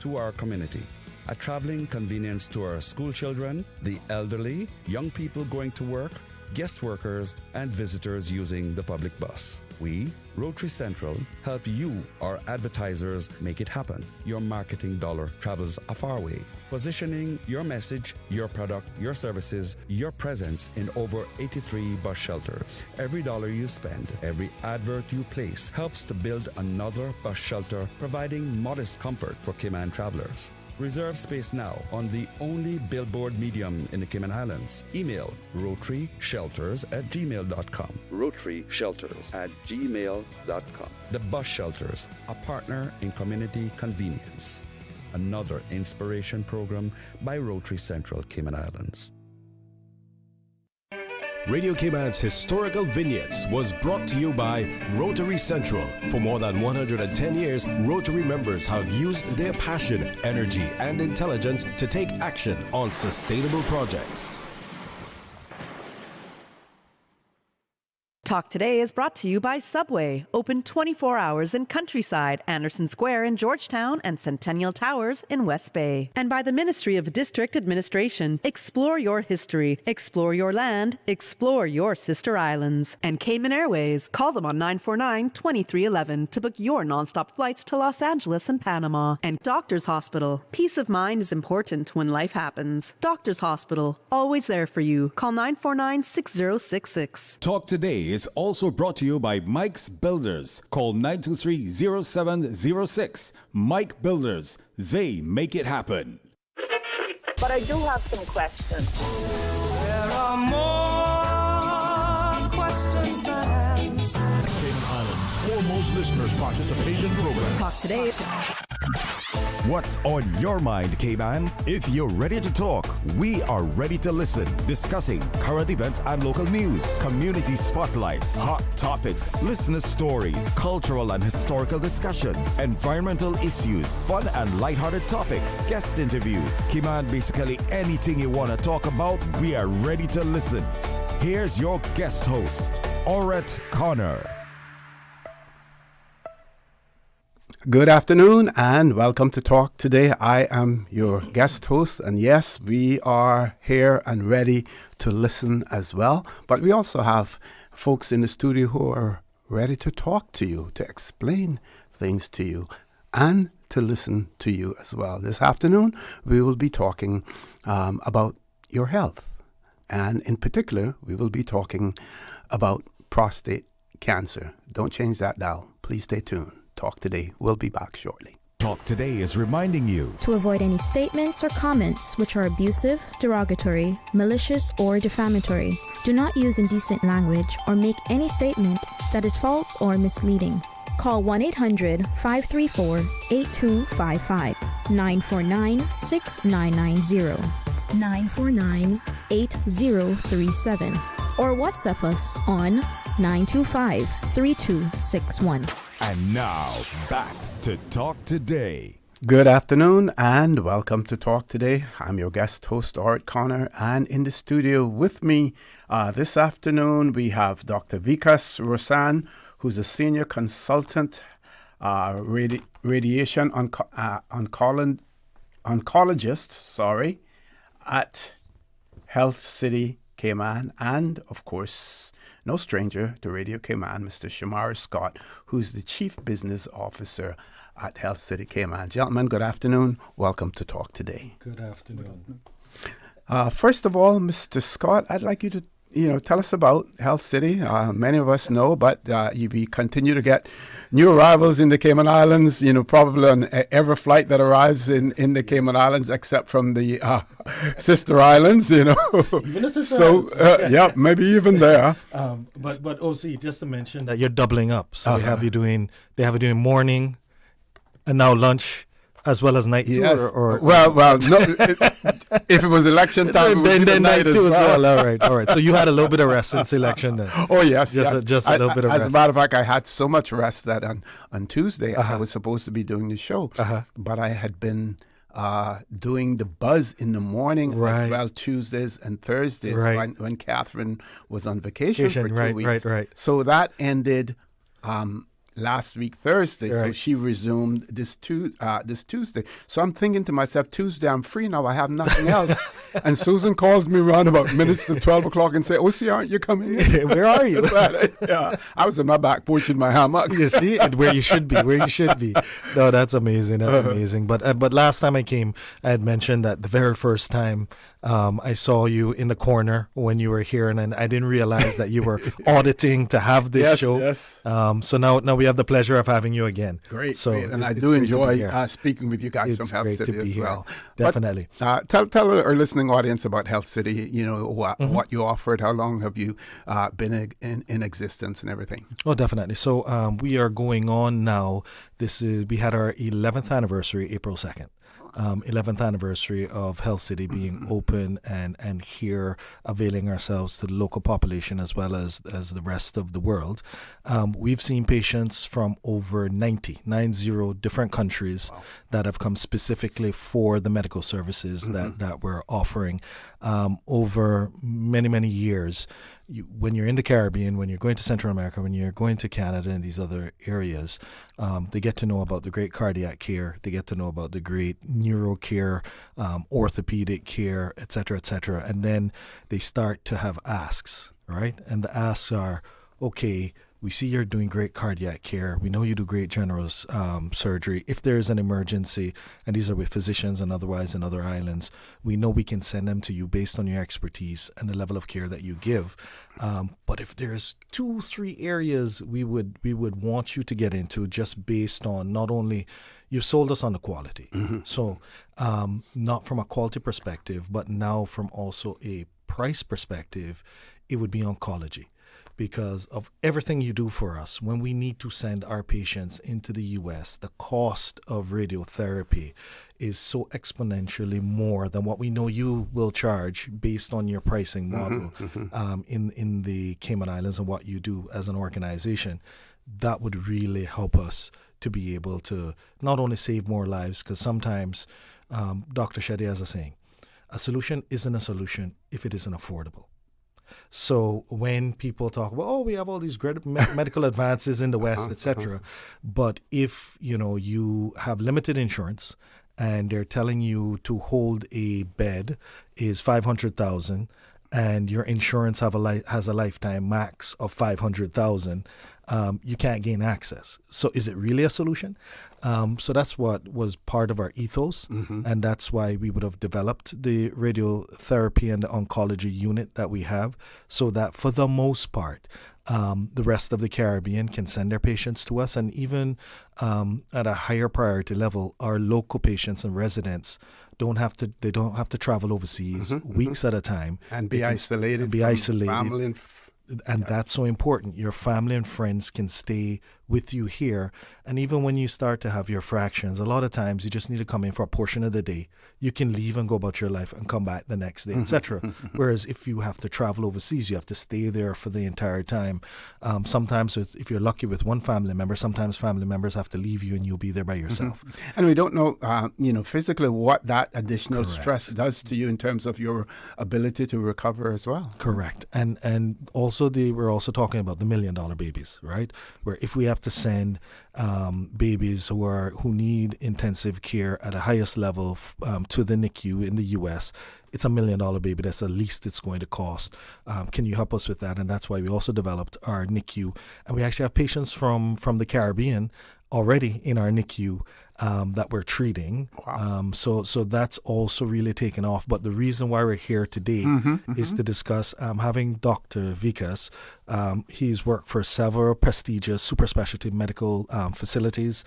to our community. A traveling convenience to our school children, the elderly, young people going to work, guest workers, and visitors using the public bus. We, Rotary Central, help you, our advertisers, make it happen. Your marketing dollar travels a far way. Positioning your message, your product, your services, your presence in over 83 bus shelters. Every dollar you spend, every advert you place helps to build another bus shelter, providing modest comfort for Cayman travelers. Reserve space now on the only billboard medium in the Cayman Islands. Email rotaryshelters@gmail.com. rotaryshelters@gmail.com. The Bus Shelters, a partner in community convenience. Another inspiration program by Rotary Central Cayman Islands. Radio Cayman's Historical Vignettes was brought to you by Rotary Central. For more than 110 years, Rotary members have used their passion, energy, and intelligence to take action on sustainable projects. Talk Today is brought to you by Subway, open 24 hours in Countryside, Anderson Square in Georgetown, and Centennial Towers in West Bay. And by the Ministry of District Administration. Explore your history, explore your land, explore your sister islands. And Cayman Airways. Call them on 949-2311 to book your nonstop flights to Los Angeles and Panama. And Doctors Hospital. Peace of mind is important when life happens. Doctors Hospital, always there for you. Call 949-6066. Talk Today is also brought to you by Mike's Builders. Call 923-0706. Mike Builders. They make it happen. But I do have some questions. There are more questions than answers. Cayman Islands' foremost listeners participation program. Talk Today. What's on your mind, Cayman? If you're ready to talk, we are ready to listen. Discussing current events and local news, community spotlights, hot topics, listener stories, cultural and historical discussions, environmental issues, fun and lighthearted topics, guest interviews. Cayman, basically anything you want to talk about, we are ready to listen. Here's your guest host, Orrett Connor. Good afternoon and welcome to Talk Today. I am your guest host, and yes, we are here and ready to listen as well. But we also have folks in the studio who are ready to talk to you, to explain things to you, and to listen to you as well. This afternoon, we will be talking about your health. And in particular, we will be talking about prostate cancer. Don't change that dial. Please stay tuned. Talk Today. We'll be back shortly. Talk Today is reminding you to avoid any statements or comments which are abusive, derogatory, malicious, or defamatory. Do not use indecent language or make any statement that is false or misleading. Call 1-800-534-8255, 949-6990, 949-8037, or WhatsApp us on 925-3261. And now, back to Talk Today. Good afternoon and welcome to Talk Today. I'm your guest host, Orrett Connor, and in the studio with me this afternoon we have Dr. Vikas Roshen, who's a senior consultant radiation oncologist at Health City Cayman, and of course, no stranger to Radio Cayman, Mr. Shomari Scott, who's the Chief Business Officer at Health City Cayman. Gentlemen, good afternoon. Welcome to Talk Today. Good afternoon. First of all, Mr. Scott, I'd like you to tell us about Health City. Many of us know, but we continue to get new arrivals in the Cayman Islands, probably on every flight that arrives in the Cayman Islands, except from the sister islands, Even the sister islands. Yeah, maybe even there. But OC, just to mention that you're doubling up. So they have you doing morning and now lunch, as well as night too? Yes. Or well, no. If it was election time, then night too as well. All right. So you had a little bit of rest since election then. Oh, yes. Just a little bit of rest. As a matter of fact, I had so much rest that on Tuesday, I was supposed to be doing the show, but I had been doing the buzz in the morning as well, Tuesdays and Thursdays, when Catherine was on vacation for 2 weeks. Right. So that ended last week Thursday, so Right. she resumed this Tuesday. So I'm thinking to myself, Tuesday I'm free now. I have nothing else. And Susan calls me around about minutes to 12 o'clock and say, "OC, aren't you coming in?" Where are you? Yeah, I was in my back porch in my hammock. You see, and where you should be. No, that's amazing. That's amazing. But last time I came, I had mentioned that the very first time I saw you in the corner when you were here, and I didn't realize that you were auditing to have this show. Yes. So now we have the pleasure of having you again. Great. So great. And I it's do great to be enjoy here. speaking with you guys It's from Health great City to be as here. well. Definitely. But, tell our listening audience about Health City. You know what you offered. How long have you been in existence and everything? Oh, definitely. So we are going on now. We had our 11th anniversary, April 2nd. 11th anniversary of Health City being open and here availing ourselves to the local population as well as the rest of the world. We've seen patients from over 90 different countries that have come specifically for the medical services that we're offering over many, many years. When you're in the Caribbean, when you're going to Central America, when you're going to Canada and these other areas, they get to know about the great cardiac care. They get to know about the great neuro care, orthopedic care, et cetera, and then they start to have asks, right? And the asks are, okay, we see you're doing great cardiac care. We know you do great general surgery. If there's an emergency, and these are with physicians and otherwise in other islands, we know we can send them to you based on your expertise and the level of care that you give. But if there's 2-3 areas we would want you to get into just based on not only you've sold us on the quality. So not from a quality perspective, but now from also a price perspective, it would be oncology. Because of everything you do for us, when we need to send our patients into the U.S., the cost of radiotherapy is so exponentially more than what we know you will charge based on your pricing model in the Cayman Islands and what you do as an organization. That would really help us to be able to not only save more lives, because sometimes Dr. Shetty has a saying, a solution isn't a solution if it isn't affordable. So when people talk about, oh, we have all these great medical advances in the West, etc., but if you have limited insurance and they're telling you to hold a bed is $500,000 and your insurance has a lifetime max of $500,000, you can't gain access. So is it really a solution? So that's what was part of our ethos, and that's why we would have developed the radiotherapy and the oncology unit that we have, so that for the most part, the rest of the Caribbean can send their patients to us, and even at a higher priority level, our local patients and residents don't have to travel overseas weeks at a time and be isolated. Family and that's so important. Your family and friends can stay with you here. And even when you start to have your fractions, a lot of times you just need to come in for a portion of the day. You can leave and go about your life and come back the next day, etc. Whereas if you have to travel overseas, you have to stay there for the entire time. Sometimes if you're lucky with one family member, sometimes family members have to leave you and you'll be there by yourself. And we don't know, physically what that additional stress does to you in terms of your ability to recover as well. Correct. And also we're also talking about the $1 million babies, right? Where if we have to send babies who need intensive care at the highest level to the NICU in the U.S., it's $1 million baby. That's the least it's going to cost. Can you help us with that? And that's why we also developed our NICU. And we actually have patients from the Caribbean already in our NICU that we're treating. Wow. So that's also really taken off. But the reason why we're here today is to discuss having Dr. Vikas. He's worked for several prestigious super specialty medical facilities.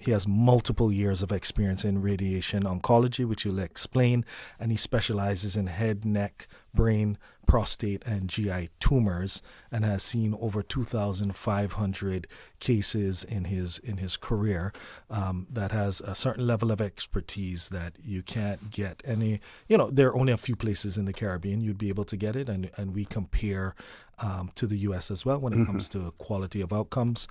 He has multiple years of experience in radiation oncology, which you'll explain, and he specializes in head, neck, brain, prostate, and GI tumors, and has seen over 2,500 cases in his career. That has a certain level of expertise that you can't get any. There are only a few places in the Caribbean you'd be able to get it, and we compare to the U.S. as well when it comes to quality of outcomes.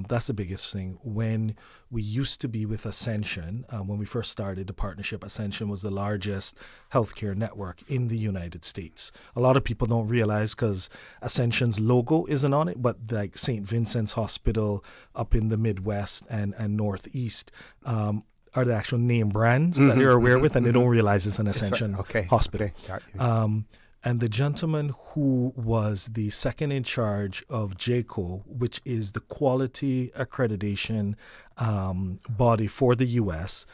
That's the biggest thing. When we used to be with Ascension, when we first started the partnership, Ascension was the largest healthcare network in the United States. A lot of people don't realize because Ascension's logo isn't on it, but like St. Vincent's Hospital up in the Midwest and Northeast are the actual name brands that they're aware with, and they don't realize it's an Ascension hospital. Okay. And the gentleman who was the second in charge of JCO, which is the quality accreditation body for the U.S.,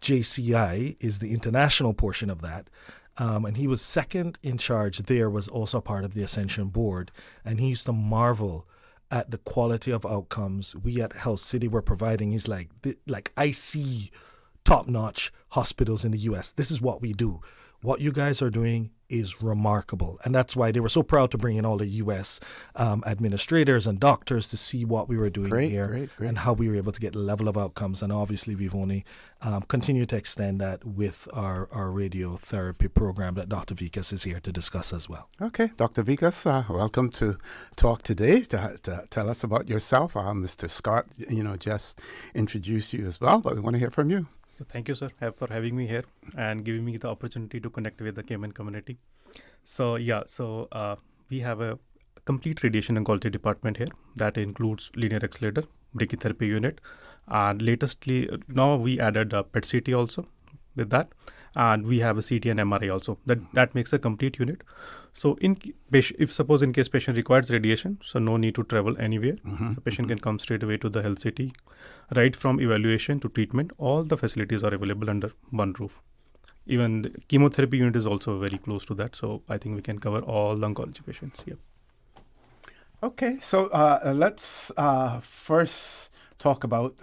JCI is the international portion of that. And he was second in charge there, was also part of the Ascension board. And he used to marvel at the quality of outcomes we at Health City were providing. He's like, I see top-notch hospitals in the U.S. This is what we do. What you guys are doing is remarkable. And that's why they were so proud to bring in all the U.S. Administrators and doctors to see what we were doing here and how we were able to get the level of outcomes. And obviously, we've only continued to extend that with our radiotherapy program that Dr. Vikas is here to discuss as well. Okay, Dr. Vikas, welcome to Talk Today. To tell us about yourself. Mr. Scott, just introduced you as well, but we want to hear from you. Thank you, sir, for having me here and giving me the opportunity to connect with the Cayman community. So we have a complete radiation oncology department here that includes linear accelerator, brachytherapy unit, and latestly now we added PET CT also with that, and we have a CT and MRI also. That makes a complete unit. So if suppose in case patient requires radiation, so no need to travel anywhere. So patient can come straight away to the Health City. Right from evaluation to treatment, all the facilities are available under one roof. Even the chemotherapy unit is also very close to that. So I think we can cover all the oncology patients here. Okay, so let's first talk about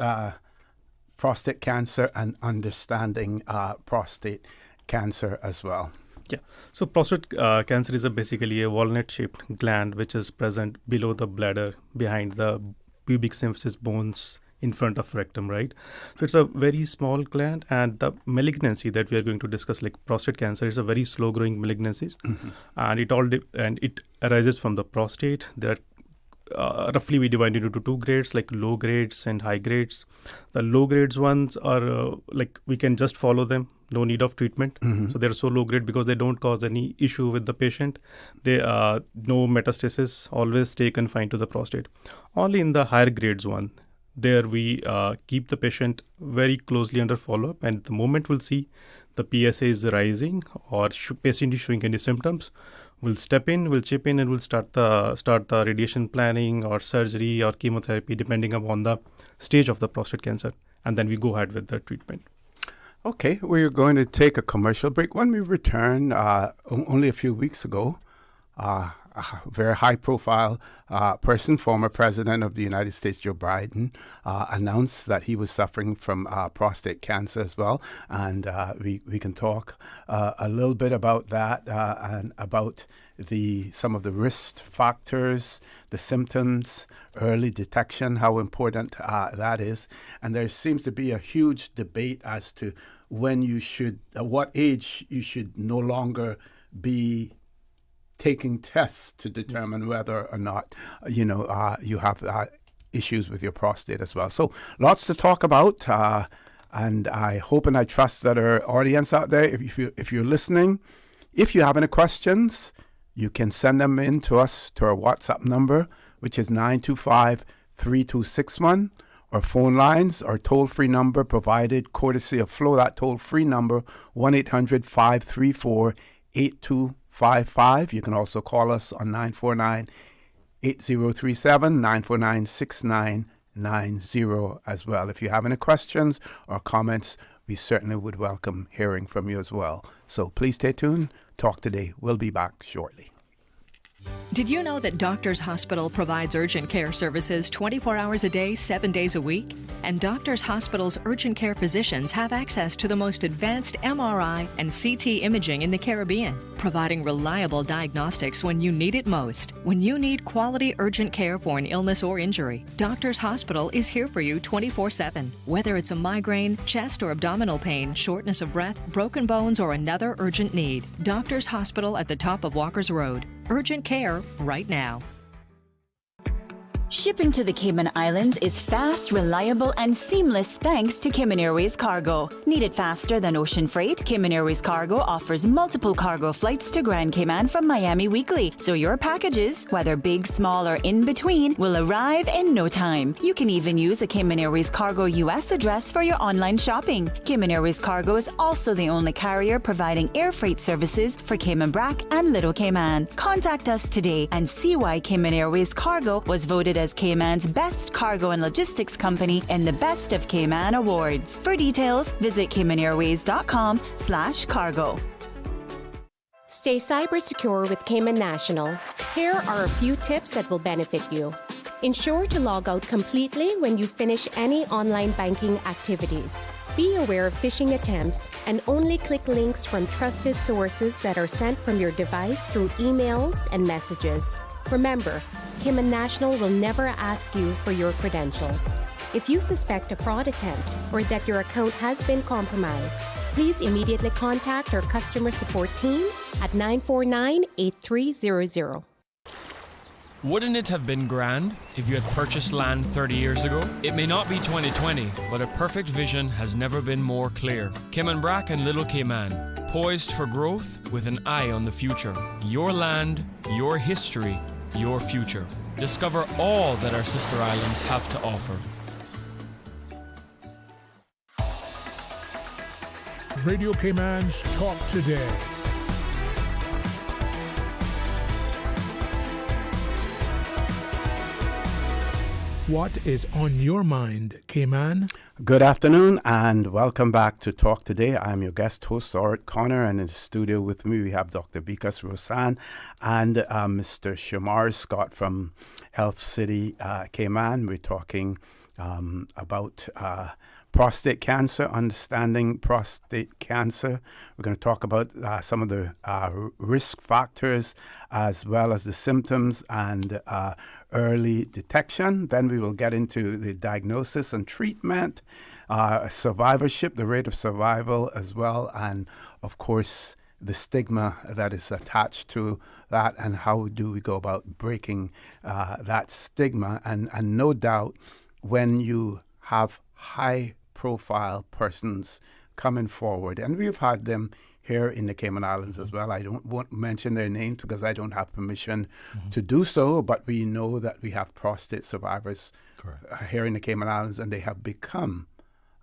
prostate cancer and understanding prostate cancer as well. Yeah, so prostate cancer is basically a walnut-shaped gland which is present below the bladder, behind the pubic symphysis bones in front of rectum, right? So it's a very small gland, and the malignancy that we are going to discuss, like prostate cancer, is a very slow-growing malignancy, and it arises from the prostate. There are roughly we divide it into two grades, like low grades and high grades. The low grades ones are like we can just follow them, no need of treatment. So they're so low grade because they don't cause any issue with the patient. They no metastasis, always stay confined to the prostate. Only in the higher grades one, there we keep the patient very closely under follow-up, and the moment we'll see the PSA is rising or patient is showing any symptoms, we'll step in, we'll chip in, and we'll start the radiation planning or surgery or chemotherapy depending upon the stage of the prostate cancer, and then we go ahead with the treatment. Okay, we're going to take a commercial break. When we return, only a few weeks ago, a very high-profile person, former president of the United States, Joe Biden, announced that he was suffering from prostate cancer as well. And we can talk a little bit about that and about some of the risk factors, the symptoms, early detection, how important that is. And there seems to be a huge debate as to when you should, at what age you should no longer be taking tests to determine whether or not, you have issues with your prostate as well. So lots to talk about. And I hope and I trust that our audience out there, if you're listening, if you have any questions, you can send them in to us to our WhatsApp number, which is 925-3261. Our phone lines, our toll-free number provided courtesy of Flow, that toll-free number, 1-800-534-8255. You can also call us on 949-8037, 949-6990 as well. If you have any questions or comments, we certainly would welcome hearing from you as well. So please stay tuned. Talk Today. We'll be back shortly. Did you know that Doctors Hospital provides urgent care services 24 hours a day, 7 days a week? And Doctors Hospital's urgent care physicians have access to the most advanced MRI and CT imaging in the Caribbean, providing reliable diagnostics when you need it most. When you need quality urgent care for an illness or injury, Doctors Hospital is here for you 24/7. Whether it's a migraine, chest or abdominal pain, shortness of breath, broken bones, or another urgent need, Doctors Hospital at the top of Walker's Road. urgent care right now. Shipping to the Cayman Islands is fast, reliable, and seamless thanks to Cayman Airways Cargo. Need it faster than ocean freight? Cayman Airways Cargo offers multiple cargo flights to Grand Cayman from Miami weekly, so your packages, whether big, small, or in between, will arrive in no time. You can even use a Cayman Airways Cargo US address for your online shopping. Cayman Airways Cargo is also the only carrier providing air freight services for Cayman Brac and Little Cayman. Contact us today and see why Cayman Airways Cargo was voted as Cayman's best cargo and logistics company in the Best of Cayman Awards. For details, visit CaymanAirways.com/cargo. Stay cyber secure with Cayman National. Here are a few tips that will benefit you. Ensure to log out completely when you finish any online banking activities. Be aware of phishing attempts and only click links from trusted sources that are sent from your device through emails and messages. Remember, Cayman National will never ask you for your credentials. If you suspect a fraud attempt or that your account has been compromised, please immediately contact our customer support team at 949-8300. Wouldn't it have been grand if you had purchased land 30 years ago? It may not be 2020, but a perfect vision has never been more clear. Cayman Brac and Little Cayman, poised for growth with an eye on the future. Your land, your history, your future. Discover all that our sister islands have to offer. Radio Cayman's Talk Today. What is on your mind, Cayman? Good afternoon and welcome back to Talk Today. I'm your guest host, Orrett Connor, and in the studio with me we have Dr.Vikas, Roshen, and Mr. Shomari Scott from Health City Cayman. We're talking about prostate cancer, understanding prostate cancer. We're going to talk about some of the risk factors as well as the symptoms and early detection. Then we will get into the diagnosis and treatment, survivorship, the rate of survival as well, and of course the stigma that is attached to that and how do we go about breaking that stigma. And no doubt when you have high profile persons coming forward, and we've had them here in the Cayman Islands as well. I won't mention their names because I don't have permission to do so, but we know that we have prostate survivors here in the Cayman Islands, and they have become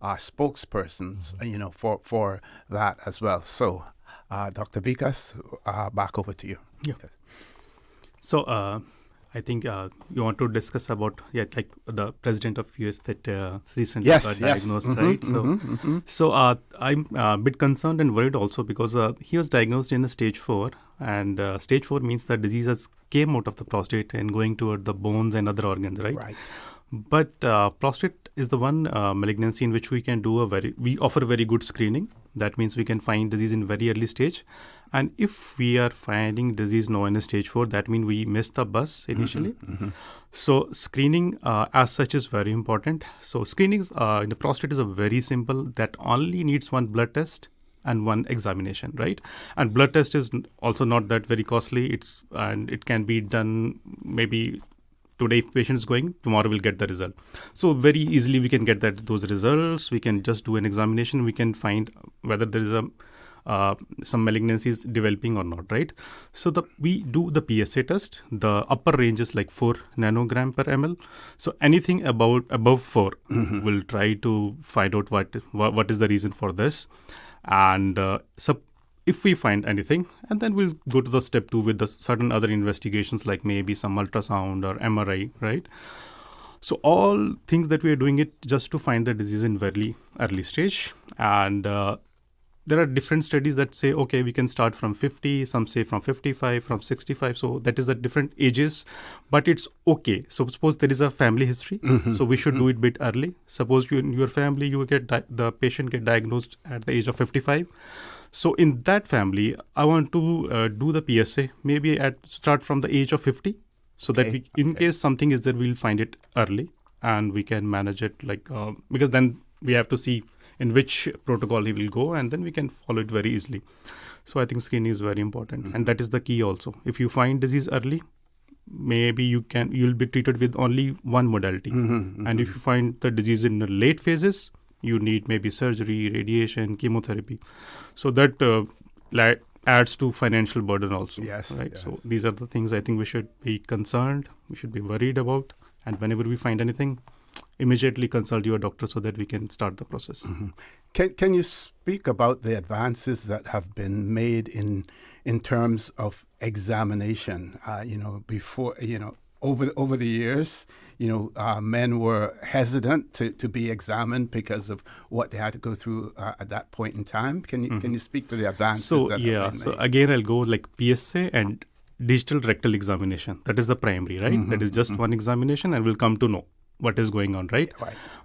spokespersons, for that as well. So, Dr. Vikas, back over to you. Yeah. So, I think you want to discuss about like the president of US that recently got diagnosed, right? So I'm a bit concerned and worried also because he was diagnosed in a stage 4, and stage 4 means that diseases came out of the prostate and going toward the bones and other organs, right? Right. But prostate is the one malignancy in which we can do we offer very good screening. That means we can find disease in very early stage. And if we are finding disease now in a stage 4, that means we missed the bus initially. So screening as such is very important. So screening in the prostate is a very simple that only needs one blood test and one examination, right? And blood test is also not that very costly. It can be done maybe today if patient is going, tomorrow we'll get the result. So very easily we can get those results. We can just do an examination. We can find whether there is some malignancies developing or not, right? So we do the PSA test. The upper range is like 4 nanogram per ml. So anything above 4, we'll try to find out what is the reason for this. And if we find anything, and then we'll go to the step 2 with the certain other investigations like maybe some ultrasound or MRI, right? So all things that we are doing it just to find the disease in very early stage. And there are different studies that say, okay, we can start from 50, some say from 55, from 65. So that is the different ages, but it's okay. So suppose there is a family history. So we should do it a bit early. Suppose in your family, the patient get diagnosed at the age of 55. So in that family, I want to do the PSA, maybe start from the age of 50, so that in case something is there, we'll find it early and we can manage it because then we have to see in which protocol he will go, and then we can follow it very easily. So I think screening is very important, and that is the key also. If you find disease early, maybe you'll be treated with only one modality. And if you find the disease in the late phases, you need maybe surgery, radiation, chemotherapy. So that adds to financial burden also. Yes. So these are the things I think we should be concerned, we should be worried about. And whenever we find anything, immediately consult your doctor so that we can start the process. Can you speak about the advances that have been made in terms of examination? Before, over the years, men were hesitant to be examined because of what they had to go through at that point in time. Can you speak to the advances that have been made? So again, I'll go like PSA and digital rectal examination. That is the primary, right? That is just one examination, and we'll come to know what is going on, right?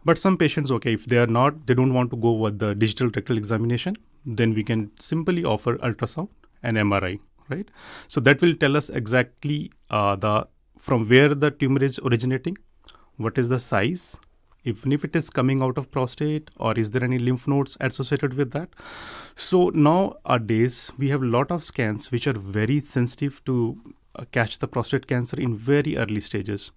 But some patients, if they don't want to go with the digital rectal examination, then we can simply offer ultrasound and MRI, right? So that will tell us exactly from where the tumor is originating, what is the size, even if it is coming out of prostate, or is there any lymph nodes associated with that. So nowadays, we have a lot of scans which are very sensitive to catch the prostate cancer in very early stages.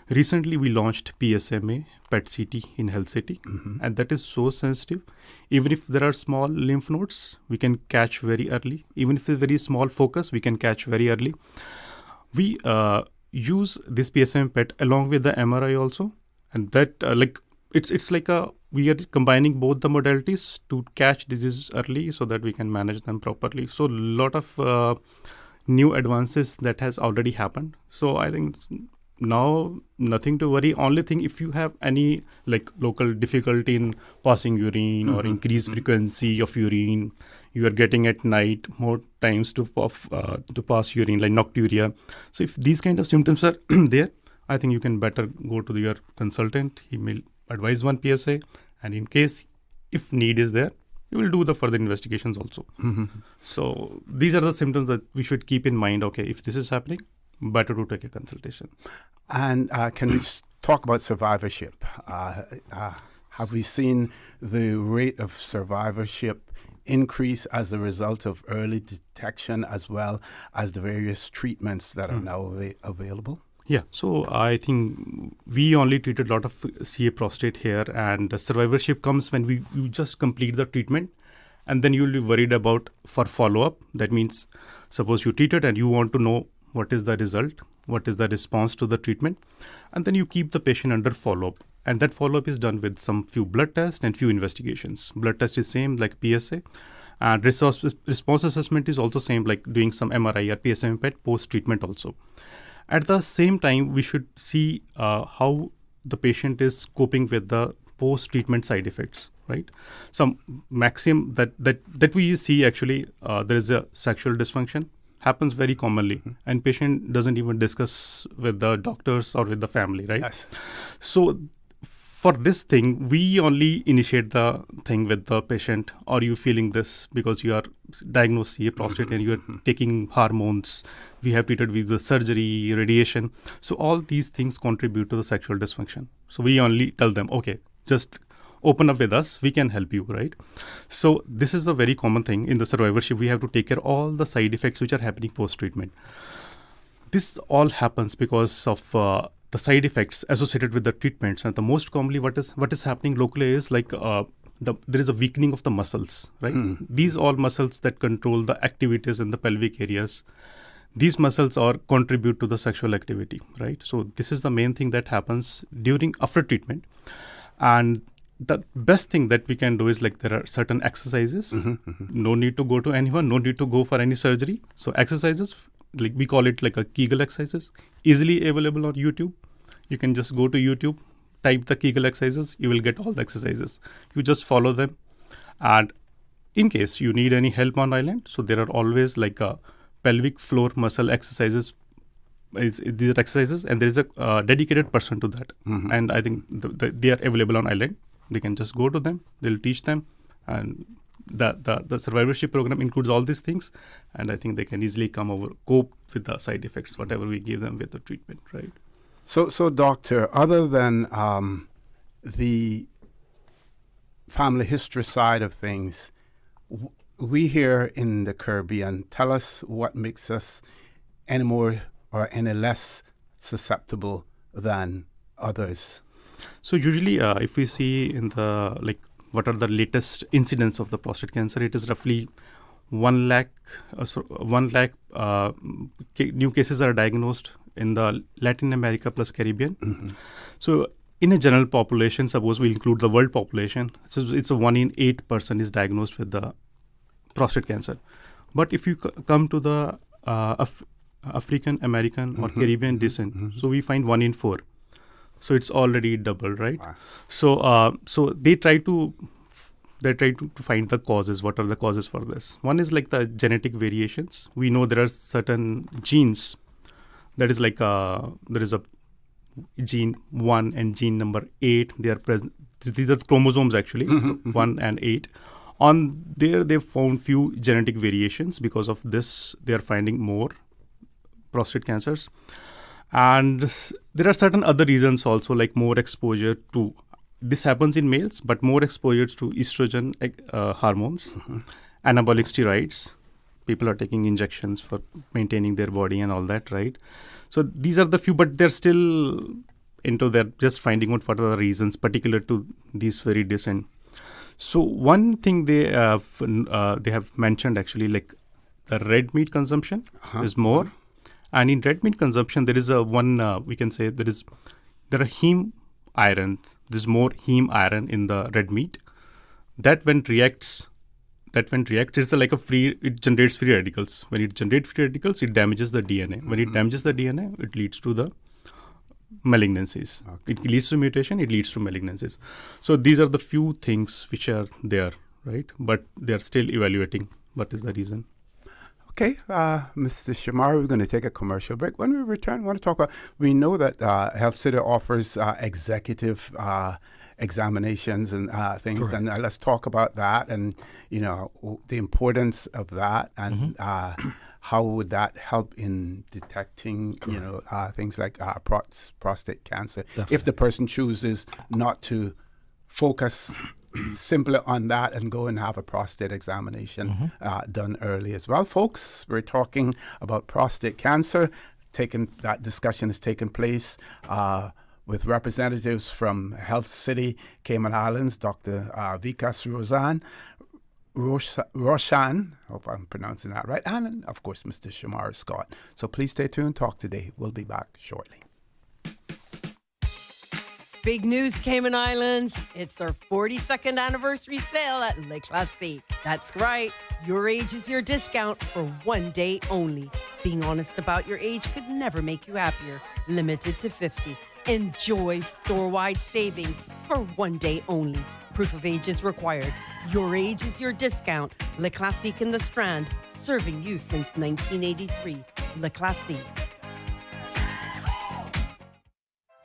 Recently, we launched PSMA, PET-CT in Health City, and that is so sensitive. Even if there are small lymph nodes, we can catch very early. Even if it's very small focus, we can catch very early. We use this PSMA PET along with the MRI also, and that it's like we are combining both the modalities to catch diseases early so that we can manage them properly. So a lot of new advances that has already happened. So I think now nothing to worry. Only thing, if you have any local difficulty in passing urine or increased frequency of urine, you are getting at night more times to pass urine, like nocturia. So if these kind of symptoms are there, I think you can better go to your consultant. He may advise one PSA, and in case if need is there, you will do the further investigations also. So these are the symptoms that we should keep in mind. If this is happening, better to take a consultation. And can we talk about survivorship? Have we seen the rate of survivorship increase as a result of early detection, as well as the various treatments that are now available? Yeah, so I think we only treated a lot of CA prostate here, and the survivorship comes when you just complete the treatment, and then you'll be worried about for follow-up. That means, suppose you treated and you want to know what is the result, what is the response to the treatment, and then you keep the patient under follow-up. And that follow-up is done with some few blood tests and few investigations. Blood test is same like PSA, and response assessment is also same like doing some MRI or PSMA PET post-treatment also. At the same time, we should see how the patient is coping with the post-treatment side effects, right? Some maximum that we see actually, there is a sexual dysfunction, happens very commonly, and patient doesn't even discuss with the doctors or with the family, right? Yes. So for this thing, we only initiate the thing with the patient. Are you feeling this because you are diagnosed CA prostate and you are taking hormones? We have treated with the surgery, radiation. So all these things contribute to the sexual dysfunction. So we only tell them, just open up with us. We can help you, right? So this is a very common thing in the survivorship. We have to take care of all the side effects which are happening post-treatment. This all happens because of the side effects associated with the treatments, and the most commonly what is happening locally is there is a weakening of the muscles, right? These all muscles that control the activities in the pelvic areas, these muscles contribute to the sexual activity, right? So this is the main thing that happens after treatment. And the best thing that we can do is there are certain exercises. No need to go to anyone, no need to go for any surgery. So exercises, we call it like a Kegel exercises, easily available on YouTube. You can just go to YouTube, type the Kegel exercises, you will get all the exercises. You just follow them. And in case you need any help on island, so there are always a pelvic floor muscle exercises. These are exercises, and there is a dedicated person to that. And I think they are available on island. They can just go to them, they'll teach them, and the survivorship program includes all these things, and I think they can easily cope with the side effects, whatever we give them with the treatment, right? So doctor, other than the family history side of things, we here in the Caribbean, tell us what makes us any more or any less susceptible than others. So usually, if we see in the what are the latest incidents of the prostate cancer, it is roughly 1 lakh. 1 lakh new cases are diagnosed in the Latin America plus Caribbean. Mm-hmm. So in a general population, suppose we include the world population, so it's a 1 in 8 person is diagnosed with the prostate cancer. But if you come to the African American or Caribbean descent, so we find 1 in 4. So it's already double, right? Wow. So they try to find the causes. What are the causes for this? One is like the genetic variations. We know there are certain genes that is like there is a gene 1 and gene number 8. They are present. These are chromosomes actually, 1 and 8. On there, they found few genetic variations. Because of this, they are finding more prostate cancers. And there are certain other reasons also, like more exposure to, this happens in males, but more exposure to estrogen hormones, anabolic steroids. People are taking injections for maintaining their body and all that, right? So these are the few, but they're still they're just finding out what are the reasons particular to these very descent. So one thing they have mentioned actually, like the red meat consumption is more. And in red meat consumption, there is we can say there are heme iron. There's more heme iron in the red meat. That when reacts, it's like it generates free radicals. When it generates free radicals, it damages the DNA. When it damages the DNA, it leads to the malignancies. Okay. It leads to mutation, it leads to malignancies. So these are the few things which are there, right? But they're still evaluating what is the reason. Okay, Mr. Shomari, we're going to take a commercial break. When we return, I want to talk about, we know that Health City offers executive examinations and things, correct. And let's talk about that and, the importance of that and how would that help in detecting, things like prostate cancer. Definitely. If the person chooses not to focus simply on that and go and have a prostate examination done early as well. Folks, we're talking about prostate cancer. That discussion has taken place with representatives from Health City Cayman Islands, Dr.Vikas Roshen, hope I'm pronouncing that right, and of course Mr. Shomari Scott. So please stay tuned. Talk today. We'll be back shortly. Big news, Cayman Islands. It's our 42nd anniversary sale at Le Classique. That's right. Your age is your discount for 1 day only. Being honest about your age could never make you happier. Limited to 50. Enjoy store-wide savings for 1 day only. Proof of age is required. Your age is your discount. Le Classique in the Strand, serving you since 1983. Le Classique.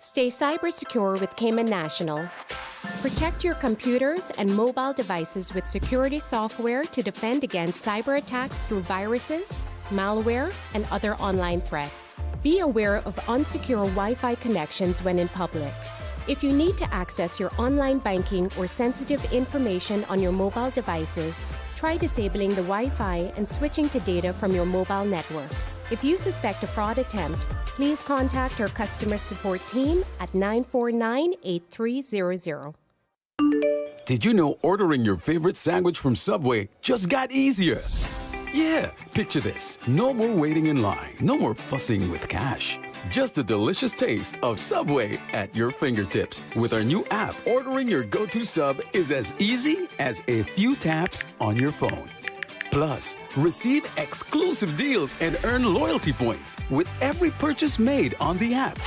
Stay cyber secure with Cayman National. Protect your computers and mobile devices with security software to defend against cyber attacks through viruses, malware, and other online threats. Be aware of unsecure Wi-Fi connections when in public. If you need to access your online banking or sensitive information on your mobile devices, try disabling the Wi-Fi and switching to data from your mobile network. If you suspect a fraud attempt, please contact our customer support team at 949-8300. Did you know ordering your favorite sandwich from Subway just got easier? Yeah, picture this. No more waiting in line. No more fussing with cash. Just a delicious taste of Subway at your fingertips. With our new app, ordering your go-to sub is as easy as a few taps on your phone. Plus, receive exclusive deals and earn loyalty points with every purchase made on the app.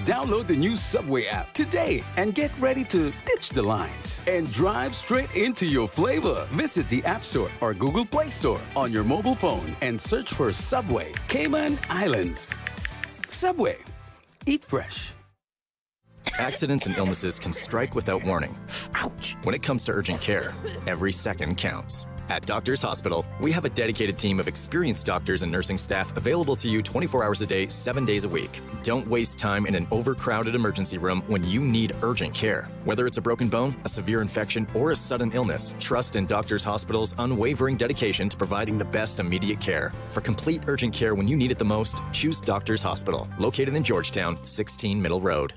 Download the new Subway app today and get ready to ditch the lines and drive straight into your flavor. Visit the App Store or Google Play Store on your mobile phone and search for Subway Cayman Islands. Subway. Eat fresh. Accidents and illnesses can strike without warning. Ouch! When it comes to urgent care, every second counts. At Doctors Hospital, we have a dedicated team of experienced doctors and nursing staff available to you 24 hours a day, 7 days a week. Don't waste time in an overcrowded emergency room when you need urgent care. Whether it's a broken bone, a severe infection, or a sudden illness, trust in Doctors Hospital's unwavering dedication to providing the best immediate care. For complete urgent care when you need it the most, choose Doctors Hospital, located in Georgetown, 16 Middle Road.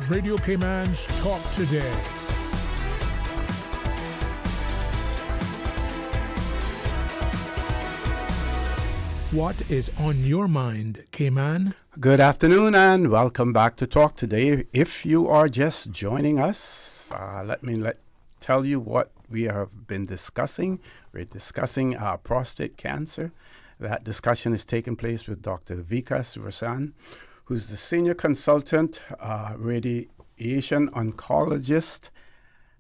Radio Cayman's Talk Today. What is on your mind, Cayman? Good afternoon and welcome back to Talk Today. If you are just joining us, let me tell you what we have been discussing. We're discussing prostate cancer. That discussion is taking place with Dr.Vikas, Roshen, who's the senior consultant radiation oncologist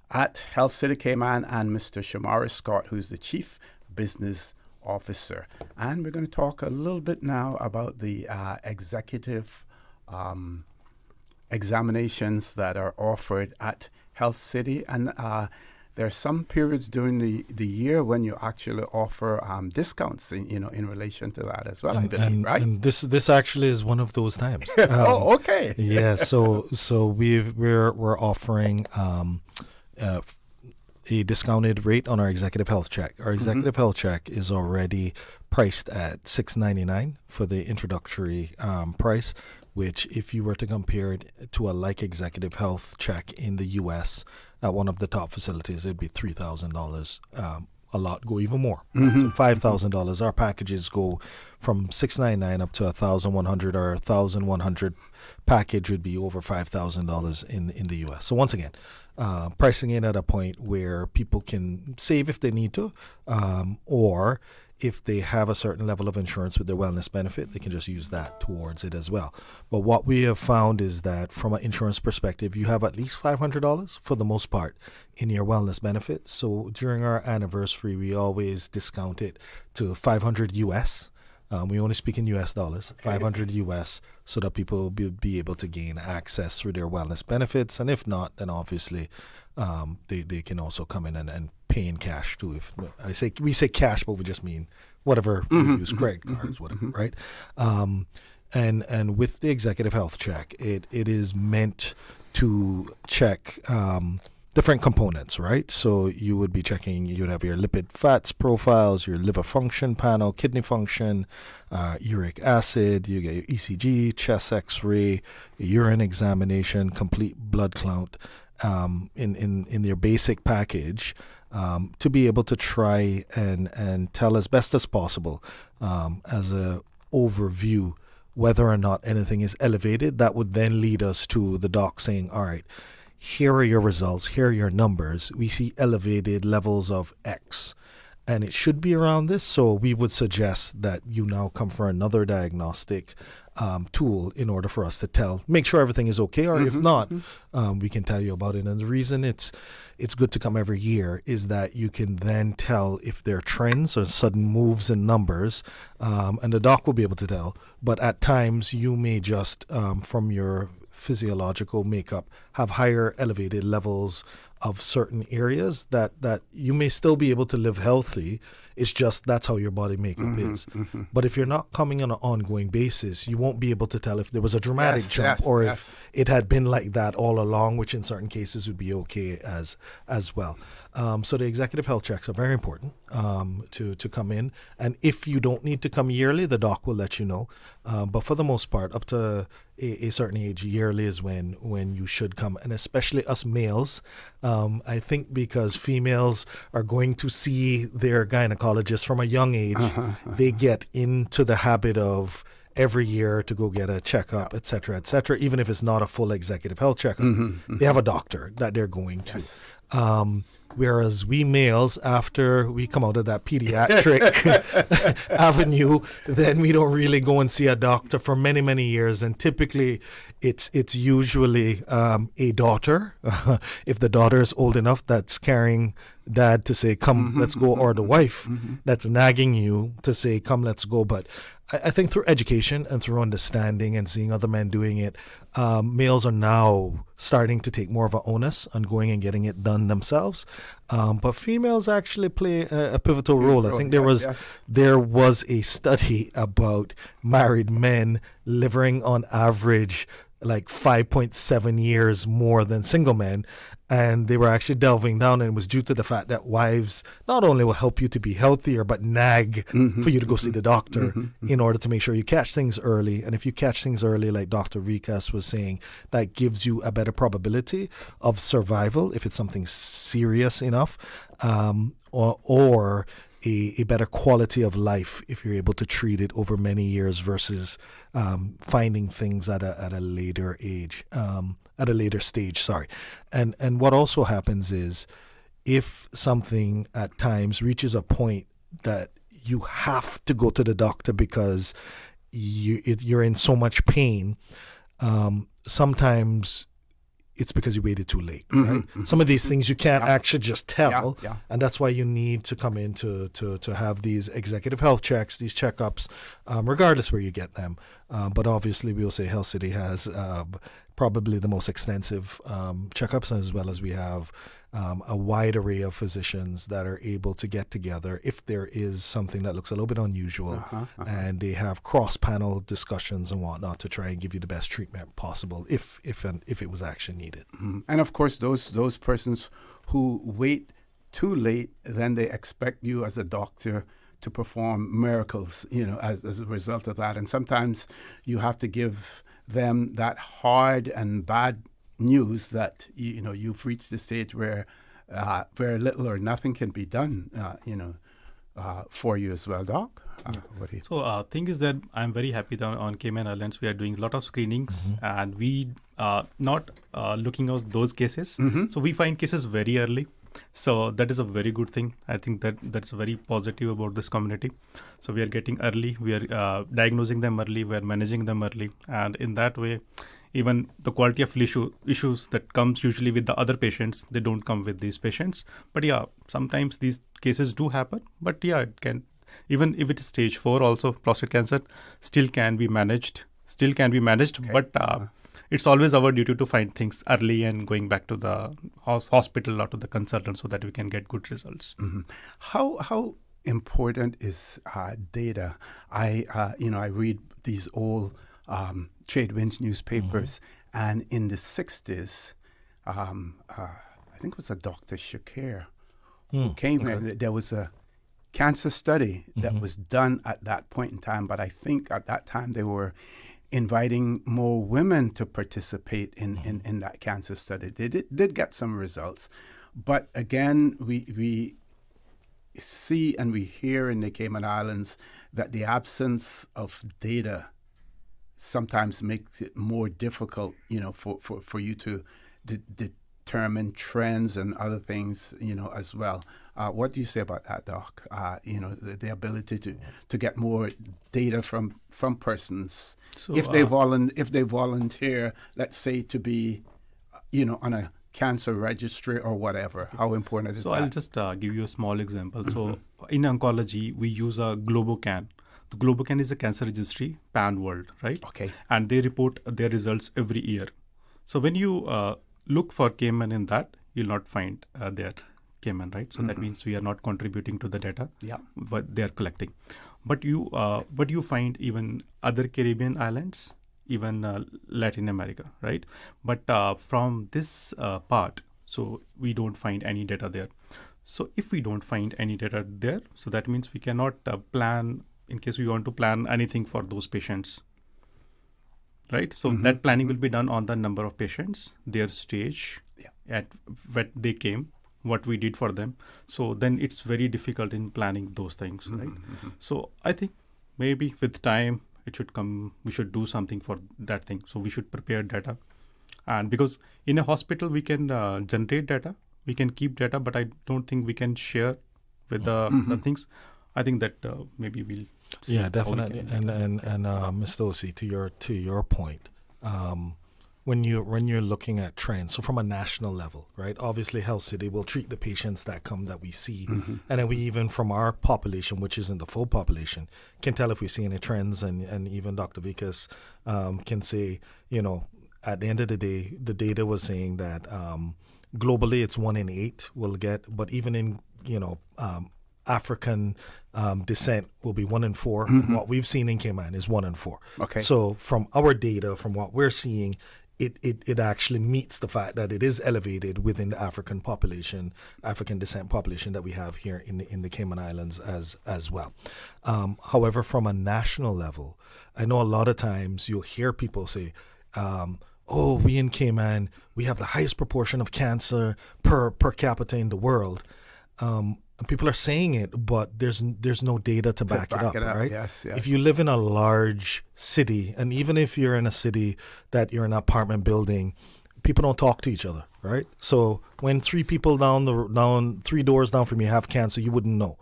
at Health City Cayman, and Mr. Shomari Scott, who's the chief business officer. And we're going to talk a little bit now about the executive examinations that are offered at Health City. And there are some periods during the year when you actually offer discounts in relation to that as well, I believe, right? And this actually is one of those times. Oh, okay. Yeah, so we're offering a discounted rate on our executive health check. Our executive health check is already priced at $6.99 for the introductory price, which if you were to compare it to a like executive health check in the U.S. at one of the top facilities, it'd be $3,000. A lot go even more, so $5,000. Our packages go from $699 up to $1,100, or $1,100 package would be over $5,000 in the U.S. So once again, pricing it at a point where people can save if they need to, or if they have a certain level of insurance with their wellness benefit, they can just use that towards it as well. But what we have found is that from an insurance perspective, you have at least $500 for the most part in your wellness benefit. So during our anniversary, we always discount it to $500 US. We only speak in US dollars, okay. $500 US, so that people will be able to gain access through their wellness benefits. And if not, then obviously they can also come in and pay in cash too. If we say cash, but we just mean whatever you use, credit cards, whatever, right? And with the executive health check, it is meant to check different components, right? So you would be checking, you would have your lipid fats profiles, your liver function panel, kidney function, uric acid, you get your ECG, chest x-ray, urine examination, complete blood count in your basic package, to be able to try and tell as best as possible as a overview whether or not anything is elevated. That would then lead us to the doc saying, all right, here are your results, here are your numbers. We see elevated levels of X, and it should be around this. So we would suggest that you now come for another diagnostic tool in order for us to make sure everything is okay, or if not, we can tell you about it. And the reason it's good to come every year is that you can then tell if there are trends or sudden moves in numbers, and the doc will be able to tell. But at times you may just, from your physiological makeup, have higher elevated levels of certain areas that you may still be able to live healthy. It's just that's how your body makeup is. But if you're not coming on an ongoing basis, you won't be able to tell if there was a dramatic jump or if it had been like that all along, which in certain cases would be okay as well. So the executive health checks are very important to come in. And if you don't need to come yearly, the doc will let you know. But for the most part, up to a certain age, yearly is when you should come. And especially us males, I think because females are going to see their gynecologist from a young age, they get into the habit of every year to go get a checkup, et cetera, even if it's not a full executive health checkup. They have a doctor that they're going to. Whereas we males, after we come out of that pediatric avenue, then we don't really go and see a doctor for many, many years. And typically it's usually a daughter, if the daughter is old enough, that's carrying dad to say, come, let's go, or the wife that's nagging you to say, come, let's go. But I think through education and through understanding and seeing other men doing it, males are now starting to take more of an onus on going and getting it done themselves. But females actually play a pivotal role. I think there was a study about married men living on average like 5.7 years more than single men. And they were actually delving down, and it was due to the fact that wives not only will help you to be healthier, but nag for you to go see the doctor in order to make sure you catch things early. And if you catch things early, like Dr. Vikas was saying, that gives you a better probability of survival if it's something serious enough, or a better quality of life if you're able to treat it over many years versus finding things at a later age. At a later stage, sorry. And what also happens is if something at times reaches a point that you have to go to the doctor because you're in so much pain, sometimes it's because you waited too late, right? Some of these things you can't actually just tell, and that's why you need to come in to have these executive health checks, these checkups, regardless where you get them. But obviously, we will say Health City has probably the most extensive checkups, as well as we have a wide array of physicians that are able to get together if there is something that looks a little bit unusual, and they have cross-panel discussions and whatnot to try and give you the best treatment possible if it was actually needed. And of course, those persons who wait too late, then they expect you as a doctor to perform miracles, as a result of that. And sometimes you have to give them that hard and bad news that you've reached the stage where very little or nothing can be done for you as well, Doc. So thing is that I'm very happy that on Cayman Islands we are doing a lot of screenings, and we not looking at those cases. So we find cases very early. So that is a very good thing. I think that's very positive about this community. So we are getting early, we are diagnosing them early, we are managing them early, and in that way, even the quality of issues that comes usually with the other patients, they don't come with these patients. But sometimes these cases do happen. But it can, even if it is stage 4 also, prostate cancer still can be managed. Okay. But it's always our duty to find things early and going back to the hospital or to the consultant so that we can get good results. How important is data? I read these old trade winds newspapers, and in the 60s, I think it was a Dr. Shakir who came here. There was a cancer study that was done at that point in time, but I think at that time they were inviting more women to participate in that cancer study. They did get some results, but again, we see and we hear in the Cayman Islands that the absence of data sometimes makes it more difficult, for you to determine trends and other things, as well. What do you say about that, Doc? The ability to get more data from persons, so, if they volunteer, let's say, to be, on a cancer registry or whatever. How important is that? So I'll just give you a small example. So in oncology, we use a GloboCan. The GloboCan is a cancer registry, pan-world, right? Okay. And they report their results every year. So when you look for Cayman in that, you'll not find their Cayman, right? So that means we are not contributing to the data what they are collecting. But you find even other Caribbean islands, even Latin America, right? But from this part, so we don't find any data there. So if we don't find any data there, so that means we cannot plan in case we want to plan anything for those patients, right? So that planning will be done on the number of patients, their stage, at what they came, what we did for them. So then it's very difficult in planning those things, right? So I think maybe with time it should come, we should do something for that thing. So we should prepare data. And because in a hospital we can generate data, we can keep data, but I don't think we can share with the things. I think that maybe we'll see. Yeah, definitely. And Mr. Osi, to your point, when you're looking at trends, so from a national level, right? Obviously, Health City will treat the patients that we see, and then we even from our population, which isn't the full population, can tell if we see any trends, and even Dr. Vikas can say, at the end of the day, the data was saying that globally it's 1 in 8 will get, but even in African descent will be 1 in 4. What we've seen in Cayman is 1 in 4. Okay. So from our data, from what we're seeing, it actually meets the fact that it is elevated within the African population, African descent population that we have here in the Cayman Islands as well. However, from a national level, I know a lot of times you'll hear people say, we in Cayman, we have the highest proportion of cancer per capita in the world. And people are saying it, but there's no data to back it up, right? Yes. If you live in a large city, and even if you're in a city that you're in an apartment building, people don't talk to each other, right? So when 3 people down 3 doors down from you have cancer, you wouldn't know.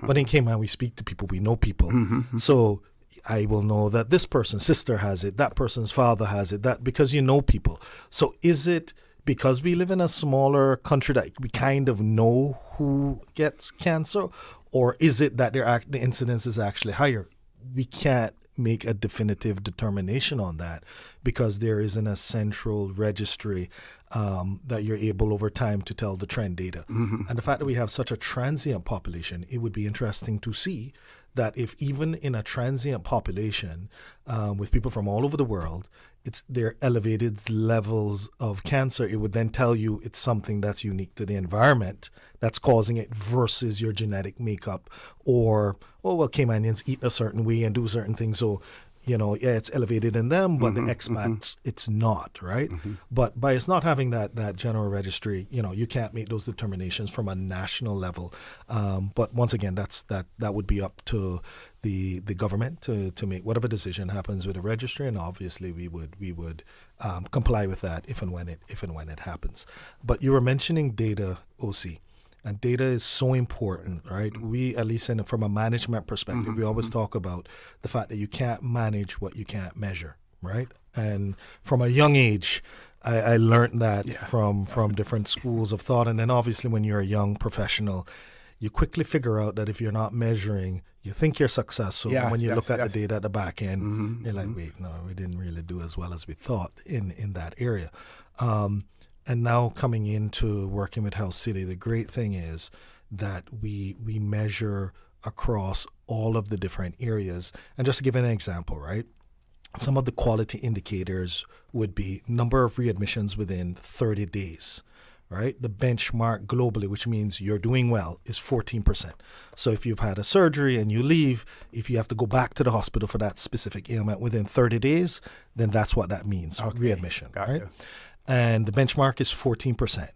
But in Cayman, we speak to people, we know people. So I will know that this person's sister has it, that person's father has it, that because you know people. So is it because we live in a smaller country that we kind of know who gets cancer, or is it that the incidence is actually higher? We can't make a definitive determination on that because there isn't a central registry that you're able over time to tell the trend data. And the fact that we have such a transient population, it would be interesting to see that if even in a transient population with people from all over the world, it's their elevated levels of cancer, it would then tell you it's something that's unique to the environment that's causing it versus your genetic makeup, or, Caymanians eat a certain way and do certain things, so, it's elevated in them, but the expats, it's not, right? But by us not having that general registry, you can't make those determinations from a national level. But once again, that would be up to the government to make whatever decision happens with the registry, and obviously we would comply with that if and when it happens. But you were mentioning data, OC. And data is so important, right? We, at least from a management perspective, we always talk about the fact that you can't manage what you can't measure, right? And from a young age, I learned that from different schools of thought. And then obviously when you're a young professional, you quickly figure out that if you're not measuring, you think you're successful. When you look at the data at the back end, you're like, wait, no, we didn't really do as well as we thought in that area. And now coming into working with Health City, the great thing is that we measure across all of the different areas. And just to give an example, right? Some of the quality indicators would be number of readmissions within 30 days, right? The benchmark globally, which means you're doing well, is 14%. So if you've had a surgery and you leave, if you have to go back to the hospital for that specific ailment within 30 days, then that's what that means, readmission, right? And the benchmark is 14%.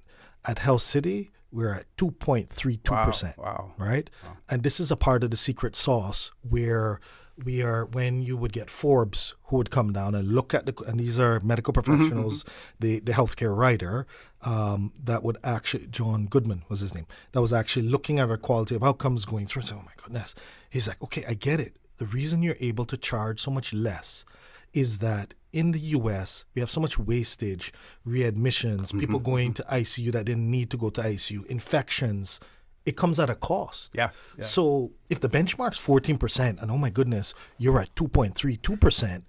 At Health City, we're at 2.32%. Wow. Right? Wow. And this is a part of the secret sauce where we are, when you would get Forbes, who would come down and look at and these are medical professionals, the healthcare writer, that would actually, John Goodman was his name, that was actually looking at our quality of outcomes going through and saying, oh my goodness. He's like, okay, I get it. The reason you're able to charge so much less is that in the U.S., we have so much wastage, readmissions, people going to ICU that didn't need to go to ICU, infections. It comes at a cost. Yes. So if the benchmark's 14%, and oh my goodness, you're at 2.32%,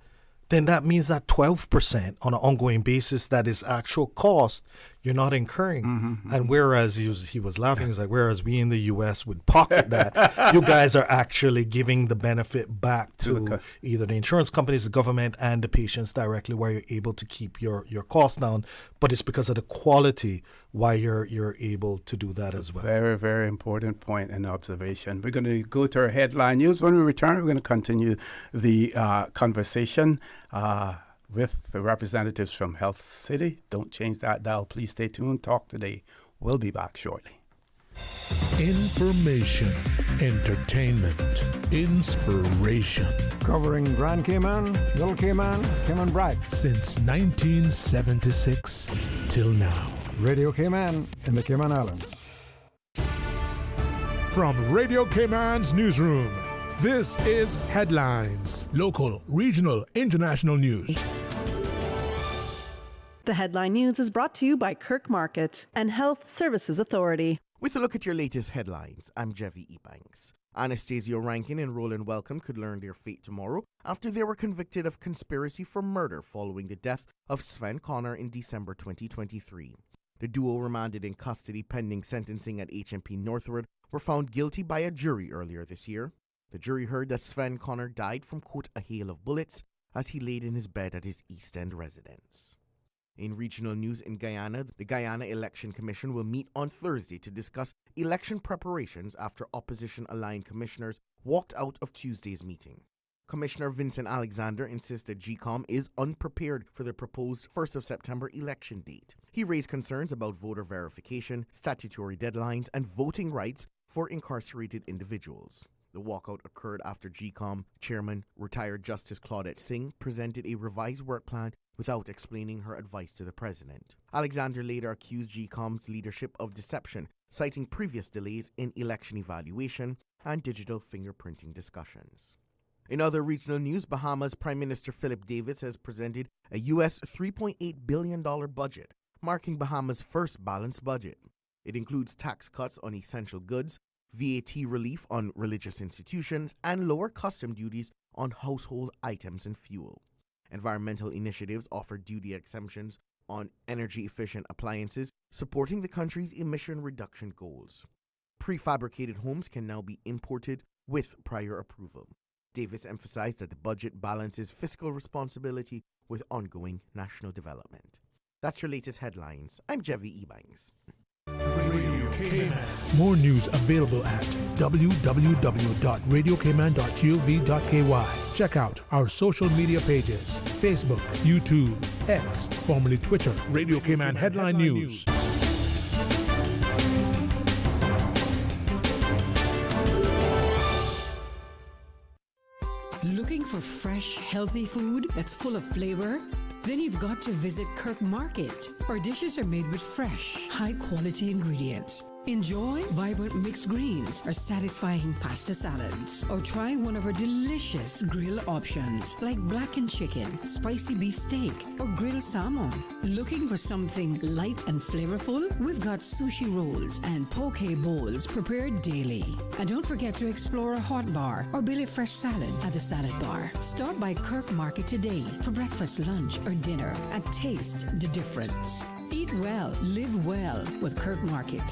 then that means that 12% on an ongoing basis that is actual cost you're not incurring. And whereas he was laughing, he's like, whereas we in the U.S. would pocket that, you guys are actually giving the benefit back to either the insurance companies, the government, and the patients directly, where you're able to keep your costs down. But it's because of the quality why you're able to do that as well. Very, very important point and observation. We're going to go to our headline news. When we return, we're going to continue the conversation with the representatives from Health City. Don't change that dial. Please stay tuned. Talk Today. We'll be back shortly. Information, entertainment, inspiration. Covering Grand Cayman, Little Cayman, Cayman Brac. Since 1976 till now. Radio Cayman in the Cayman Islands. From Radio Cayman's newsroom, this is Headlines. Local, regional, international news. The headline news is brought to you by Kirk Market and Health Services Authority. With a look at your latest headlines, I'm Jevi Ebanks. Anastasia Rankin and Roland Welcome could learn their fate tomorrow after they were convicted of conspiracy for murder following the death of Sven Connor in December 2023. The duo, remanded in custody pending sentencing at HMP Northwood, were found guilty by a jury earlier this year. The jury heard that Sven Connor died from, quote, a hail of bullets as he laid in his bed at his East End residence. In regional news in Guyana, the Guyana Election Commission will meet on Thursday to discuss election preparations after opposition-aligned commissioners walked out of Tuesday's meeting. Commissioner Vincent Alexander insisted GCOM is unprepared for the proposed 1st of September election date. He raised concerns about voter verification, statutory deadlines, and voting rights for incarcerated individuals. The walkout occurred after GCOM chairman, retired Justice Claudette Singh, presented a revised work plan without explaining her advice to the president. Alexander later accused GCOM's leadership of deception, citing previous delays in election evaluation and digital fingerprinting discussions. In other regional news, Bahamas Prime Minister Philip Davis has presented a U.S. $3.8 billion budget, marking Bahamas' first balanced budget. It includes tax cuts on essential goods, VAT relief on religious institutions, and lower custom duties on household items and fuel. Environmental initiatives offer duty exemptions on energy-efficient appliances, supporting the country's emission reduction goals. Prefabricated homes can now be imported with prior approval. Davis emphasized that the budget balances fiscal responsibility with ongoing national development. That's your latest headlines. I'm Jevi Ebanks. Radio Cayman. More news available at www.radiocayman.gov.ky. Check out our social media pages: Facebook, YouTube, X, formerly Twitter, Radio Cayman Headline News. Looking for fresh, healthy food that's full of flavor? Then you've got to visit Kirk Market. Our dishes are made with fresh, high-quality ingredients. Enjoy vibrant mixed greens or satisfying pasta salads. Or try one of our delicious grill options like blackened chicken, spicy beef steak, or grilled salmon. Looking for something light and flavorful? We've got sushi rolls and poke bowls prepared daily. And don't forget to explore a hot bar or Billy Fresh salad at the salad bar. Stop by Kirk Market today for breakfast, lunch, or dinner and taste the difference. Eat well, live well with Kirk Market.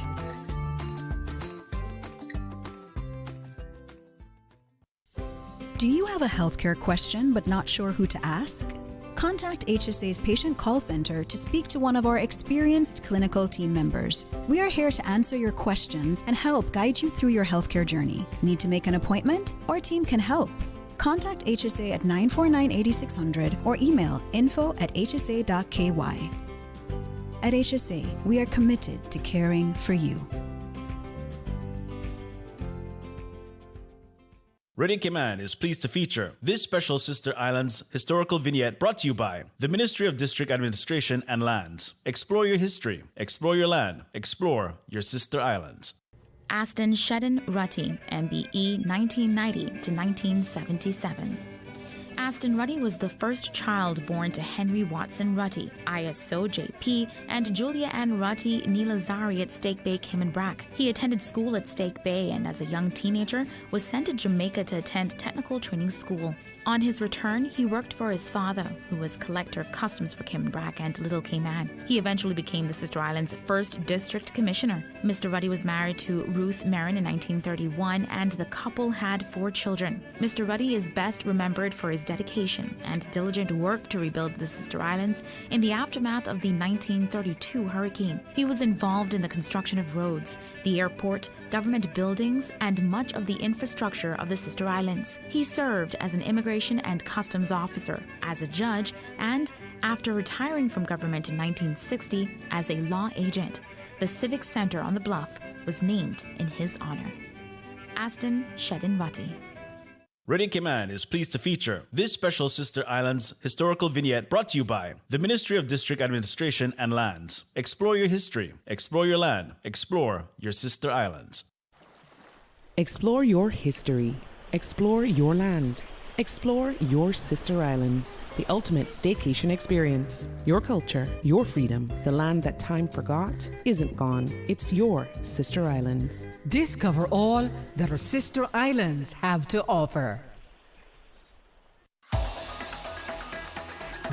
Do you have a healthcare question but not sure who to ask? Contact HSA's Patient Call Center to speak to one of our experienced clinical team members. We are here to answer your questions and help guide you through your healthcare journey. Need to make an appointment? Our team can help. Contact HSA at 949-8600 or email info@hsa.ky. At HSA, we are committed to caring for you. Radio Cayman is pleased to feature this special Sister Islands historical vignette brought to you by the Ministry of District Administration and Lands. Explore your history, explore your land, explore your Sister Islands. Aston Shedden Rutty, MBE 1990 to 1977. Aston Rutty was the first child born to Henry Watson Rutty, ISO JP, and Julia Ann Rutty Nilazari at Stake Bay, Cayman Brac. He attended school at Stake Bay and as a young teenager was sent to Jamaica to attend technical training school. On his return, he worked for his father, who was collector of customs for Cayman Brac and Little Cayman. He eventually became the Sister Islands' first district commissioner. Mr. Rutty was married to Ruth Marin in 1931 and the couple had 4 children. Mr. Rutty is best remembered for his dedication and diligent work to rebuild the Sister Islands in the aftermath of the 1932 hurricane. He was involved in the construction of roads, the airport, government buildings, and much of the infrastructure of the Sister Islands. He served as an immigration and customs officer, as a judge, and after retiring from government in 1960 as a law agent. The Civic Center on the Bluff was named in his honor. Aston Shedden Rutty. Radio Cayman is pleased to feature this special Sister Islands historical vignette brought to you by the Ministry of District Administration and Lands. Explore your history, explore your land, explore your Sister Islands. Explore your history, explore your land. Explore your sister islands, the ultimate staycation experience. Your culture, your freedom, the land that time forgot isn't gone. It's your sister islands. Discover all that our sister islands have to offer.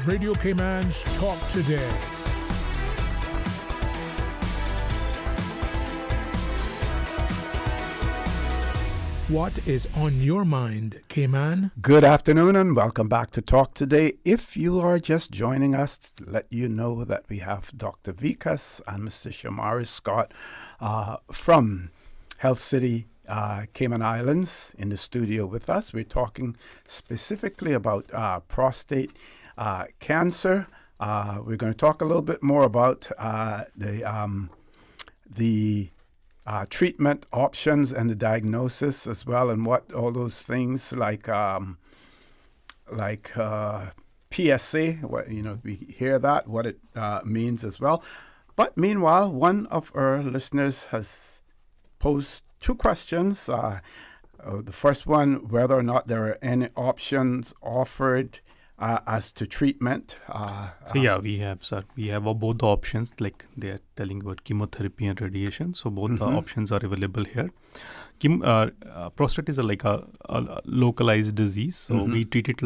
Radio Cayman's Talk Today. What is on your mind, Cayman? Good afternoon and welcome back to Talk Today. If you are just joining us, to let you know that we have Dr. Vikas and Mr. Shomari Scott from Health City Cayman Islands in the studio with us. We're talking specifically about prostate cancer. We're going to talk a little bit more about the treatment options and the diagnosis as well, and what all those things like PSA, what we hear that, what it means as well. But meanwhile, one of our listeners has posed two questions. The first one, whether or not there are any options offered as to treatment. We have, sir. We have both the options, like they are telling about chemotherapy and radiation. So both the options are available here. Prostate is a localized disease. So we treat it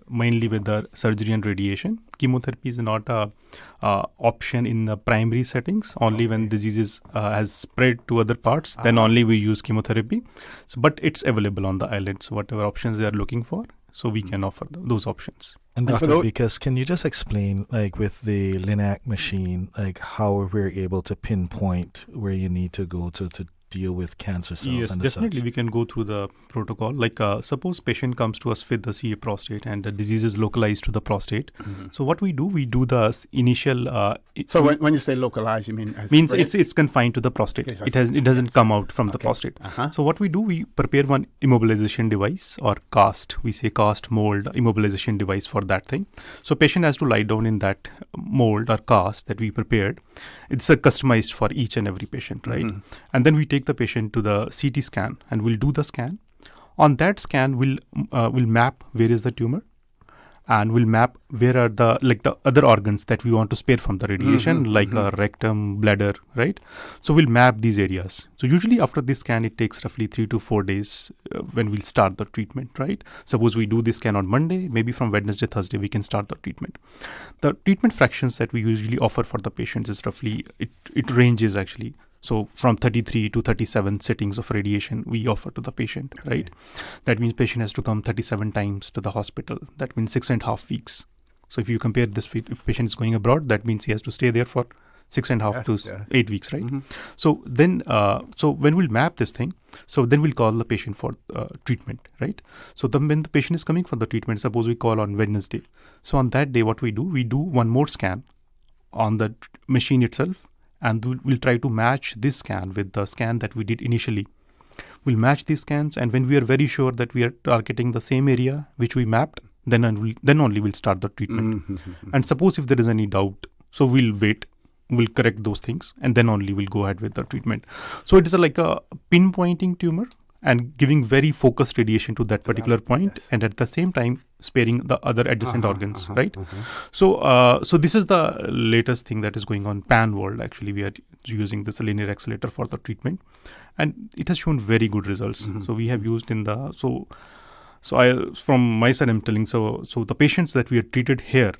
mainly with the surgery and radiation. Chemotherapy is not a option in the primary settings. Only when diseases has spread to other parts, then only we use chemotherapy. So, but it's available on the island. So whatever options they are looking for, so we can offer those options. And Dr. Vikas, can you just explain, with the LINAC machine, how we're able to pinpoint where you need to go to deal with cancer cells? Yes, definitely. We can go through the protocol. Suppose patient comes to us with the CA prostate and the disease is localized to the prostate. So what we do the initial. So when you say localized, you mean it's confined to the prostate. It doesn't come out from the prostate. So what we do, we prepare one immobilization device or cast. We say cast mold immobilization device for that thing. So patient has to lie down in that mold or cast that we prepared. It's customized for each and every patient, right? And then we take the patient to the CT scan and we'll do the scan. On that scan, we'll map where is the tumor, and we'll map where are the other organs that we want to spare from the radiation, rectum, bladder, right? So we'll map these areas. So usually after this scan, it takes roughly 3 to 4 days when we'll start the treatment, right? Suppose we do this scan on Monday, maybe from Wednesday, Thursday, we can start the treatment. The treatment fractions that we usually offer for the patients is roughly, it ranges actually. So from 33 to 37 settings of radiation we offer to the patient, right? That means patient has to come 37 times to the hospital. That means 6.5 weeks. So if you compare this, if patient is going abroad, that means he has to stay there for 6.5 to 8 weeks, right? So then, so when we'll map this thing, so then we'll call the patient for treatment, right? So then when the patient is coming for the treatment, suppose we call on Wednesday. So on that day, what we do one more scan on the machine itself. And we'll try to match this scan with the scan that we did initially. We'll match these scans, and when we are very sure that we are targeting the same area which we mapped, then only we'll start the treatment. And suppose if there is any doubt, so we'll wait, we'll correct those things, and then only we'll go ahead with the treatment. So it is like a pinpointing tumor and giving very focused radiation to that particular point, and at the same time sparing the other adjacent organs, right? So this is the latest thing that is going on pan world. Actually, we are using this linear accelerator for the treatment, and it has shown very good results. So we have used in the so I from my side I'm telling so the patients that we are treated here.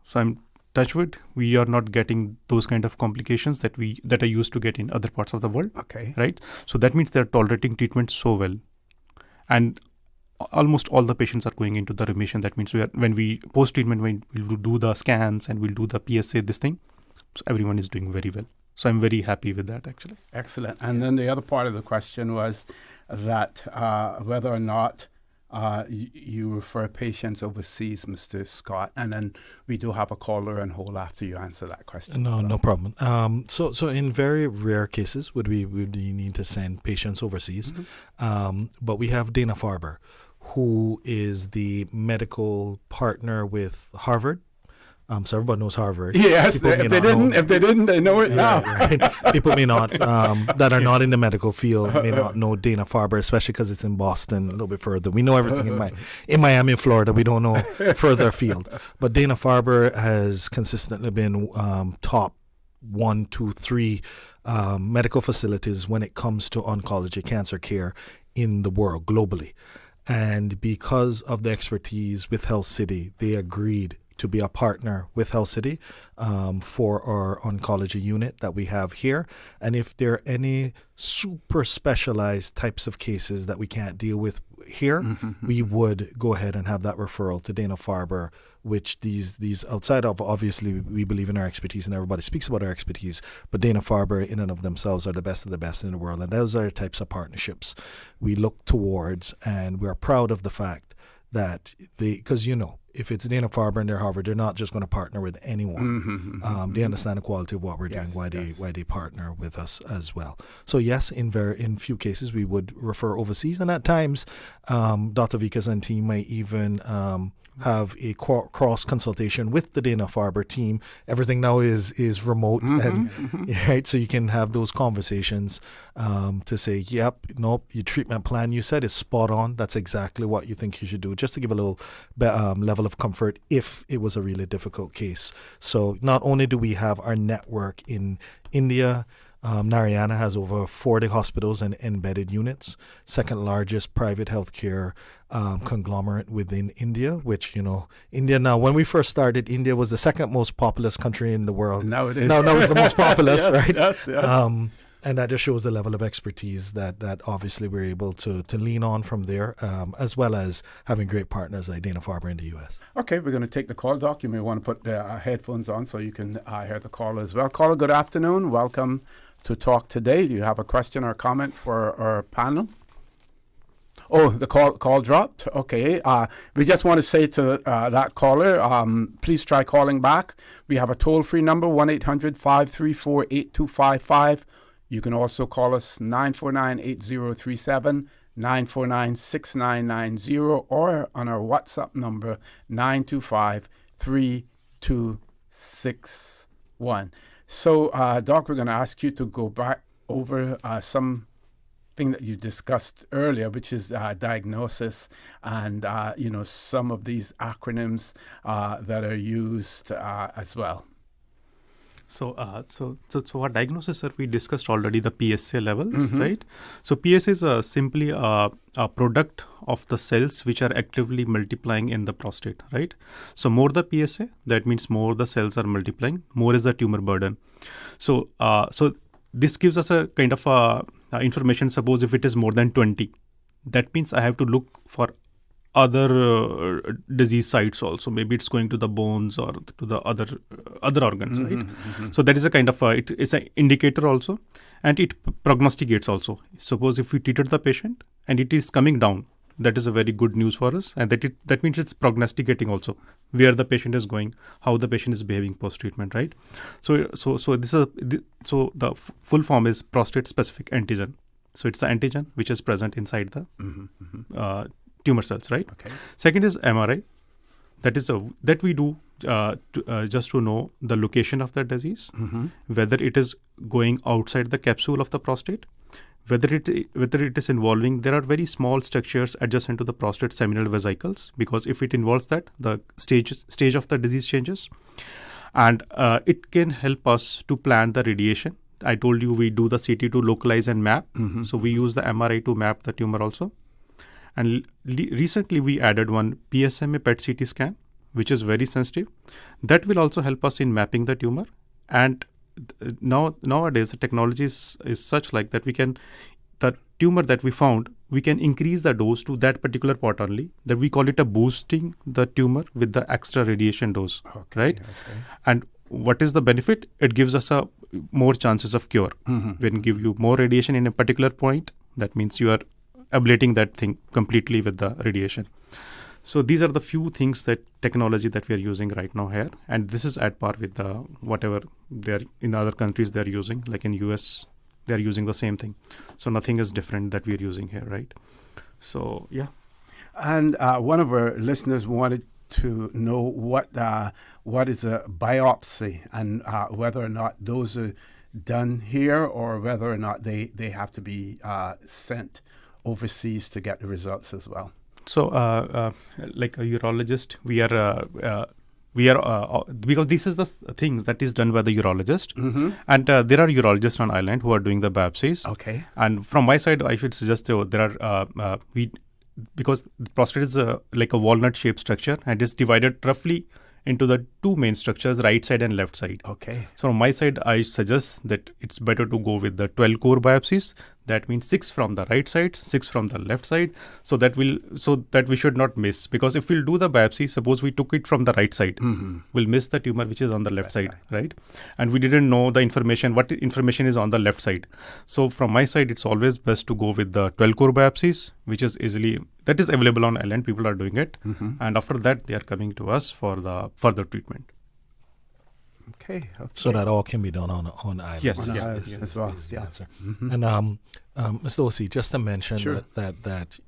So I'm touch wood, we are not getting those kind of complications that are used to get in other parts of the world. Okay. Right. So that means they're tolerating treatment so well, and almost all the patients are going into the remission. That means when we post treatment, we'll do the scans and we'll do the PSA. This thing, so everyone is doing very well. So I'm very happy with that actually. Excellent. And then the other part of the question was that whether or not you refer patients overseas, Mr. Scott, and then we do have a caller on hold after you answer that question. No problem. So in very rare cases would we need to send patients overseas, but we have Dana Farber, who is the medical partner with Harvard, So everybody knows Harvard. Yes, People may if they not know. didn't, they know it now. Right. People may not, that are not in the medical field, may not know Dana-Farber, especially because it's in Boston, a little bit further. We know everything in Miami, Florida. We don't know further afield. But Dana-Farber has consistently been top 1, 2, 3 medical facilities when it comes to oncology cancer care in the world globally. And because of the expertise with Health City, they agreed to be a partner with Health City for our oncology unit that we have here. And if there are any super specialized types of cases that we can't deal with here, we would go ahead and have that referral to Dana-Farber, which these outside of, obviously, we believe in our expertise and everybody speaks about our expertise, but Dana-Farber in and of themselves are the best of the best in the world. And those are the types of partnerships we look towards, and we're proud of the fact that because if it's Dana-Farber and they're Harvard, they're not just going to partner with anyone. They understand the quality of what we're doing, why they partner with us as well. So yes, in few cases we would refer overseas, and at times Dr. Vikas and team may even have a cross consultation with the Dana-Farber team. Everything now is remote, and right, so you can have those conversations to say, yep, nope, your treatment plan you said is spot on. That's exactly what you think you should do, just to give a little level of comfort if it was a really difficult case. So not only do we have our network in India, Narayana has over 40 hospitals and embedded units, second largest private healthcare conglomerate within India, which, India now, when we first started, India was the second most populous country in the world. Now it is. Now it's the most populous, yes, right? Yes. And that just shows the level of expertise that obviously we're able to lean on from there, as well as having great partners like Dana-Farber in the U.S. Okay, we're going to take the call, Doc. You may want to put the headphones on so you can hear the call as well. Caller, good afternoon. Welcome to Talk Today. Do you have a question or comment for our panel? Oh, the call dropped. Okay. We just want to say to that caller, please try calling back. We have a toll-free number, 1-800-534-8255. You can also call us 949-8037, 949-6990, or on our WhatsApp number, 925-3261. So, Doc, we're going to ask you to go back over something that you discussed earlier, which is diagnosis and, some of these acronyms that are used as well. So our diagnosis that we discussed already, the PSA levels, right? So PSA is simply a product of the cells which are actively multiplying in the prostate, right? So more the PSA, that means more the cells are multiplying, more is the tumor burden. So this gives us a kind of information. Suppose if it is more than 20, that means I have to look for other disease sites also. Maybe it's going to the bones or to the other organs, right? So that is a kind of it's an indicator also, and it prognosticates also. Suppose if we treated the patient and it is coming down, that is a very good news for us, and that means it's prognosticating also where the patient is going, how the patient is behaving post treatment, right? So the full form is prostate specific antigen. So it's the antigen which is present inside the tumor cells, right? Okay. Second is MRI. That is that we do just to know the location of the disease, whether it is going outside the capsule of the prostate, whether it is involving. There are very small structures adjacent to the prostate seminal vesicles, because if it involves that, the stage of the disease changes, and it can help us to plan the radiation. I told you we do the CT to localize and map, so we use the MRI to map the tumor also. And recently we added one PSMA PET CT scan, which is very sensitive. That will also help us in mapping the tumor. And nowadays the technology is such like that the tumor that we found, we can increase the dose to that particular part only. That we call it a boosting the tumor with the extra radiation dose, right? Okay. And what is the benefit? It gives us more chances of cure. When give you more radiation in a particular point, that means you are ablating that thing completely with the radiation. So these are the few things that technology that we are using right now here, and this is at par with whatever they're in other countries they're using. Like in US, they're using the same thing. So nothing is different that we're using here, right? So yeah. And one of our listeners wanted to know what is a biopsy and whether or not those are done here or whether or not they have to be sent overseas to get the results as well. So, like a urologist, we are because this is the things that is done by the urologist, and there are urologists on island who are doing the biopsies. Okay. And from my side, I should suggest there are because the prostate is like a walnut-shaped structure and is divided roughly into the two main structures, right side and left side. Okay. So from my side, I suggest that it's better to go with the 12 core biopsies. That means 6 from the right side, 6 from the left side, so that we should not miss. Because if we'll do the biopsy, suppose we took it from the right side, we'll miss the tumor which is on the left side, right? And we didn't know the information, what information is on the left side. So from my side, it's always best to go with the 12 core biopsies, which is that is available on island. People are doing it, and after that, they are coming to us for the further treatment. Okay. So that all can be done on island. Yes, as well. The answer. And Mr. O.C., just to mention that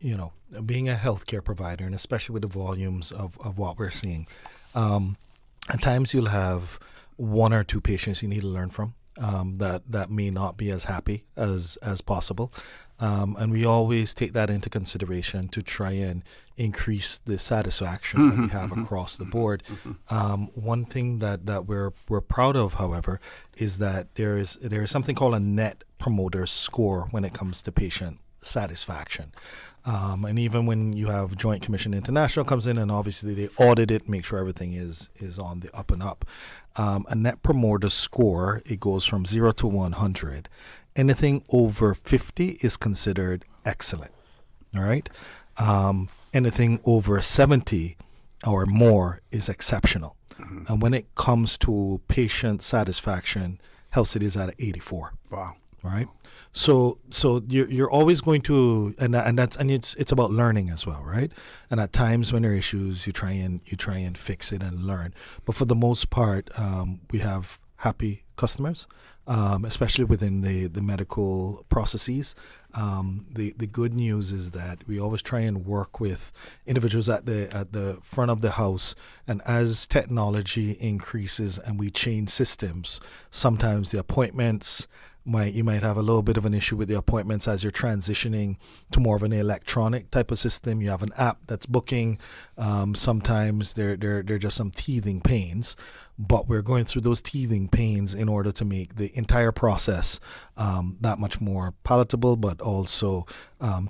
being a healthcare provider, and especially with the volumes of what we're seeing, at times you'll have one or two patients you need to learn from that may not be as happy as possible. And we always take that into consideration to try and increase the satisfaction that we have across the board. One thing that we're proud of, however, is that there is something called a net promoter score when it comes to patient satisfaction. And even when you have Joint Commission International comes in and obviously they audit it, make sure everything is on the up and up. A net promoter score, it goes from 0 to 100. Anything over 50 is considered excellent. All right. Anything over 70 or more is exceptional. And when it comes to patient satisfaction, Health City is at 84. Wow. Right. So you're always going to, and it's about learning as well, right? And at times when there are issues, you try and fix it and learn. But for the most part, we have happy customers, especially within the medical processes. The good news is that we always try and work with individuals at the front of the house, and as technology increases and we change systems, sometimes the appointments you might have a little bit of an issue with the appointments as you're transitioning to more of an electronic type of system. You have an app that's booking. Sometimes there are just some teething pains, but we're going through those teething pains in order to make the entire process that much more palatable, but also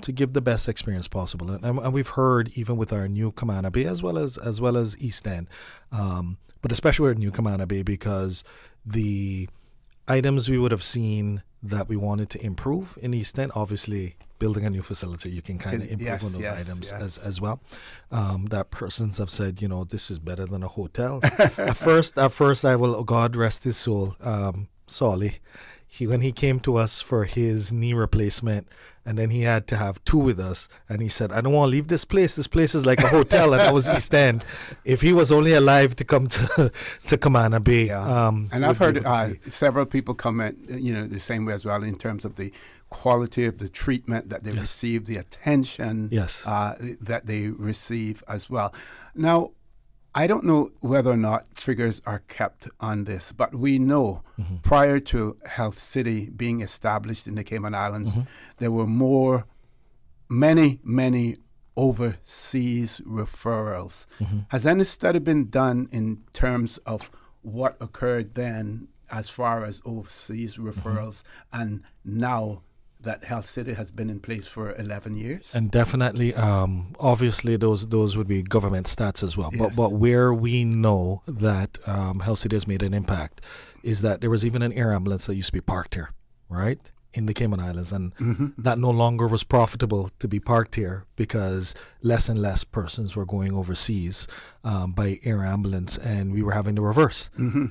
to give the best experience possible. And we've heard even with our new Camana Bay as well as East End, but especially with New Camana Bay, because the items we would have seen that we wanted to improve in East End, obviously building a new facility, you can kind of improve on those items as well. That persons have said, this is better than a hotel. At first, I will, God rest his soul, Solly, when he came to us for his knee replacement, and then he had to have 2 with us, and he said, I don't want to leave this place. This place is like a hotel, and that was East End. If he was only alive to come to Camana Bay. And I've heard several people comment, the same way as well, in terms of the quality of the treatment that they receive, the attention that they receive as well. Now, I don't know whether or not figures are kept on this, but we know prior to Health City being established in the Cayman Islands, there were many overseas referrals. Has any study been done in terms of what occurred then as far as overseas referrals and now that Health City has been in place for 11 years? And definitely, obviously, those would be government stats as well. Yes. But where we know that Health City has made an impact is that there was even an air ambulance that used to be parked here, right, in the Cayman Islands. And that no longer was profitable to be parked here because less and less persons were going overseas by air ambulance, and we were having the reverse.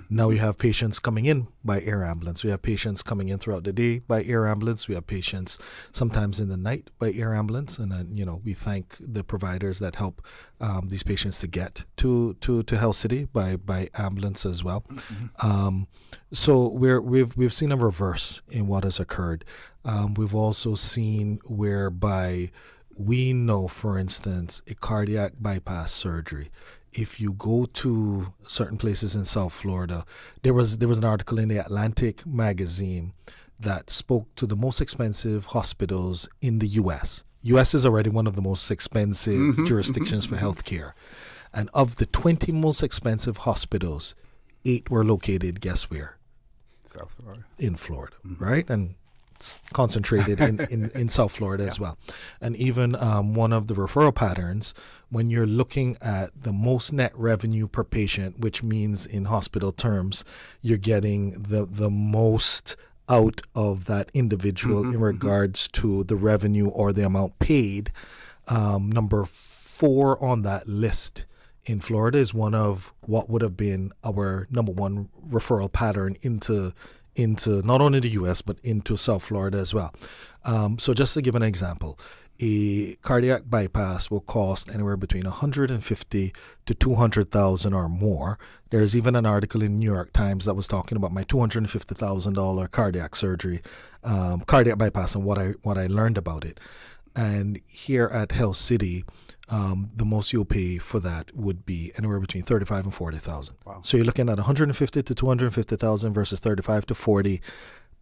Now we have patients coming in by air ambulance. We have patients coming in throughout the day by air ambulance. We have patients sometimes in the night by air ambulance, and then we thank the providers that help these patients to get to Health City by ambulance as well. So we've seen a reverse in what has occurred. We've also seen whereby we know, for instance, a cardiac bypass surgery if you go to certain places in South Florida, there was an article in the Atlantic magazine that spoke to the most expensive hospitals in the U.S. U.S. is already one of the most expensive jurisdictions for healthcare. And of the 20 most expensive hospitals, 8 were located, guess where? South Florida. In Florida, right? And concentrated in South Florida as well. And even one of the referral patterns, when you're looking at the most net revenue per patient, which means in hospital terms, you're getting the most out of that individual in regards to the revenue or the amount paid. Number 4 on that list in Florida is one of what would have been our number 1 referral pattern into not only the U.S., but into South Florida as well. So just to give an example, a cardiac bypass will cost anywhere between $150,000 to $200,000 or more. There's even an article in New York Times that was talking about my $250,000 cardiac surgery, cardiac bypass, and what I learned about it. And here at Health City, the most you'll pay for that would be anywhere between $35,000 and $40,000. Wow. So you're looking at $150,000 to $250,000 versus $35,000 to $40,000,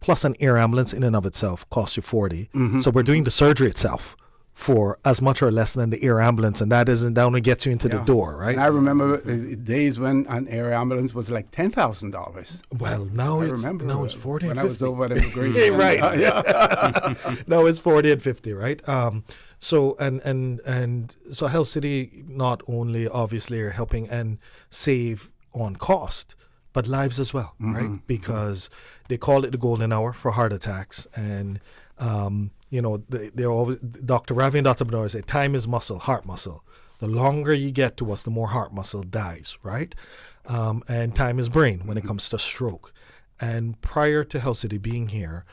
plus an air ambulance in and of itself costs you $40,000. So we're doing the surgery itself for as much or less than the air ambulance, and that only gets you into the door, right? And I remember days when an air ambulance was like $10,000. Well, now it's $40,000 when and $50,000. I was over at immigration. Right. No, it's $40,000 and $50,000, right? So so Health City not only obviously are helping and save on cost, but lives as well, right? Because they call it the golden hour for heart attacks, and they're always, Dr. Ravi and Dr. Benoit say, time is muscle, heart muscle. The longer you get to us, the more heart muscle dies, right? And time is brain when it comes to stroke. And prior to Health City being here,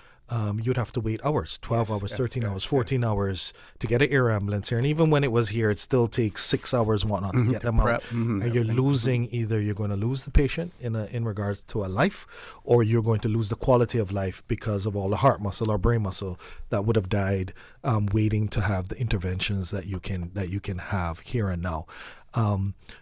you'd have to wait hours, 12 hours, 13 hours, 14 hours to get an air ambulance here. And even when it was here, it still takes 6 hours and whatnot to get them out. And you're losing, either you're going to lose the patient in regards to a life, or you're going to lose the quality of life because of all the heart muscle or brain muscle that would have died waiting to have the interventions that you can have here and now.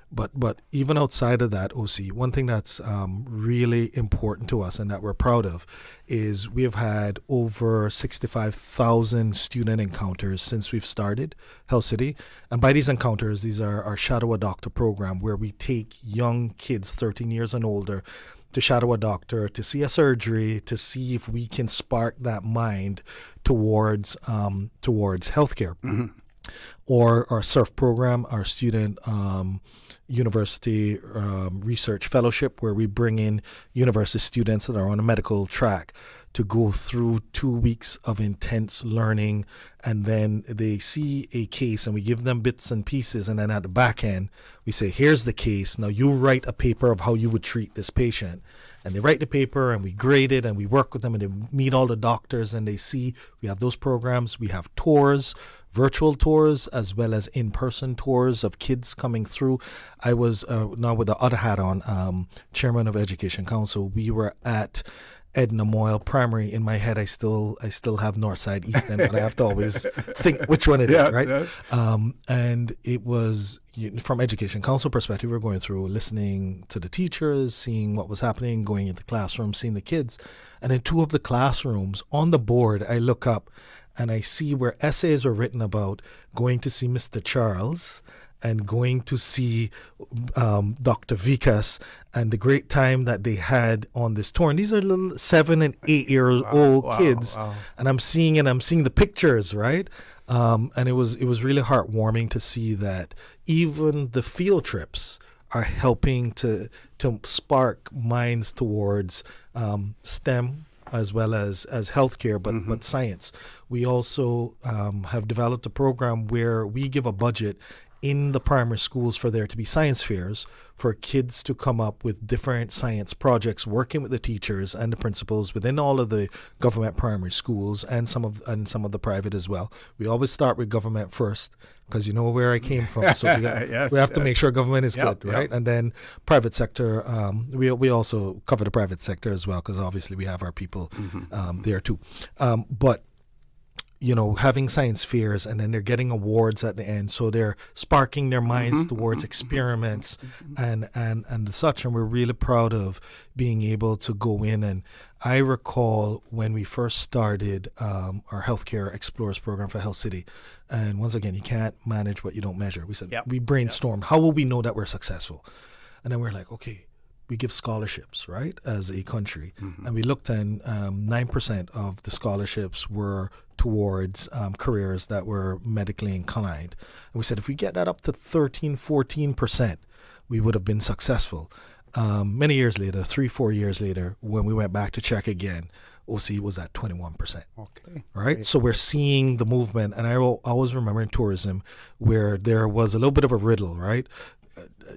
But even outside of that, OC, one thing that's really important to us and that we're proud of is we have had over 65,000 student encounters since we've started Health City. And by these encounters, these are our Shadow a Doctor program, where we take young kids 13 years and older to shadow a doctor, to see a surgery, to see if we can spark that mind towards healthcare. Or our SURF program, our student university research fellowship, where we bring in university students that are on a medical track to go through 2 weeks of intense learning, and then they see a case and we give them bits and pieces, and then at the back end we say, here's the case, now you write a paper of how you would treat this patient. And they write the paper and we grade it and we work with them, and they meet all the doctors and they see we have those programs. We have tours, virtual tours, as well as in-person tours of kids coming through. I was, now with the other hat on, chairman of Education Council. We were at Edna Moyle Primary. In my head, I still have Northside, East End, but I have to always think which one it is, right? Yeah. And it was, from Education Council perspective, we're going through listening to the teachers, seeing what was happening, going into the classroom, seeing the kids. And in 2 of the classrooms, on the board, I look up and I see where essays were written about going to see Mr. Charles and going to see Dr. Vikas and the great time that they had on this tour. And these are little 7 and 8 years old kids. Wow. And I'm seeing the pictures, right? And it was really heartwarming to see that even the field trips are helping to spark minds towards STEM as well as healthcare, but science. We also have developed a program where we give a budget in the primary schools for there to be science fairs for kids to come up with different science projects, working with the teachers and the principals within all of the government primary schools and some of the private as well. We always start with government first, because you know where I came from, so we have to make sure government is good, right? And then private sector, we also cover the private sector as well, because obviously we have our people there too. But having science fairs, and then they're getting awards at the end. So they're sparking their minds towards experiments and such. And we're really proud of being able to go in. And I recall when we first started our Healthcare Explorers program for Health City. And once again, you can't manage what you don't measure. We said, we brainstormed, how will we know that we're successful? And then we're like, okay, we give scholarships, right, as a country. And we looked, and 9% of the scholarships were towards careers that were medically inclined. And we said, if we get that up to 14%, we would have been successful. Many years later, 3-4 years later, when we went back to check again, OC was at 21%. Okay. Right? So we're seeing the movement. And I always remember in tourism where there was a little bit of a riddle, right,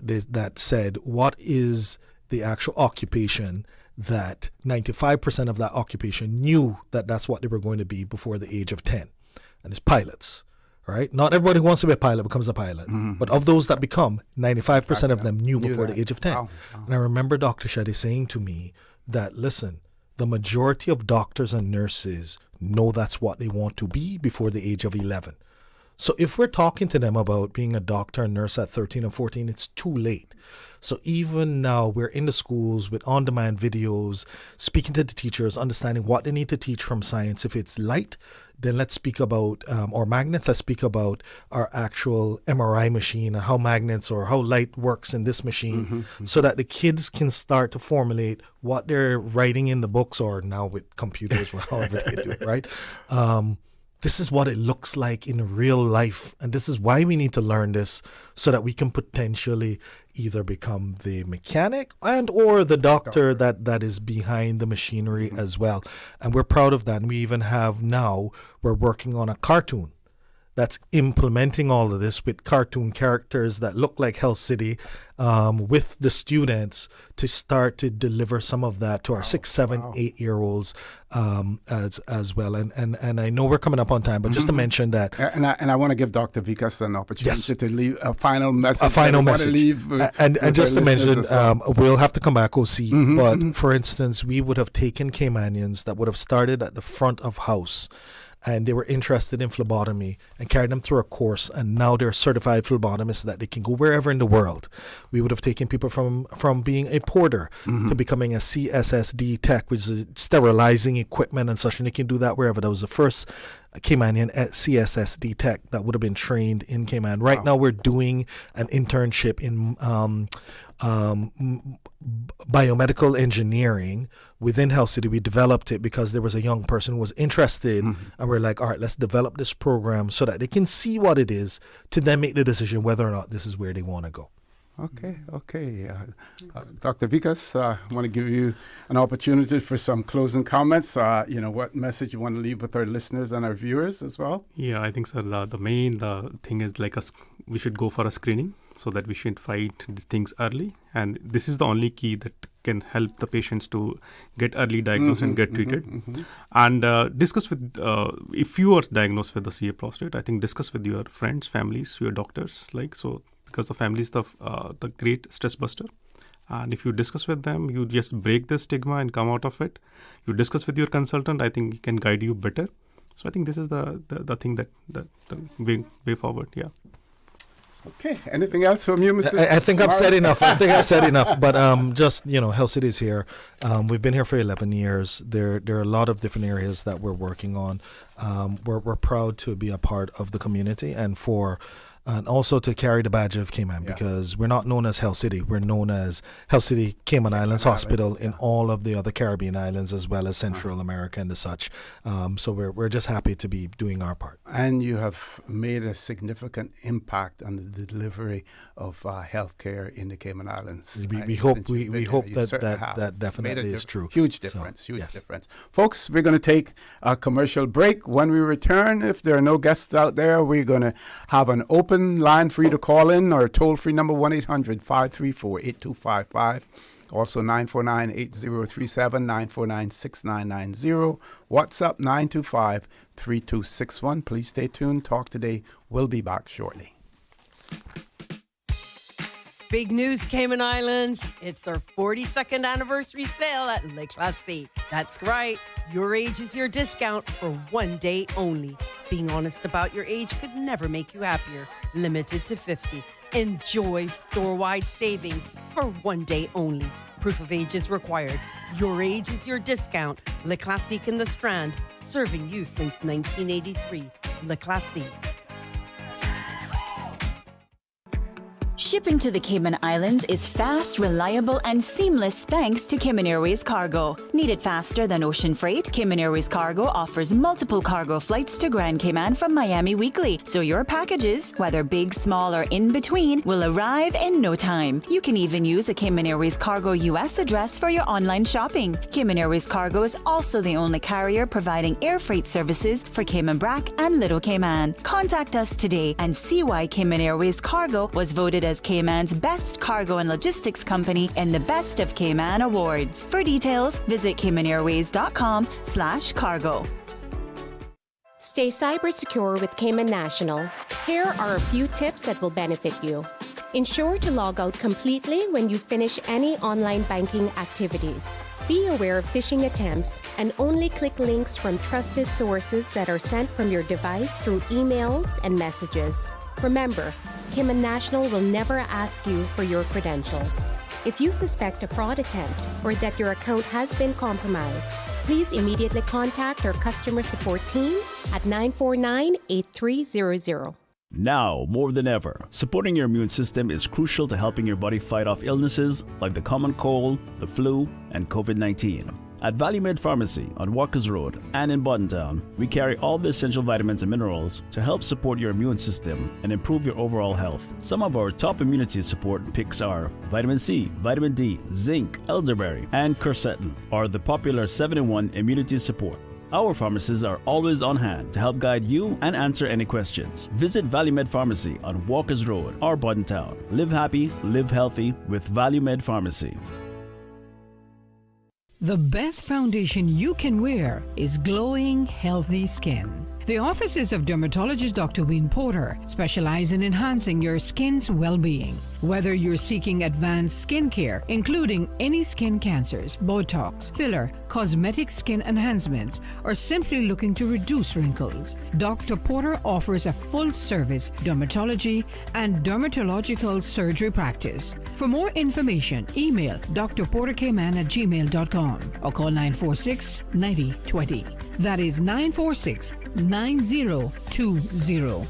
that said, what is the actual occupation that 95% of that occupation knew that that's what they were going to be before the age of 10? And it's pilots, right? Not everybody who wants to be a pilot becomes a pilot. But of those that become, 95% of them knew before the age of 10. Wow. And I remember Dr. Shetty saying to me that, listen, the majority of doctors and nurses know that's what they want to be before the age of 11. So if we're talking to them about being a doctor and nurse at 13 or 14, it's too late. So even now, we're in the schools with on-demand videos, speaking to the teachers, understanding what they need to teach from science. If it's light, then let's speak about, or magnets, let's speak about our actual MRI machine and how magnets or how light works in this machine, so that the kids can start to formulate what they're writing in the books, or now with computers, or however they do it, right? This is what it looks like in real life. And this is why we need to learn this, so that we can potentially either become the mechanic and or the doctor that is behind the machinery as well. And we're proud of that. And we even have now, we're working on a cartoon that's implementing all of this with cartoon characters that look like Health City, with the students to start to deliver some of that to our 6, 7, 8-year-olds as well. And I know we're coming up on time, but just to mention that. And I want to give Dr. Vikas an opportunity to leave a final message. A final message. And just to mention, we'll have to come back, OC, but for instance, we would have taken Caymanians that would have started at the front of house, and they were interested in phlebotomy, and carried them through a course, and now they're certified phlebotomists that they can go wherever in the world. We would have taken people from being a porter to becoming a CSSD tech, which is sterilizing equipment and such, and they can do that wherever. That was the first Caymanian at CSSD tech that would have been trained in Cayman. Right now we're doing an internship in biomedical engineering within Health City. We developed it because there was a young person who was interested, and we're like, all right, let's develop this program so that they can see what it is to then make the decision whether or not this is where they want to go. Okay. Dr. Vikas, I want to give you an opportunity for some closing comments. What message you want to leave with our listeners and our viewers as well? Yeah, I think so. The main thing is we should go for a screening, so that we should fight these things early. And this is the only key that can help the patients to get early diagnosed and get treated. And discuss with, if you are diagnosed with the CA prostate, I think discuss with your friends, families, your doctors, because the family is the great stress buster. And if you discuss with them, you just break the stigma and come out of it. You discuss with your consultant, I think he can guide you better. So I think this is the thing that the way forward. Yeah. Okay. Anything else from you, Mr. I think I've said enough. But just, Health City is here. We've been here for 11 years. There are a lot of different areas that we're working on. We're proud to be a part of the community, and also to carry the badge of Cayman, because we're not known as Health City. We're known as Health City Cayman Islands Hospital in all of the other Caribbean islands, as well as Central America and such. So we're just happy to be doing our part. And you have made a significant impact on the delivery of healthcare in the Cayman Islands. We hope that definitely is true. Huge difference. Difference. Folks, we're going to take a commercial break. When we return, if there are no guests out there, we're going to have an open line for you to call in, or toll-free number 1-800-534-8255. Also 949-8037, 949-6990. WhatsApp 925-3261. Please stay tuned. Talk Today. We'll be back shortly. Big news, Cayman Islands. It's our 42nd anniversary sale at Le Classique. That's right. Your age is your discount for one day only. Being honest about your age could never make you happier. Limited to 50. Enjoy store-wide savings for one day only. Proof of age is required. Your age is your discount. Le Classique in the Strand, serving you since 1983. Le Classique. Shipping to the Cayman Islands is fast, reliable, and seamless thanks to Cayman Airways Cargo. Need it faster than ocean freight? Cayman Airways Cargo offers multiple cargo flights to Grand Cayman from Miami weekly, so your packages, whether big, small, or in between, will arrive in no time. You can even use a Cayman Airways Cargo US address for your online shopping. Cayman Airways Cargo is also the only carrier providing air freight services for Cayman Brac and Little Cayman. Contact us today and see why Cayman Airways Cargo was voted as Cayman's best cargo and logistics company in the Best of Cayman Awards. For details, visit caymanairways.com/cargo. Stay cyber secure with Cayman National. Here are a few tips that will benefit you. Ensure to log out completely when you finish any online banking activities. Be aware of phishing attempts and only click links from trusted sources that are sent from your device through emails and messages. Remember, Cayman National will never ask you for your credentials. If you suspect a fraud attempt or that your account has been compromised, please immediately contact our customer support team at 949-8300. Now, more than ever, supporting your immune system is crucial to helping your body fight off illnesses like the common cold, the flu, and COVID-19. At ValueMed Pharmacy on Walkers Road and in Buttontown, we carry all the essential vitamins and minerals to help support your immune system and improve your overall health. Some of our top immunity support picks are vitamin C, vitamin D, zinc, elderberry, and quercetin are the popular 7-in-1 immunity support. Our pharmacists are always on hand to help guide you and answer any questions. Visit ValueMed Pharmacy on Walkers Road or Buttontown. Live happy, live healthy with ValueMed Pharmacy. The best foundation you can wear is glowing, healthy skin. The offices of dermatologist Dr. Wayne Porter specialize in enhancing your skin's well-being. Whether you're seeking advanced skincare, including any skin cancers, Botox, filler, cosmetic skin enhancements, or simply looking to reduce wrinkles, Dr. Porter offers a full-service dermatology and dermatological surgery practice. For more information, email drportercayman@gmail.com or call 946-9020. That is 946-9020.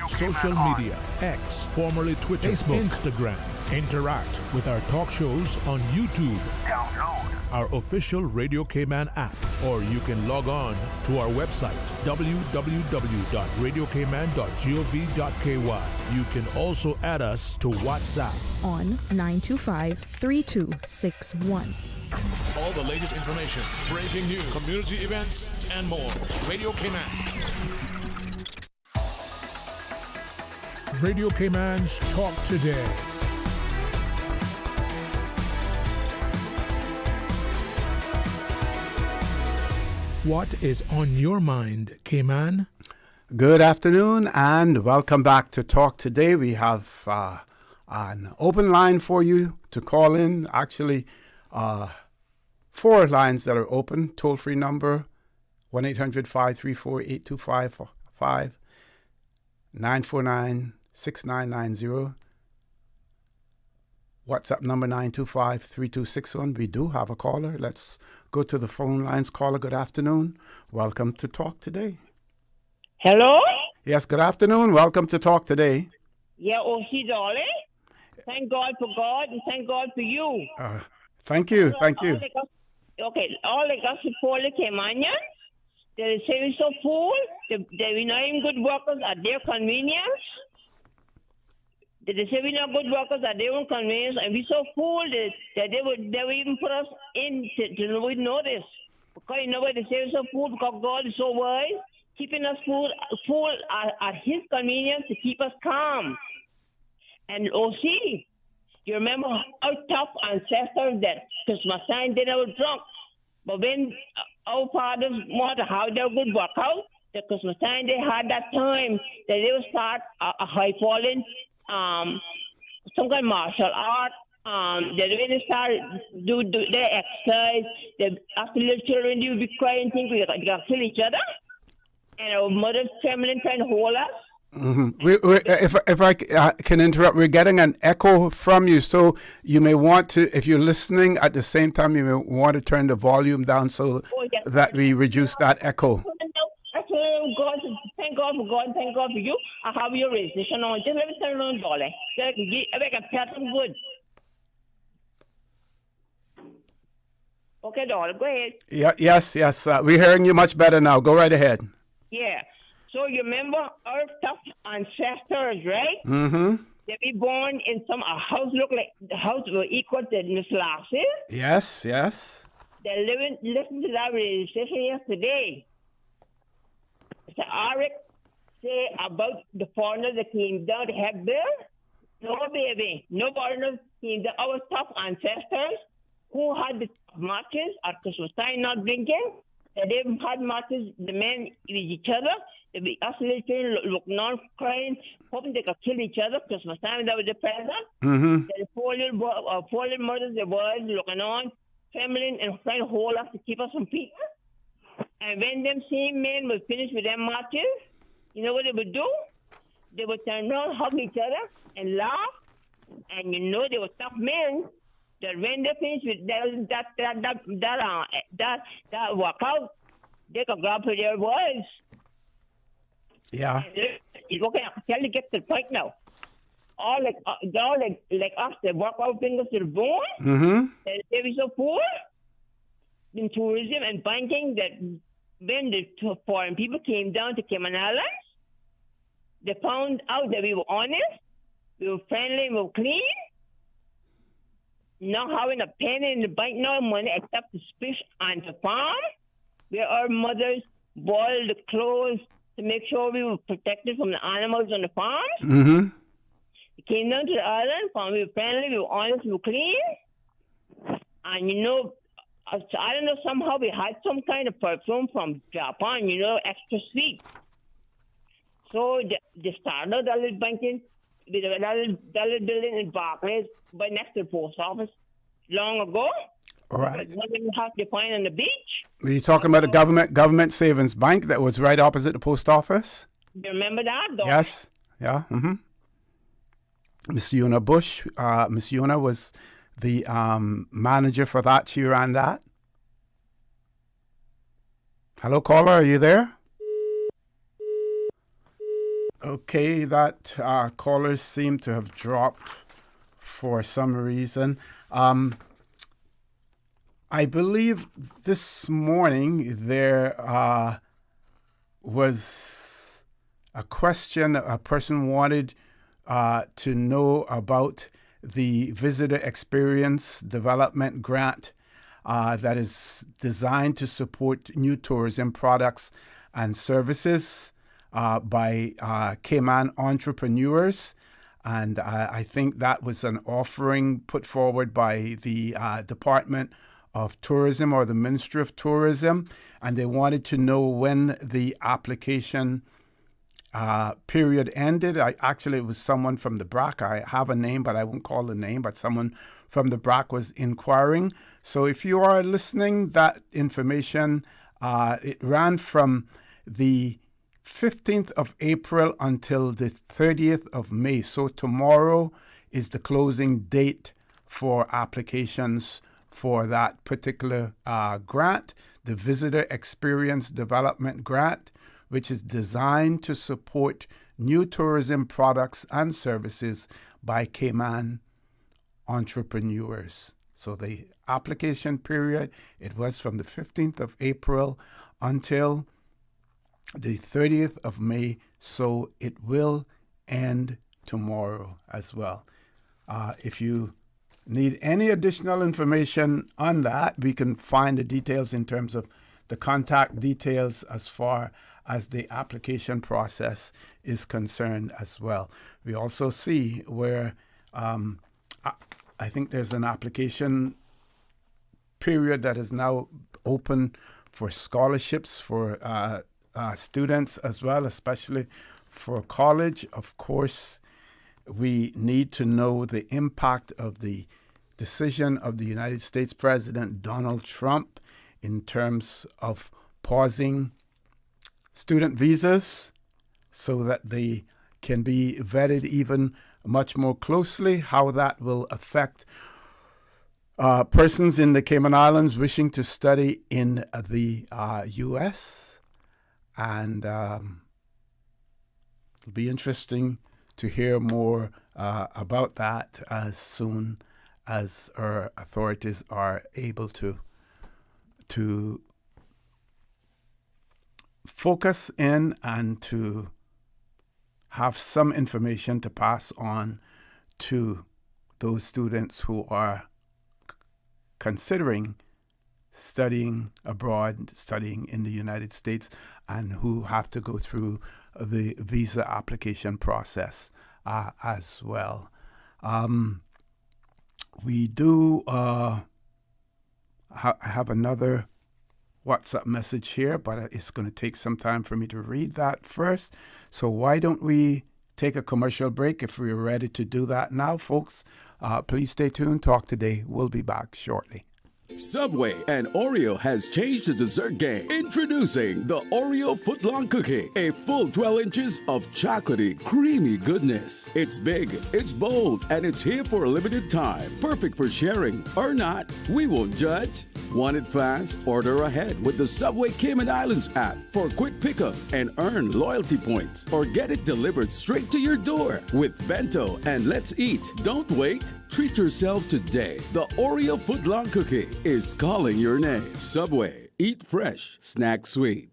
Social media, X, formerly Twitter, Facebook, Instagram. Interact with our talk shows on YouTube. Download our official Radio Cayman app, or you can log on to our website, www.radiocayman.gov.ky. You can also add us to WhatsApp on 925-3261. All the latest information, breaking news, community events, and more. Radio Cayman. Radio Cayman's Talk Today. What is on your mind, Cayman? Good afternoon and welcome back to Talk Today. We have an open line for you to call in. Actually, 4 lines that are open. Toll-free number, 1-800-534-8255, 949-6990. WhatsApp number 925-3261. We do have a caller. Let's go to the phone lines. Caller, good afternoon. Welcome to Talk Today. Hello? Yes, good afternoon. Welcome to Talk Today. Yeah, darling. Thank God for God and thank God for you. Thank you. Thank you. All I got support the Caymanians. They're service so full. They're not even good workers at their convenience. They say we're not good workers at their own convenience, and we're so full that they would even put us in to notice. Because you know why they say we're so full? Because God is so wise, keeping us full at His convenience to keep us calm. And OC, you remember how tough ancestors that Christmas time they were drunk, but when our fathers wanted to have their good workout, the Christmas time they had that time that they would start a high falling some kind of martial art. They really start do their exercise. After little children, you be crying, think we got kill each other, and our mother's family trying to hold us. If I can interrupt, we're getting an echo from you, so you may want to, if you're listening at the same time, you may want to turn the volume down so that we reduce that echo. God, thank God for God, thank God for you. I have your registration on. Just let me turn on, darling. I can pat them good. Okay, darling, go ahead. Yes. We're hearing you much better now. Go right ahead. Yeah. So you remember our tough ancestors, right? Mm-hmm. They be born in some house look like the house were equal to Miss Lassie. Yes. They listen to that registration yesterday. Mr. Orrett say about the foreigners that came down to help them. No, baby. No foreigners came down. Our tough ancestors who had the matches at Christmas time not drinking. They had matches, the men with each other. They be isolating, looking on, crying, hoping they could kill each other. Christmas time, that was the present. Mm-hmm. The four little mothers, the boys looking on, family, and trying to hold us to keep us from people. And when them same men were finished with their matches, you know what they would do? They would turn around, hug each other, and laugh. And you know they were tough men. That when they finish with that workout, they could grab for their boys. Yeah. Okay, I can tell you, get to the point now. All like us, they work out fingers to the bone. Mm-hmm. They be so poor in tourism and banking that when the foreign people came down to Cayman Islands, they found out that we were honest, we were friendly, we were clean. Not having a penny in the bank, no money except to fish and to farm, where our mothers boiled the clothes to make sure we were protected from the animals on the farms. Mm-hmm. We came down to the island, found we were friendly, we were honest, we were clean. And you know, I don't know, somehow we had some kind of perfume from Japan, you know, extra sweet. So they started a little banking, with a little building in Barclays, but next to the post office, long ago. All right. What did you have to find on the beach? Were you talking about a government savings bank that was right opposite the post office? You remember that, though? Yes. Yeah. Mm-hmm. Miss Una Bush. Miss Una was the manager for that. She ran that. Hello, caller. Are you there? Okay, that callers seem to have dropped for some reason. I believe this morning there was a question. A person wanted to know about the Visitor Experience Development Grant that is designed to support new tourism products and services by Cayman entrepreneurs. And I think that was an offering put forward by the Department of Tourism or the Ministry of Tourism. And they wanted to know when the application period ended. Actually, it was someone from the BRAC. I have a name, but I won't call the name, but someone from the BRAC was inquiring. So if you are listening, that information, it ran from the 15th of April until the 30th of May. So tomorrow is the closing date for applications for that particular grant, the Visitor Experience Development Grant, which is designed to support new tourism products and services by Cayman entrepreneurs. So the application period, it was from the 15th of April until the 30th of May, so it will end tomorrow as well. If you need any additional information on that, we can find the details in terms of the contact details as far as the application process is concerned as well. We also see where I think there's an application period that is now open for scholarships for students as well, especially for college. Of course, we need to know the impact of the decision of the United States President Donald Trump in terms of pausing student visas so that they can be vetted even much more closely, how that will affect persons in the Cayman Islands wishing to study in the U.S. And it'll be interesting to hear more about that as soon as our authorities are able to focus in and to have some information to pass on to those students who are considering studying abroad, studying in the United States, and who have to go through the visa application process as well. We do have another WhatsApp message here, but it's going to take some time for me to read that first. So why don't we take a commercial break? If we're ready to do that now, folks, please stay tuned. Talk Today. We'll be back shortly. Subway and Oreo has changed the dessert game. Introducing the Oreo footlong cookie, a full 12 inches of chocolatey, creamy goodness. It's big, it's bold, and it's here for a limited time. Perfect for sharing or not. We won't judge. Want it fast? Order ahead with the Subway Cayman Islands app for quick pickup and earn loyalty points, or get it delivered straight to your door with Bento and Let's Eat. Don't wait. Treat yourself today. The Oreo footlong cookie is calling your name. Subway. Eat fresh. Snack sweet.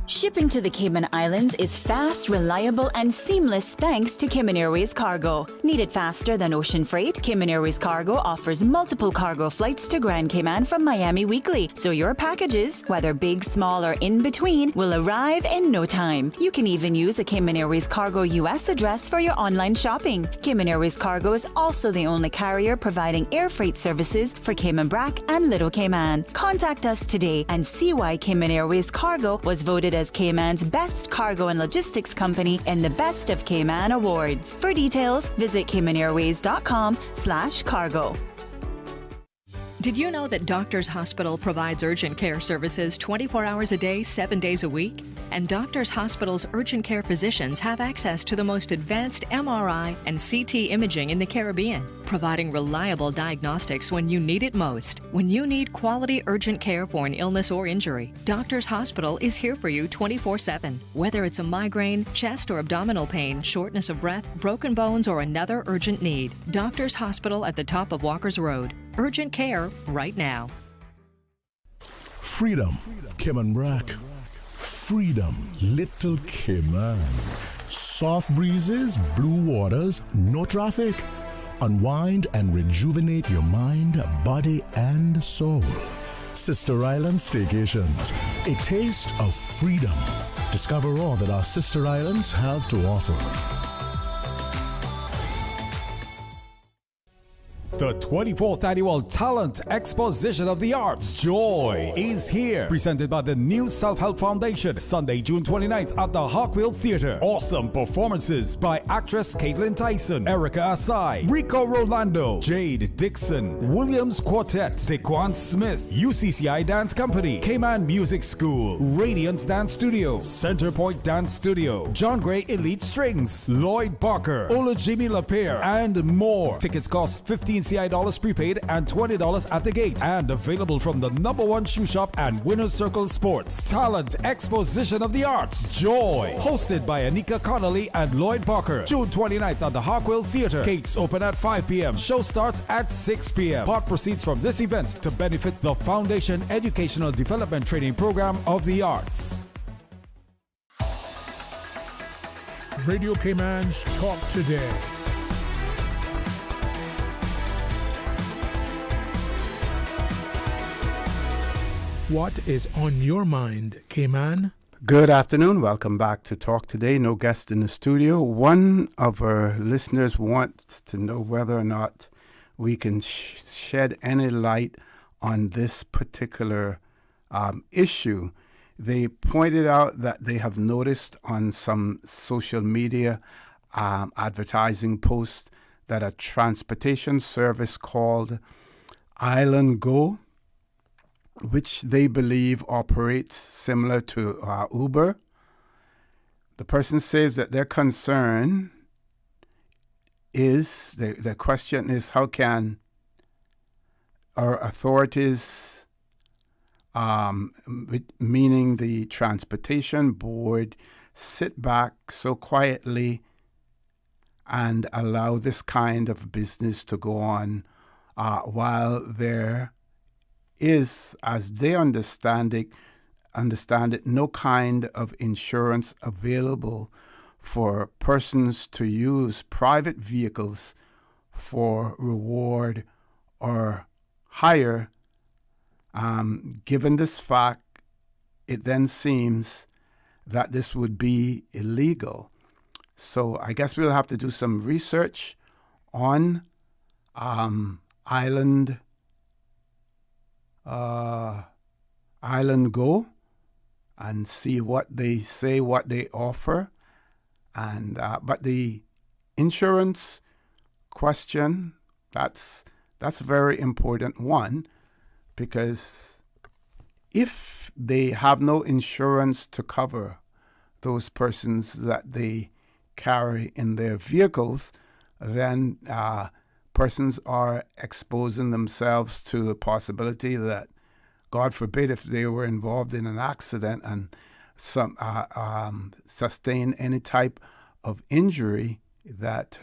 Shipping to the Cayman Islands is fast, reliable, and seamless thanks to Cayman Airways Cargo. Need it faster than ocean freight? Cayman Airways Cargo offers multiple cargo flights to Grand Cayman from Miami weekly, so your packages, whether big, small, or in between, will arrive in no time. You can even use a Cayman Airways Cargo US address for your online shopping. Cayman Airways Cargo is also the only carrier providing air freight services for Cayman Brac and Little Cayman. Contact us today and see why Cayman Airways Cargo was voted as Cayman's best cargo and logistics company in the Best of Cayman Awards. For details, visit caymanairways.com/cargo. Did you know that Doctors Hospital provides urgent care services 24 hours a day, 7 days a week? And Doctors Hospital's urgent care physicians have access to the most advanced MRI and CT imaging in the Caribbean, providing reliable diagnostics when you need it most. When you need quality urgent care for an illness or injury, Doctors Hospital is here for you 24/7. Whether it's a migraine, chest or abdominal pain, shortness of breath, broken bones, or another urgent need, Doctors Hospital at the top of Walker's Road. Urgent care right now. Freedom, Cayman Brac. Freedom, Little Cayman. Soft breezes, blue waters, no traffic. Unwind and rejuvenate your mind, body, and soul. Sister Island Staycations, a taste of freedom. Discover all that our sister islands have to offer. The 24th Annual Talent Exposition of the Arts, Joy, is here. Presented by the New Self-Help Foundation, Sunday, June 29th at the Hawkwill Theatre. Awesome performances by actress Caitlin Tyson, Erica Asai, Rico Rolando, Jade Dixon, Williams Quartet, Dequan Smith, UCCI Dance Company, Cayman Music School, Radiance Dance Studio, Centerpoint Dance Studio, John Gray Elite Strings, Lloyd Barker, Ola Jimmy LaPierre, and more. Tickets cost $15 CI prepaid and $20 at the gate, and available from the #1 shoe shop and Winner's Circle Sports. Talent Exposition of the Arts, Joy, hosted by Anika Connolly and Lloyd Barker. June 29th at the Hawkwill Theatre. Gates open at 5 p.m. Show starts at 6 p.m. Part proceeds from this event to benefit the Foundation Educational Development Training Program of the Arts. Radio Cayman's Talk Today. What is on your mind, Cayman? Good afternoon. Welcome back to Talk Today. No guest in the studio. One of our listeners wants to know whether or not we can shed any light on this particular issue. They pointed out that they have noticed on some social media advertising post that a transportation service called Island Go, which they believe operates similar to Uber. The person says that their concern is, the question is, how can our authorities, meaning the transportation board, sit back so quietly and allow this kind of business to go on while there is, as they understand it, no kind of insurance available for persons to use private vehicles for reward or hire. Given this fact, it then seems that this would be illegal. So I guess we'll have to do some research on Island Go and see what they say, what they offer. And but the insurance question, that's a very important one, because if they have no insurance to cover those persons that they carry in their vehicles, then persons are exposing themselves to the possibility that, God forbid, if they were involved in an accident and some sustain any type of injury, that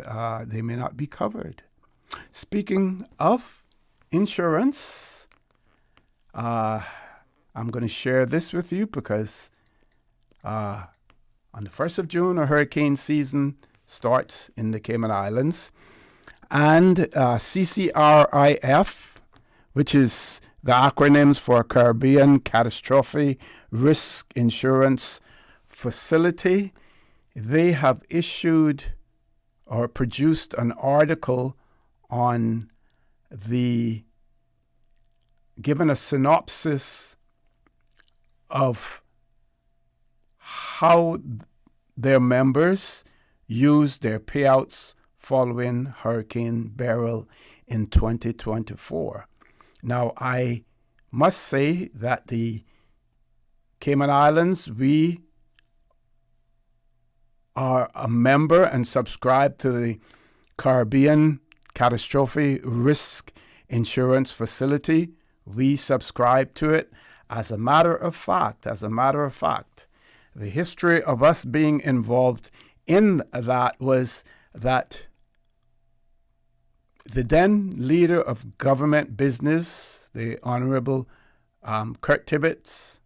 they may not be covered. Speaking of insurance, I'm going to share this with you because on the 1st of June, a hurricane season starts in the Cayman Islands. And CCRIF, which is the acronyms for Caribbean Catastrophe Risk Insurance Facility, they have issued or produced an article on given a synopsis of how their members use their payouts following Hurricane Beryl in 2024. Now, I must say that the Cayman Islands, we are a member and subscribe to the Caribbean Catastrophe Risk Insurance Facility. We subscribe to it. As a matter of fact, the history of us being involved in that was that the then leader of government business, the Honorable Kurt Tibbetts,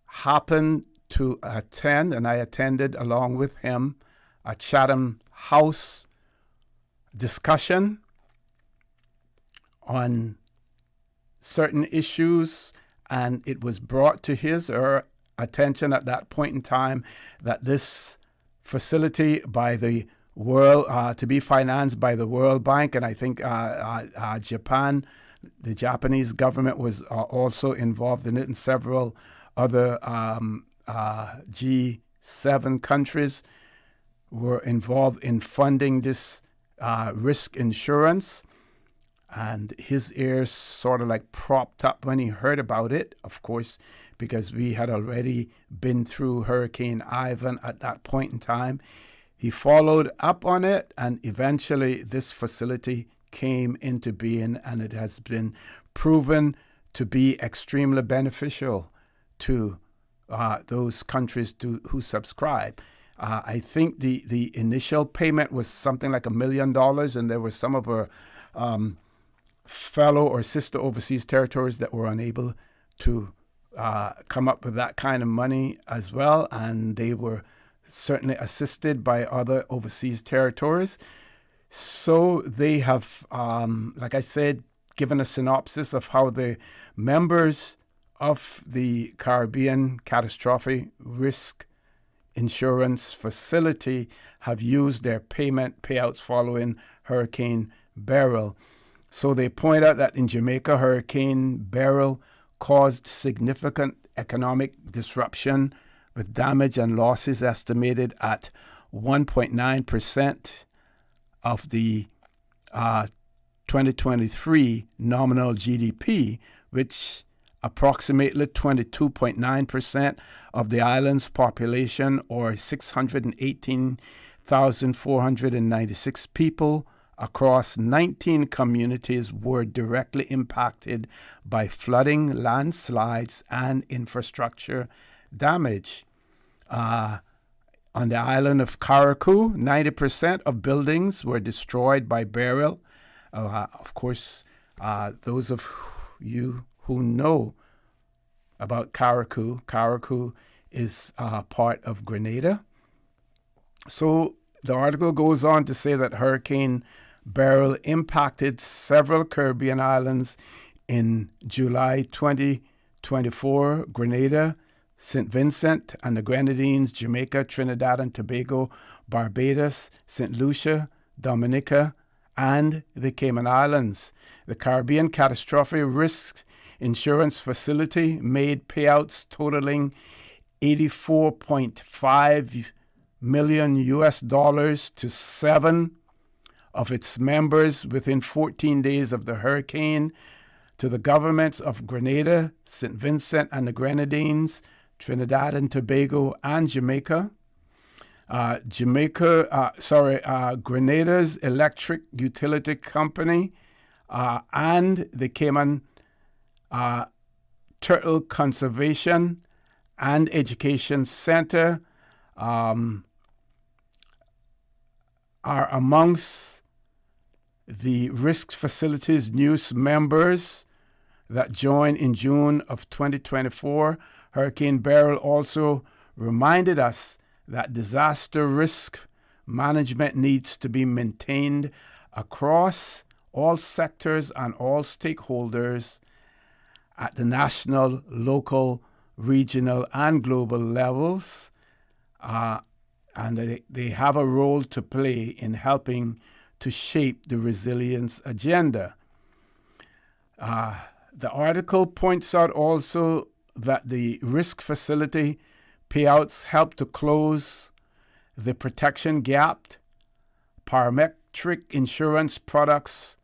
happened to attend, and I attended along with him, a Chatham House discussion on certain issues, and it was brought to his or attention at that point in time that this facility by the world to be financed by the World Bank, and I think Japan, the Japanese government was also involved in it, and several other G7 countries were involved in funding this risk insurance. And his ears sort of like propped up when he heard about it, of course, because we had already been through Hurricane Ivan at that point in time. He followed up on it, and eventually this facility came into being, and it has been proven to be extremely beneficial to those countries who subscribe. I think the initial payment was something like $1 million, and there were some of our fellow or sister overseas territories that were unable to come up with that kind of money as well, and they were certainly assisted by other overseas territories. So they have, like I said, given a synopsis of how the members of the Caribbean Catastrophe Risk Insurance Facility have used their payouts following Hurricane Beryl. So they point out that in Jamaica, Hurricane Beryl caused significant economic disruption, with damage and losses estimated at 1.9% of the 2023 nominal GDP, which approximately 22.9% of the island's population, or 618,496 people across 19 communities, were directly impacted by flooding, landslides, and infrastructure damage. On the island of Karaku, 90% of buildings were destroyed by burial. Of course, those of you who know about Karaku is part of Grenada. So the article goes on to say that Hurricane Beryl impacted several Caribbean islands in July 2024, Grenada, St. Vincent and the Grenadines, Jamaica, Trinidad and Tobago, Barbados, St. Lucia, Dominica, and the Cayman Islands. The Caribbean Catastrophe Risk Insurance Facility made payouts totaling $84.5 million to 7 of its members within 14 days of the hurricane, to the governments of Grenada, St. Vincent and the Grenadines, Trinidad and Tobago, and Jamaica. Grenada's Electric Utility Company and the Cayman Turtle Conservation and Education Center are amongst the risk facility's newest members that joined in June of 2024. Hurricane Beryl also reminded us that disaster risk management needs to be maintained across all sectors and all stakeholders at the national, local, regional, and global levels. And they have a role to play in helping to shape the resilience agenda. The article points out also that the risk facility payouts help to close the protection gap. Parametric insurance products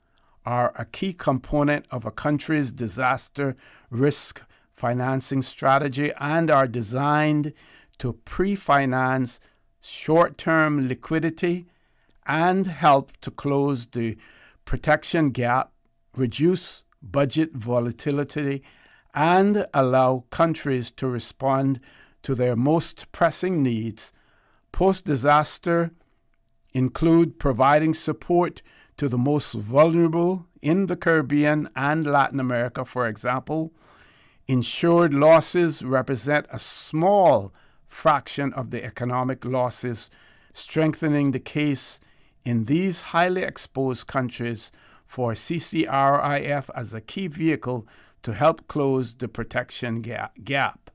are a key component of a country's disaster risk financing strategy and are designed to pre-finance short-term liquidity and help to close the protection gap, reduce budget volatility, and allow countries to respond to their most pressing needs. Post-disaster include providing support to the most vulnerable in the Caribbean and Latin America, for example. Insured losses represent a small fraction of the economic losses, strengthening the case in these highly exposed countries for CCRIF as a key vehicle to help close the protection gap.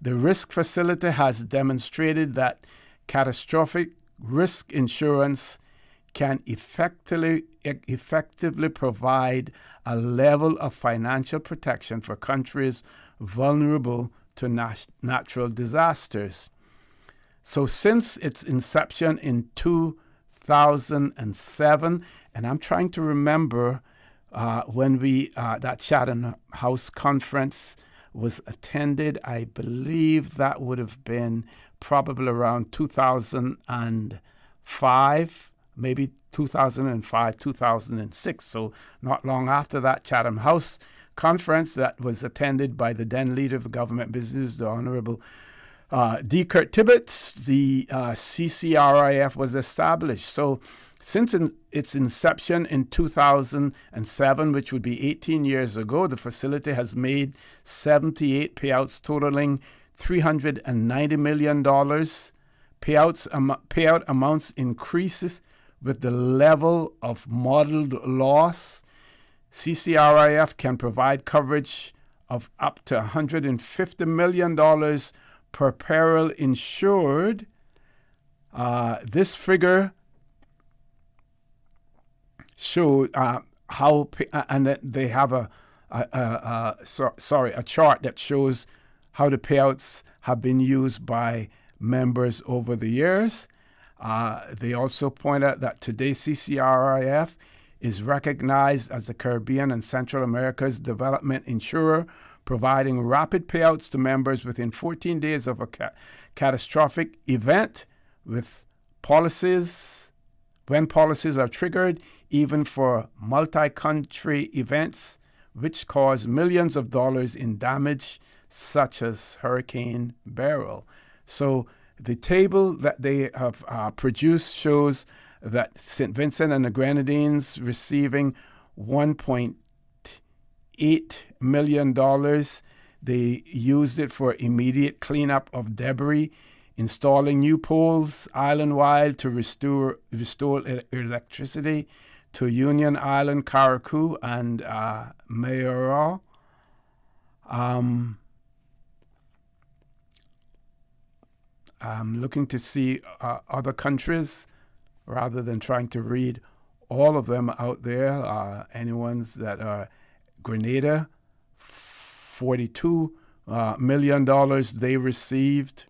The risk facility has demonstrated that catastrophic risk insurance can effectively provide a level of financial protection for countries vulnerable to natural disasters. So since its inception in 2007, and I'm trying to remember when that Chatham House conference was attended, I believe that would have been probably around 2005, maybe 2005, 2006. So not long after that Chatham House conference that was attended by the then leader of the government business, the Honorable D. Kurt Tibbetts, the CCRIF was established. So since its inception in 2007, which would be 18 years ago, the facility has made 78 payouts totaling $390 million. Payout amounts increases with the level of modeled loss. CCRIF can provide coverage of up to $150 million per peril insured. This figure show how, and they have a chart that shows how the payouts have been used by members over the years. They also point out that today CCRIF is recognized as the Caribbean and Central America's development insurer, providing rapid payouts to members within 14 days of a catastrophic event with policies, when policies are triggered, even for multi-country events, which cause millions of dollars in damage, such as Hurricane Beryl. So the table that they have produced shows that St. Vincent and the Grenadines receiving $1.8 million. They used it for immediate cleanup of debris, installing new poles island-wide to restore electricity to Union Island, Carriacou, and Mayoral. I'm looking to see other countries rather than trying to read all of them out there. Any ones that are Grenada, $42 million they received.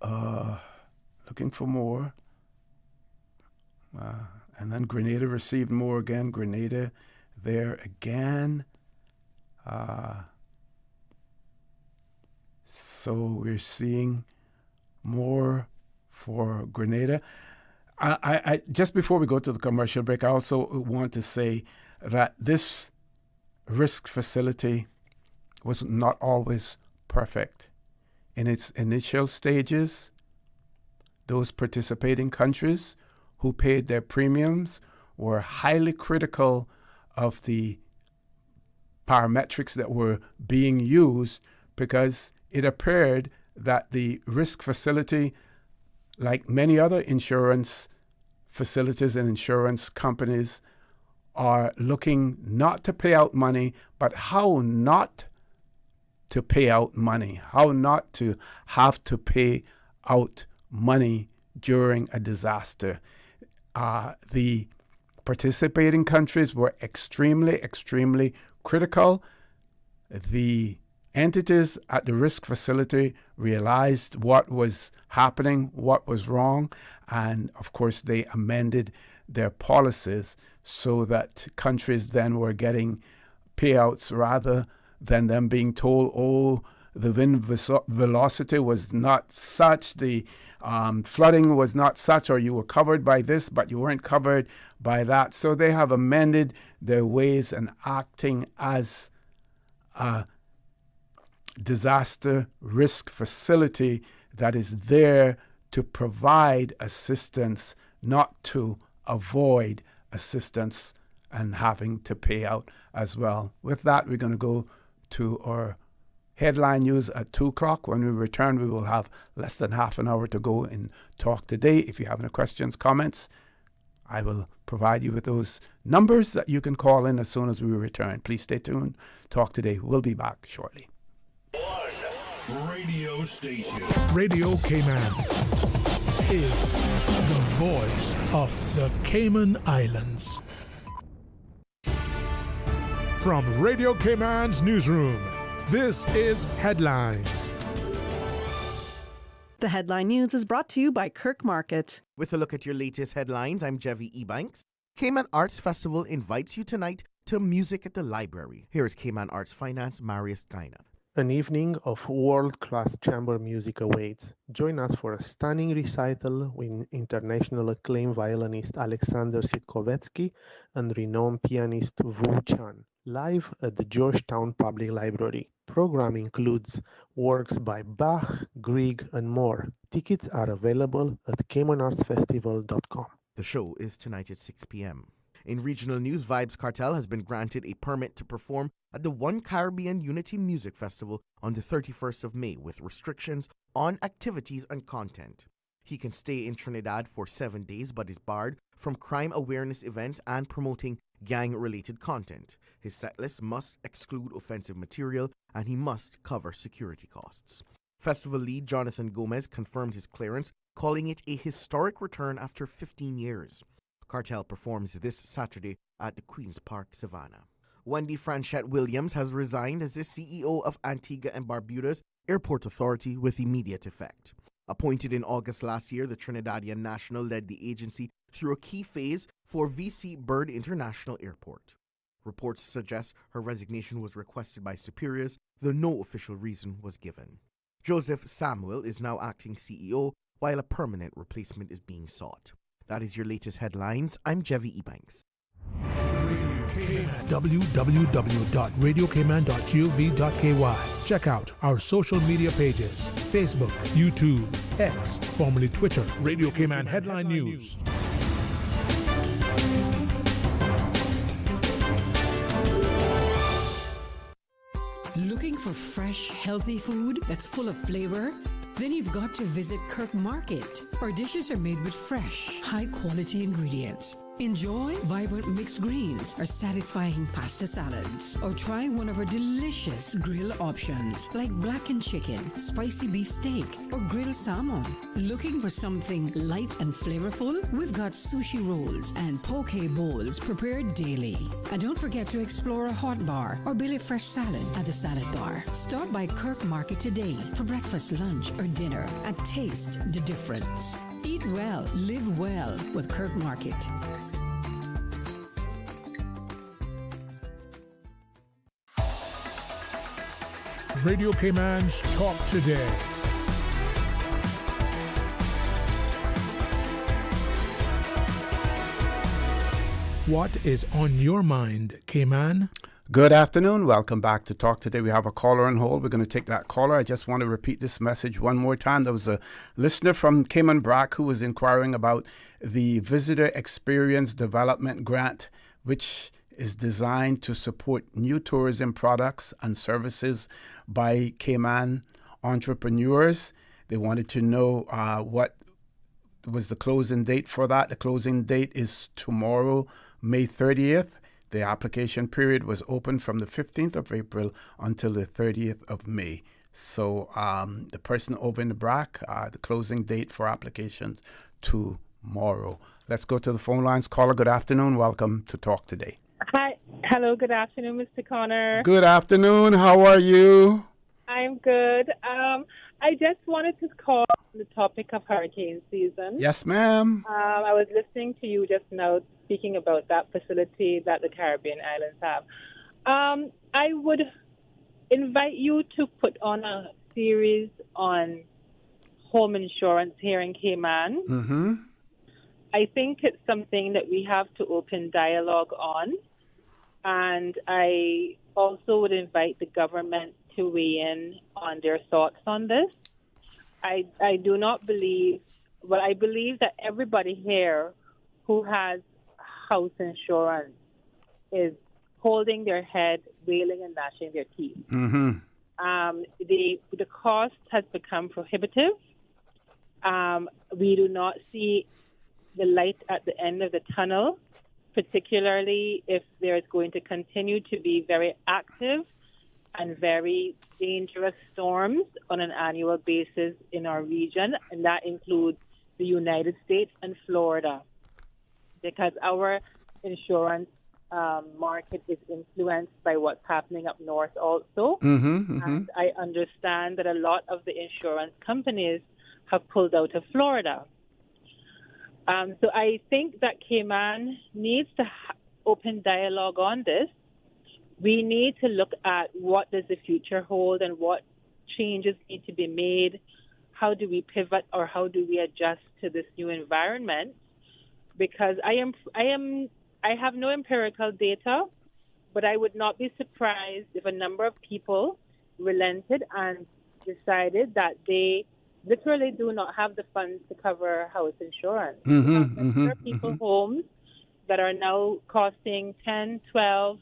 Looking for more. And then Grenada received more again. Grenada there again. So we're seeing more for Grenada. I just before we go to the commercial break, I also want to say that this risk facility was not always perfect. In its initial stages, those participating countries who paid their premiums were highly critical of the parametrics that were being used, because it appeared that the risk facility, like many other insurance facilities and insurance companies, are looking not to pay out money, but how not to pay out money, how not to have to pay out money during a disaster. The participating countries were extremely critical. The entities at the risk facility realized what was happening, what was wrong, and of course they amended their policies so that countries then were getting payouts rather than them being told, oh, the wind velocity was not such, the flooding was not such, or you were covered by this, but you weren't covered by that. So they have amended their ways and acting as a disaster risk facility that is there to provide assistance, not to avoid assistance and having to pay out as well. With that, we're going to go to our headline news at 2 o'clock. When we return, we will have less than half an hour to go in Talk Today. If you have any questions, comments, I will provide you with those numbers that you can call in as soon as we return. Please stay tuned. Talk Today. We'll be back shortly. Radio station. Radio Cayman is the voice of the Cayman Islands. From Radio Cayman's newsroom, this is Headlines. The headline news is brought to you by Kirk Market. With a look at your latest headlines, I'm Jevi Ebanks. Cayman Arts Festival invites you tonight to Music at the Library. Here is Cayman Arts Finance Marius Gaina. An evening of world-class chamber music awaits. Join us for a stunning recital with international acclaimed violinist Alexander Sitkovetsky and renowned pianist Wu Chan, live at the Georgetown Public Library. Program includes works by Bach, Grieg, and more. Tickets are available at CaymanArtsFestival.com. The show is tonight at 6 p.m. In regional news, Vibes Cartel has been granted a permit to perform at the One Caribbean Unity Music Festival on the 31st of May with restrictions on activities and content. He can stay in Trinidad for 7 days but is barred from crime awareness events and promoting gang-related content. His setlist must exclude offensive material and he must cover security costs. Festival lead Jonathan Gomez confirmed his clearance, calling it a historic return after 15 years. Cartel performs this Saturday at the Queen's Park Savannah. Wendy Franchette Williams has resigned as the CEO of Antigua and Barbuda's Airport Authority with immediate effect. Appointed in August last year, the Trinidadian national led the agency through a key phase for VC Bird International Airport. Reports suggest her resignation was requested by superiors, though no official reason was given. Joseph Samuel is now acting CEO, while a permanent replacement is being sought. That is your latest headlines. I'm Jevi Ebanks. www.radiocayman.gov.ky. Check out our social media pages: Facebook, YouTube, X, formerly Twitter, Radio Cayman Headline News. Looking for fresh, healthy food that's full of flavor? Then you've got to visit Kirk Market. Our dishes are made with fresh, high-quality ingredients. Enjoy vibrant mixed greens or satisfying pasta salads. Or try one of our delicious grill options like blackened chicken, spicy beef steak, or grilled salmon. Looking for something light and flavorful? We've got sushi rolls and poke bowls prepared daily. And don't forget to explore a hot bar or Billy Fresh salad at the salad bar. Stop by Kirk Market today for breakfast, lunch, or dinner and taste the difference. Eat well, live well with Kirk Market. Radio Cayman's Talk Today. What is on your mind, Cayman? Good afternoon. Welcome back to Talk Today. We have a caller on hold. We're going to take that caller. I just want to repeat this message one more time. There was a listener from Cayman Brac who was inquiring about the Visitor Experience Development Grant, which is designed to support new tourism products and services by Cayman entrepreneurs. They wanted to know what was the closing date for that. The closing date is tomorrow, May 30th. The application period was open from the 15th of April until the 30th of May. So the person over in the BRAC, the closing date for applications tomorrow. Let's go to the phone lines. Caller, good afternoon. Welcome to Talk Today. Hi. Hello. Good afternoon, Mr. Connor. Good afternoon. How are you? I'm good. I just wanted to call on the topic of hurricane season. Yes, ma'am. I was listening to you just now speaking about that facility that the Caribbean islands have. I would invite you to put on a series on home insurance here in Cayman. Mm-hmm. I think it's something that we have to open dialogue on. And I also would invite the government to weigh in on their thoughts on this. I do not believe, well, I believe that everybody here who has house insurance is holding their head, wailing and gnashing their teeth. Mm-hmm. The cost has become prohibitive. We do not see the light at the end of the tunnel, particularly if there is going to continue to be very active and very dangerous storms on an annual basis in our region, and that includes the United States and Florida, because our insurance market is influenced by what's happening up north also. Mm-hmm, mm-hmm. And I understand that a lot of the insurance companies have pulled out of Florida. So I think that Cayman needs to open dialogue on this. We need to look at what does the future hold and what changes need to be made. How do we pivot or how do we adjust to this new environment? Because I have no empirical data, but I would not be surprised if a number of people relented and decided that they literally do not have the funds to cover house insurance. Mm-hmm, There are people homes that are now costing $10,000, $12,000,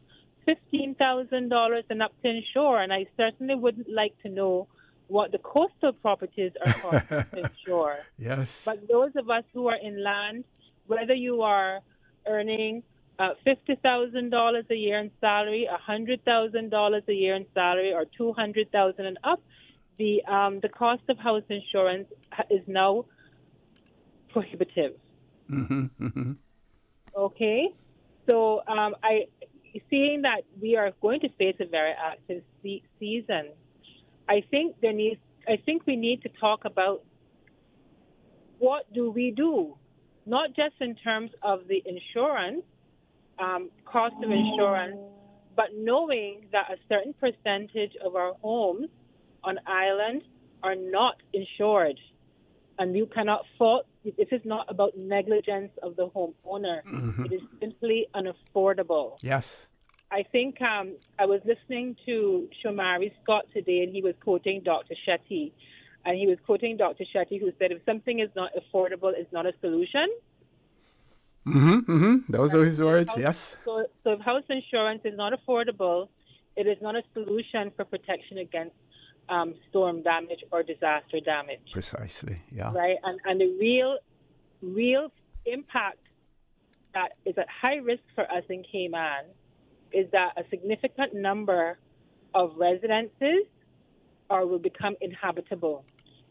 $15,000 and up to insure, and I certainly would like to know what the coastal properties are costing to insure. Yes. But those of us who are inland, whether you are earning $50,000 a year in salary, $100,000 a year in salary, or $200,000 and up, the cost of house insurance is now prohibitive. Mm-hmm, mm-hmm. Okay, so seeing that we are going to face a very active season, I think we need to talk about what do we do? Not just in terms of the insurance, cost of insurance, but knowing that a certain percentage of our homes on island are not insured. And you cannot fault, this is not about negligence of the homeowner. It is simply unaffordable. Yes. I think I was listening to Shomari Scott today, and he was quoting Dr. Shetty. And he was quoting Dr. Shetty, who said, if something is not affordable, it's not a solution. Those are his words, yes. So if house insurance is not affordable, it is not a solution for protection against storm damage or disaster damage. Precisely, yeah. Right? And the real impact that is at high risk for us in Cayman is that a significant number of residences will become inhabitable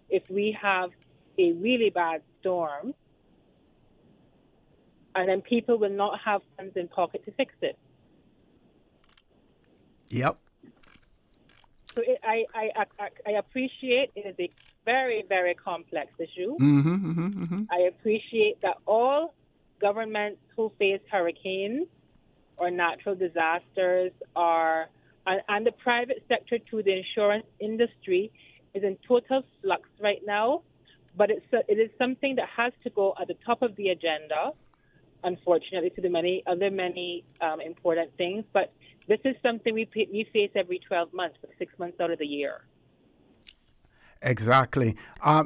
if we have a really bad storm, and then people will not have funds in pocket to fix it. Yep. So I appreciate it is a very, very complex issue. I appreciate that all governments who face hurricanes or natural disasters and the private sector to the insurance industry is in total flux right now, but it is something that has to go at the top of the agenda, unfortunately, to the many important things. But this is something we face every 12 months, for 6 months out of the year. Exactly.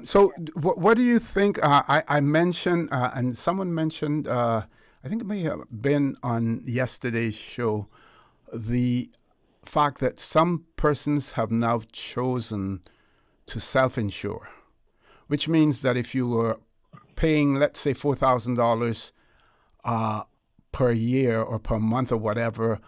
So what do you think? I mentioned, and someone mentioned, I think it may have been on yesterday's show, the fact that some persons have now chosen to self-insure, which means that if you were paying, let's say, $4,000 per year or per month or whatever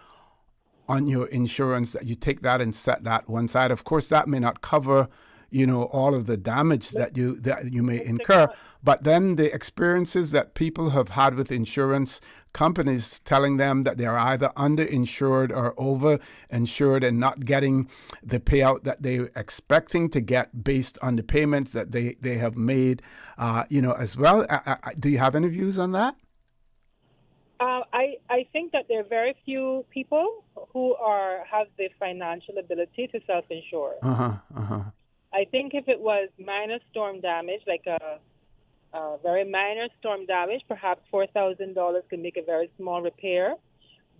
on your insurance, that you take that and set that one side. Of course, that may not cover, all of the damage that you may incur, but then the experiences that people have had with insurance companies telling them that they're either underinsured or overinsured and not getting the payout that they're expecting to get based on the payments that they have made, as well. Do you have any views on that? I think that there are very few people who have the financial ability to self-insure. I think if it was minor storm damage, like a very minor storm damage, perhaps $4,000 can make a very small repair.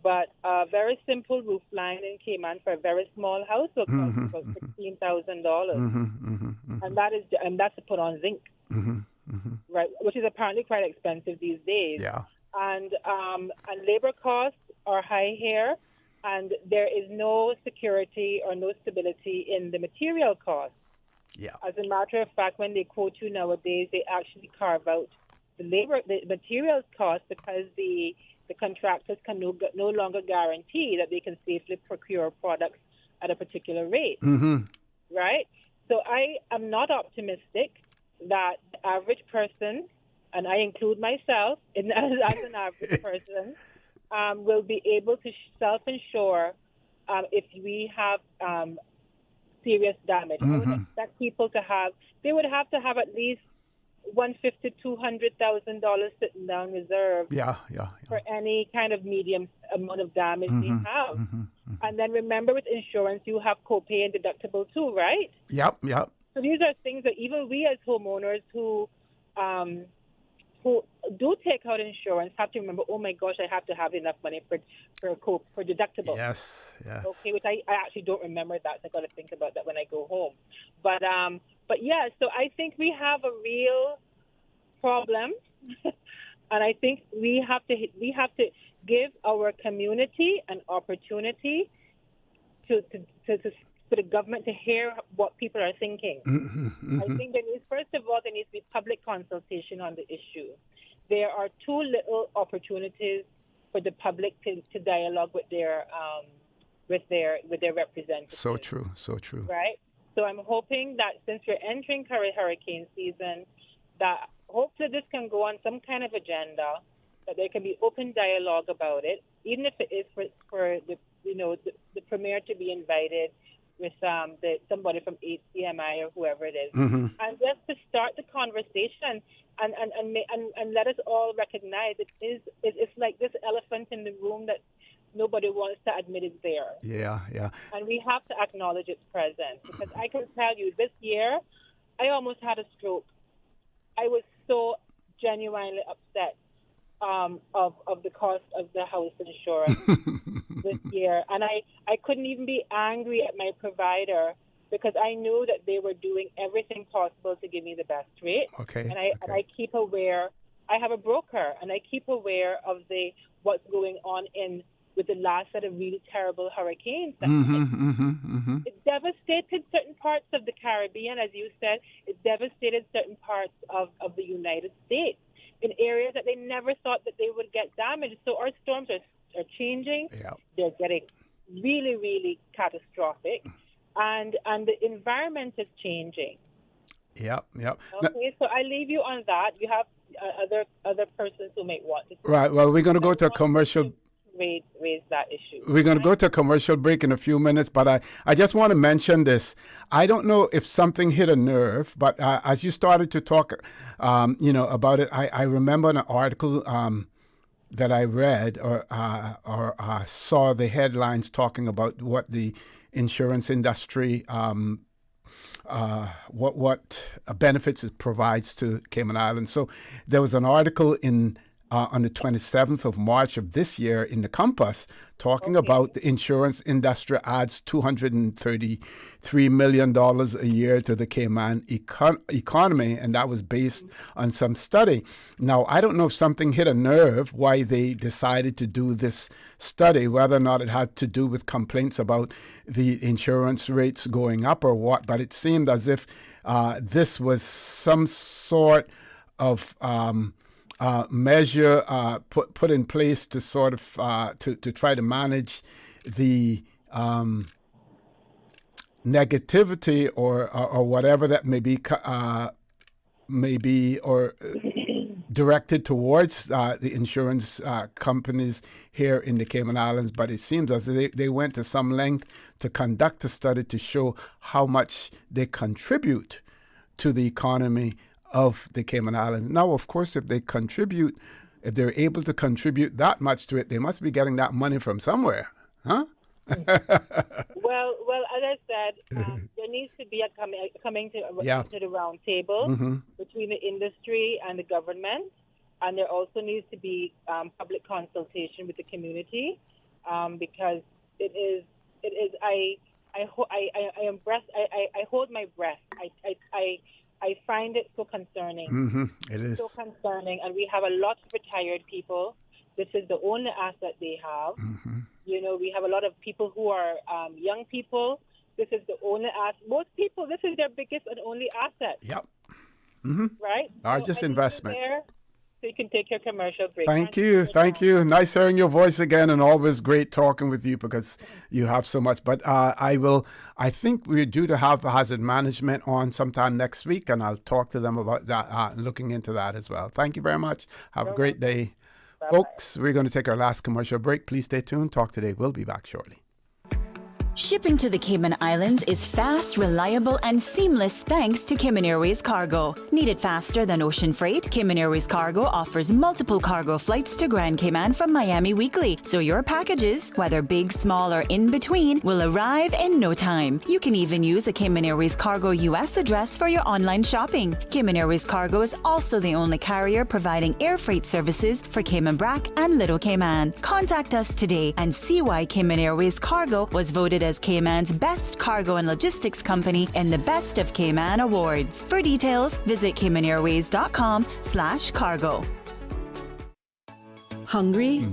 But a very simple roof line in Cayman for a very small house will cost about $16,000, and that's to put on zinc, right? Which is apparently quite expensive these days. Yeah. And labor costs are high here, and there is no security or no stability in the material costs. Yeah. As a matter of fact, when they quote you nowadays, they actually carve out the materials cost because the contractors can no longer guarantee that they can safely procure products at a particular rate. Right? So I am not optimistic that the average person, and I include myself as an average person, will be able to self-insure if we have serious damage. I would expect people they would have to have at least $150,000 to $200,000 sitting down reserved for any kind of medium amount of damage they have. And then remember, with insurance, you have copay and deductible too, right? Yep. So these are things that even we as homeowners who do take out insurance have to remember, oh my gosh, I have to have enough money for deductible. Yes. Okay, which I actually don't remember that. So I got to think about that when I go home. But yeah, so I think we have a real problem, and I think we have to give our community an opportunity for the government to hear what people are thinking. I think first of all, there needs to be public consultation on the issue. There are too little opportunities for the public to dialogue with their representatives. So true. Right? So I'm hoping that since we're entering hurricane season, that hopefully this can go on some kind of agenda, that there can be open dialogue about it, even if it is for the premier to be invited, somebody from HCMI or whoever it is, Mm-hmm. and just to start the conversation and let us all recognize it's like this elephant in the room that nobody wants to admit is there. Yeah. And we have to acknowledge its presence, because I can tell you, this year, I almost had a stroke. I was so genuinely upset of the cost of the house insurance this year. And I couldn't even be angry at my provider, because I knew that they were doing everything possible to give me the best rate. Okay. And I keep aware. I have a broker, and I keep aware of what's going on with the last set of really terrible hurricanes. It devastated certain parts of the Caribbean, as you said. It devastated certain parts of the United States in areas that they never thought that they would get damaged. So our storms are changing. Yeah. They're getting really, really catastrophic. And the environment is changing. Yep. Okay, so I leave you on that. You have other persons who may want to. Right. Well, we're going to go to a commercial. Raise that issue. We're going to go to a commercial break in a few minutes, but I just want to mention this. I don't know if something hit a nerve, but as you started to talk, about it, I remember an article that I read or saw the headlines talking about what the insurance industry, what benefits it provides to Cayman Islands. So there was an article on the 27th of March of this year in the Compass talking about the insurance industry adds $233 million a year to the Cayman economy, and that was based on some study. Now, I don't know if something hit a nerve why they decided to do this study, whether or not it had to do with complaints about the insurance rates going up or what, but it seemed as if this was some sort of measure put in place to sort of to try to manage the negativity or whatever that may be or directed towards the insurance companies here in the Cayman Islands. But it seems as they went to some length to conduct a study to show how much they contribute to the economy of the Cayman Islands. Now, of course, if they're able to contribute that much to it, they must be getting that money from somewhere, huh? Well, as I said, there needs to be a coming to the round table between the industry and the government, and there also needs to be public consultation with the community, because it is. I hold my breath. I find it so concerning. It is. So concerning. And we have a lot of retired people. This is the only asset they have. We have a lot of people who are young people. This is the only asset. Most people, this is their biggest and only asset. Yep. Right? Largest investment. So you can take your commercial break. Thank you. Nice hearing your voice again, and always great talking with you because you have so much. But I think we're due to have hazard management on sometime next week, and I'll talk to them about that, looking into that as well. Thank you very much. Have a great day. Bye-bye. Folks, we're going to take our last commercial break. Please stay tuned. Talk Today. We'll be back shortly. Shipping to the Cayman Islands is fast, reliable, and seamless thanks to Cayman Airways Cargo. Need it faster than ocean freight? Cayman Airways Cargo offers multiple cargo flights to Grand Cayman from Miami weekly, so your packages, whether big, small, or in between, will arrive in no time. You can even use a Cayman Airways Cargo US address for your online shopping. Cayman Airways Cargo is also the only carrier providing air freight services for Cayman Brac and Little Cayman. Contact us today and see why Cayman Airways Cargo was voted as Cayman's best cargo and logistics company in the Best of Cayman Awards. For details, visit caymanairways.com/cargo. Hungry?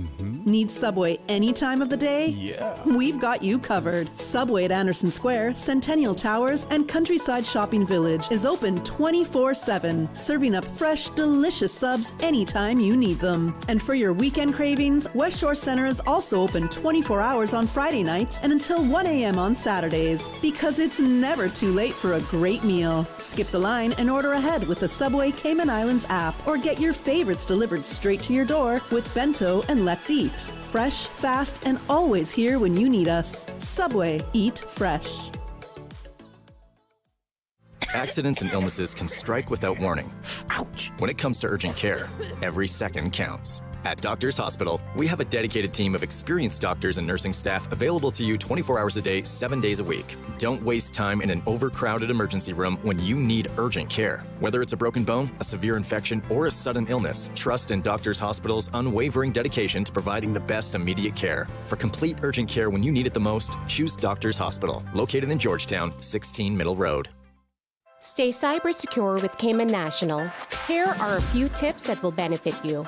Need Subway any time of the day? Yeah. We've got you covered. Subway at Anderson Square, Centennial Towers, and Countryside Shopping Village is open 24/7, serving up fresh, delicious subs anytime you need them. And for your weekend cravings, West Shore Center is also open 24 hours on Friday nights and until 1 a.m. on Saturdays, because it's never too late for a great meal. Skip the line and order ahead with the Subway Cayman Islands app, or get your favorites delivered straight to your door with Bento and Let's Eat. Fresh, fast, and always here when you need us. Subway. Eat fresh. Accidents and illnesses can strike without warning. Ouch! When it comes to urgent care, every second counts. At Doctors Hospital, we have a dedicated team of experienced doctors and nursing staff available to you 24 hours a day, 7 days a week. Don't waste time in an overcrowded emergency room when you need urgent care. Whether it's a broken bone, a severe infection, or a sudden illness, trust in Doctors Hospital's unwavering dedication to providing the best immediate care. For complete urgent care when you need it the most, choose Doctors Hospital, located in Georgetown, 16 Middle Road. Stay cyber secure with Cayman National. Here are a few tips that will benefit you.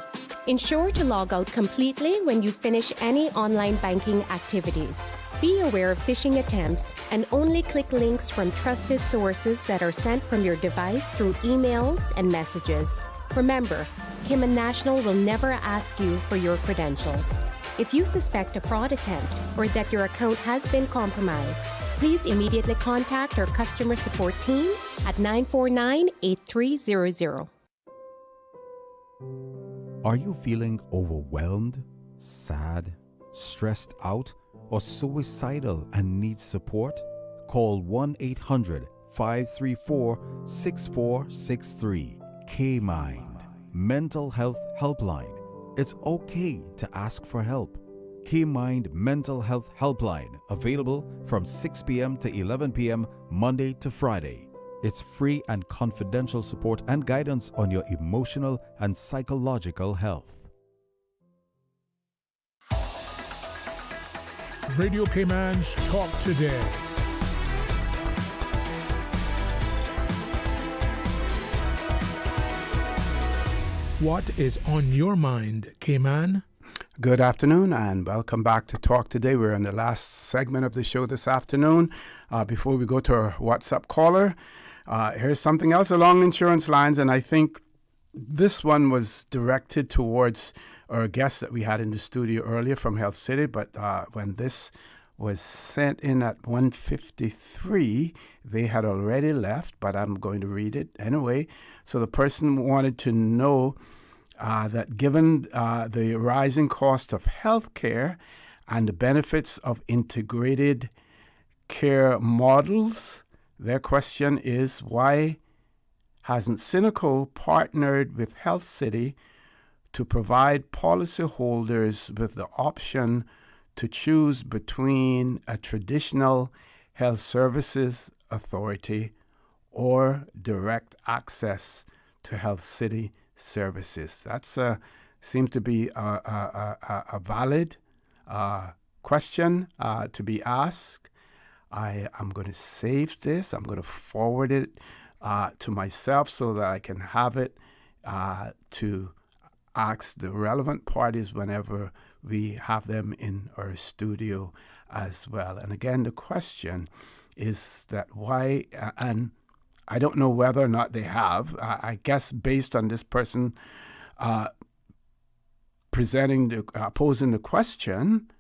Ensure to log out completely when you finish any online banking activities. Be aware of phishing attempts and only click links from trusted sources that are sent from your device through emails and messages. Remember, Cayman National will never ask you for your credentials. If you suspect a fraud attempt or that your account has been compromised, please immediately contact our customer support team at 949-8300. Are you feeling overwhelmed, sad, stressed out, or suicidal and need support? Call 1-800-534-6463. K-Mind, Mental Health Helpline. It's okay to ask for help. K-Mind Mental Health Helpline, available from 6 p.m. to 11 p.m. Monday to Friday. It's free and confidential support and guidance on your emotional and psychological health. Radio Cayman's Talk Today. What is on your mind, Cayman? Good afternoon and welcome back to Talk Today. We're in the last segment of the show this afternoon. Before we go to our WhatsApp caller, here's something else along insurance lines, and I think this one was directed towards our guest that we had in the studio earlier from Health City, but when this was sent in at 1:53, they had already left, but I'm going to read it anyway. So the person wanted to know that given the rising cost of health care and the benefits of integrated care models, their question is, why hasn't Cineco partnered with Health City to provide policyholders with the option to choose between a traditional health services authority or direct access to Health City services? That's seems to be a valid question to be asked. I'm going to save this. I'm going to forward it to myself so that I can have it to ask the relevant parties whenever we have them in our studio as well. And again, the question is that why, and I don't know whether or not they have. I guess based on this person posing the question,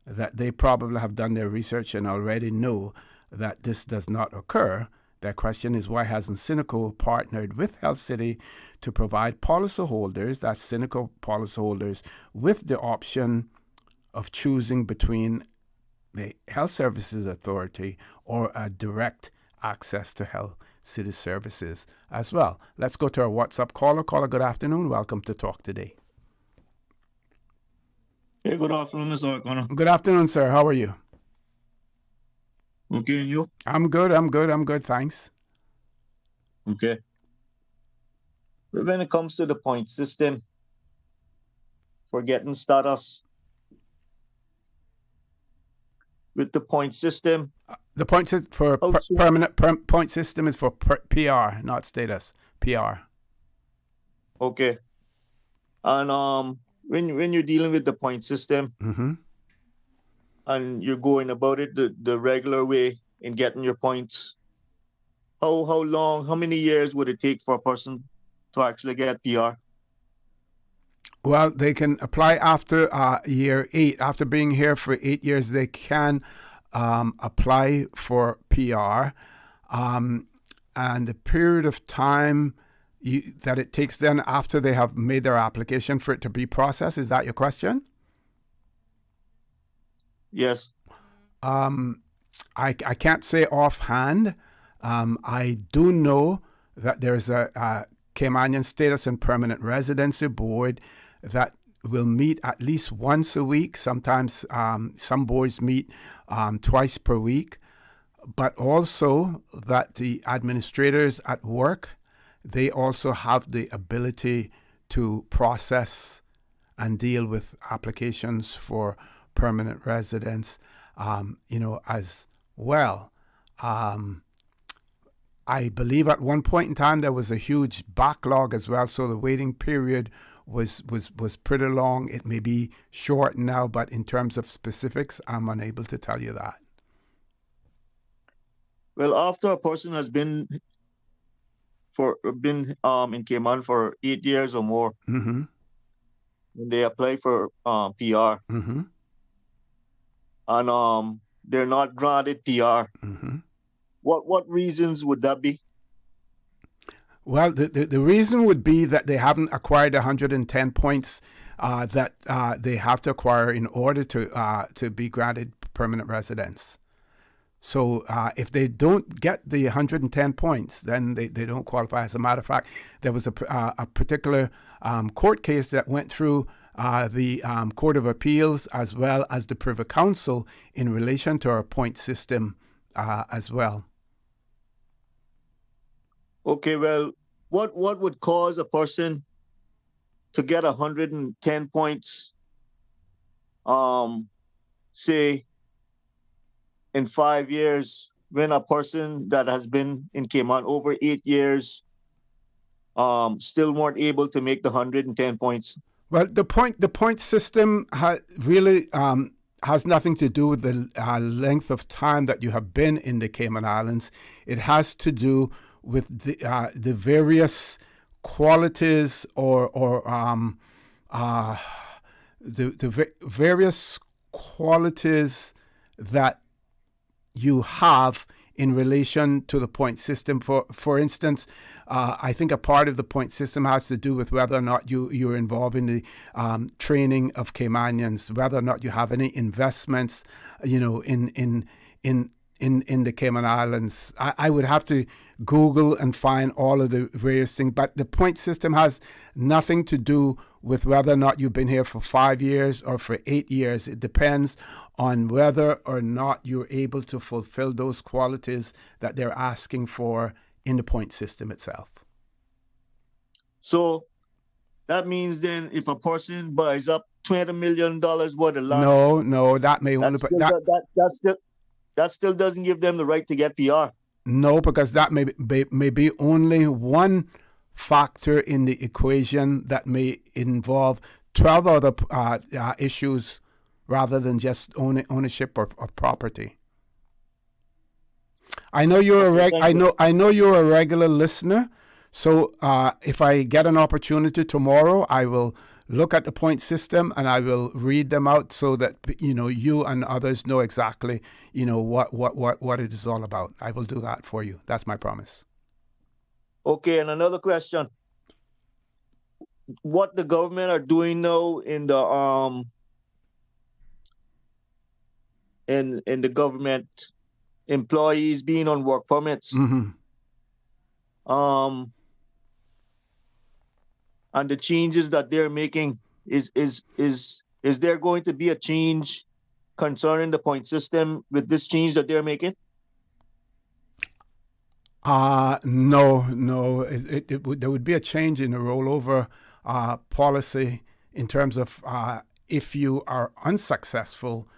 that they probably have done their research and already know that this does not occur. Their question is, why hasn't Cineco partnered with Health City to provide policyholders, that's Cineco policyholders, with the option of choosing between the Health Services Authority or a direct access to Health City services as well? Let's go to our WhatsApp caller. Caller, good afternoon. Welcome to Talk Today. Hey, good afternoon, Mr. Orrett Connor. Good afternoon, sir. How are you? Okay, and you? I'm good, thanks. Okay. When it comes to the point system for getting status, with the point system... the point system for permanent point system is for PR, not status. PR. Okay. And when you're dealing with the point system, and you're going about it the regular way in getting your points, how many years would it take for a person to actually get PR? Well, they can apply after year 8. After being here for 8 years, they can apply for PR. And the period of time that it takes then after they have made their application for it to be processed, is that your question? Yes. I can't say offhand I do know that there's a Caymanian Status and Permanent Residency Board that will meet at least once a week. Sometimes some boards meet twice per week. But also that the administrators at work, they also have the ability to process and deal with applications for permanent residence, as well. I believe at one point in time there was a huge backlog as well, so the waiting period was pretty long. It may be short now, but in terms of specifics, I'm unable to tell you that. Well, after a person has been in Cayman for 8 years or more, Mm-hmm. when they apply for PR, Mm-hmm. and they're not granted PR, Mm-hmm. what reasons would that be? Well, the reason would be that they haven't acquired 110 points that they have to acquire in order to be granted permanent residence. So if they don't get the 110 points, then they don't qualify. As a matter of fact, there was a particular court case that went through the Court of Appeals as well as the Privy Council in relation to our point system as well. Okay, well, what would cause a person to get 110 points, say, in 5 years, when a person that has been in Cayman over 8 years still weren't able to make the 110 points? Well, the point system really has nothing to do with the length of time that you have been in the Cayman Islands. It has to do with the various qualities or the various qualities that you have in relation to the point system. For instance, I think a part of the point system has to do with whether or not you're involved in the training of Caymanians, whether or not you have any investments, in the Cayman Islands. I would have to Google and find all of the various things, but the point system has nothing to do with whether or not you've been here for 5 years or for 8 years. It depends on whether or not you're able to fulfill those qualities that they're asking for in the point system itself. So that means then if a person buys up $20 million worth of land, No, that may only... That still doesn't give them the right to get PR. No, because that may be only one factor in the equation that may involve 12 other issues rather than just ownership of property. I know you're I know you're a regular listener, so if I get an opportunity tomorrow, I will look at the point system and I will read them out so that you and others know exactly what it is all about. I will do that for you. That's my promise. Okay, and another question: what the government are doing now in the in the government employees being on work permits, Mm-hmm. and the changes that they're making, is there going to be a change concerning the point system with this change that they're making? No. There would be a change in the rollover policy in terms of if you are unsuccessful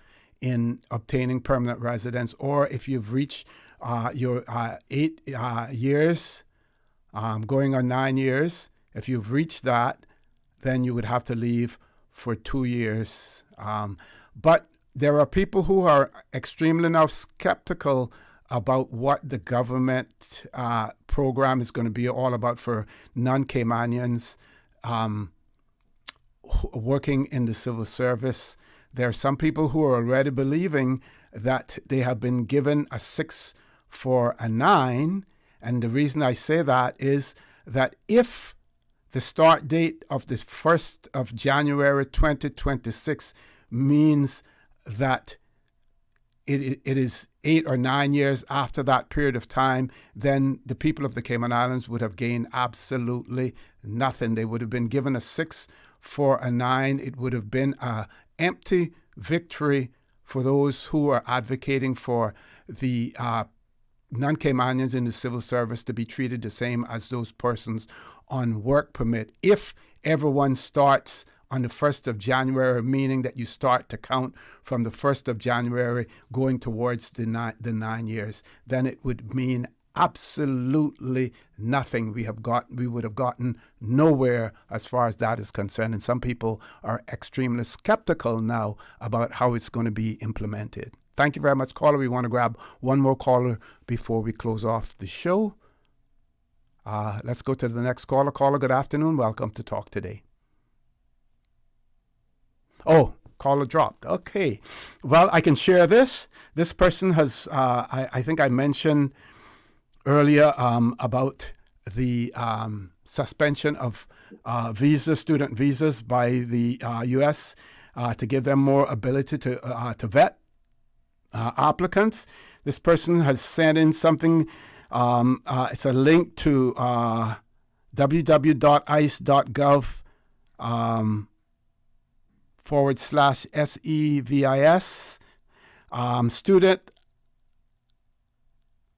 in obtaining permanent residence, or if you've reached your 8 years, going on 9 years. If you've reached that, then you would have to leave for 2 years. But there are people who are extremely now skeptical about what the government program is going to be all about for non-Caymanians working in the civil service. There are some people who are already believing that they have been given a 6 for a 9. And the reason I say that is that if the start date of the 1st of January 2026 means that it is 8 or 9 years after that period of time, then the people of the Cayman Islands would have gained absolutely nothing. They would have been given a 6 for a 9. It would have been an empty victory for those who are advocating for the non-Caymanians in the civil service to be treated the same as those persons on work permit. If everyone starts on the 1st of January, meaning that you start to count from the 1st of January going towards the 9 years, then it would mean absolutely nothing. We would have gotten nowhere as far as that is concerned. And some people are extremely skeptical now about how it's going to be implemented. Thank you very much, caller. We want to grab one more caller before we close off the show. Let's go to the next caller. Caller, good afternoon. Welcome to Talk Today. Oh, caller dropped. Okay. Well, I can share this. This person has, I think I mentioned earlier about the suspension of student visas by the U.S. To give them more ability to vet applicants. This person has sent in something. It's a link to www.ice.gov /SEVIS student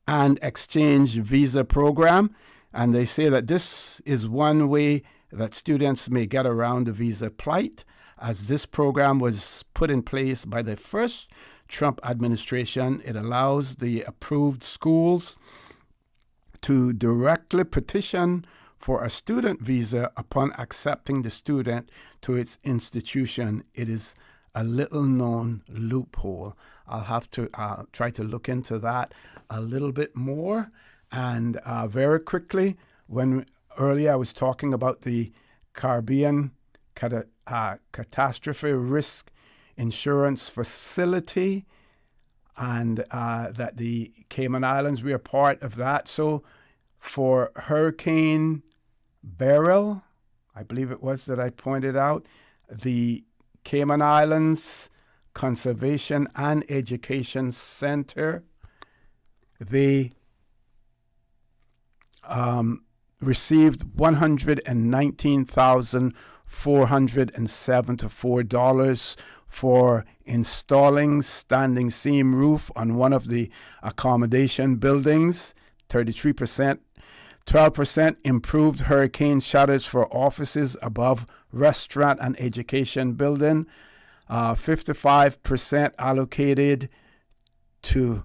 and exchange visa program. And they say that this is one way that students may get around the visa plight, as this program was put in place by the first Trump administration. It allows the approved schools to directly petition for a student visa upon accepting the student to its institution. It is a little known loophole. I'll have to try to look into that a little bit more. And very quickly, when earlier I was talking about the Caribbean catastrophe risk insurance facility, and that the Cayman Islands, we are part of that. So for Hurricane Beryl, I believe it was that I pointed out, the Cayman Islands Conservation and Education Center, they received $119,474 for installing standing seam roof on one of the accommodation buildings, 33%. 12% improved hurricane shutters for offices above restaurant and education building. 55% allocated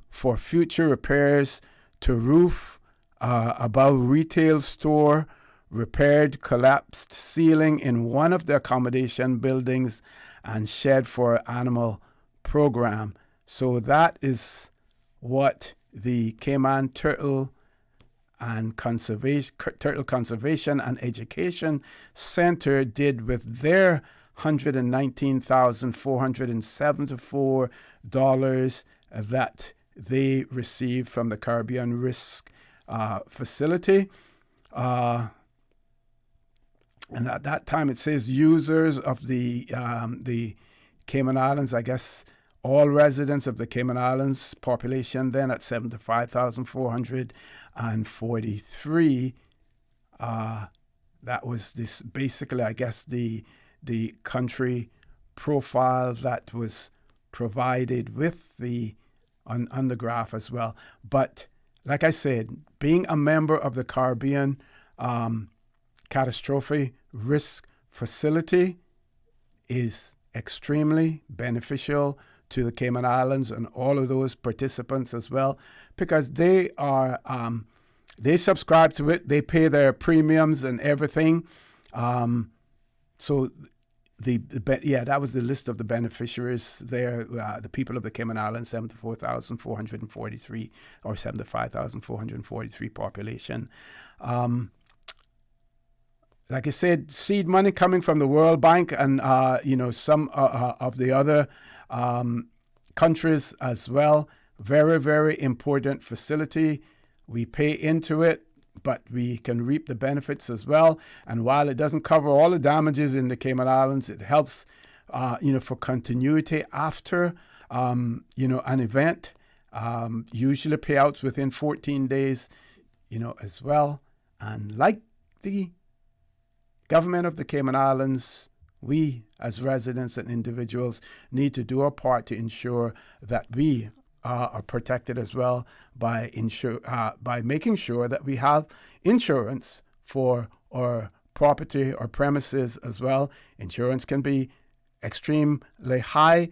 for future repairs to roof above retail store, repaired collapsed ceiling in one of the accommodation buildings, and shed for animal program. So that is what the Cayman Turtle Conservation and Education Center did with their $119,474 that they received from the Caribbean Risk Facility. And at that time, it says users of the Cayman Islands, I guess all residents of the Cayman Islands, population then at 75,443. That was this basically, I guess, the country profile that was provided with the on the graph as well. But like I said, being a member of the Caribbean Catastrophe Risk Facility is extremely beneficial to the Cayman Islands and all of those participants as well, because they are they subscribe to it, they pay their premiums and everything. So that was the list of the beneficiaries there. The people of the Cayman Islands, 74,443 or 75,443 population. Like I said, seed money coming from the World Bank and some of the other countries as well. Very, very important facility. We pay into it, but we can reap the benefits as well. And while it doesn't cover all the damages in the Cayman Islands, it helps, for continuity after an event, usually payouts within 14 days, as well. And like the government of the Cayman Islands, we as residents and individuals need to do our part to ensure that we are protected as well by making sure that we have insurance for our property or premises as well. Insurance can be extremely high.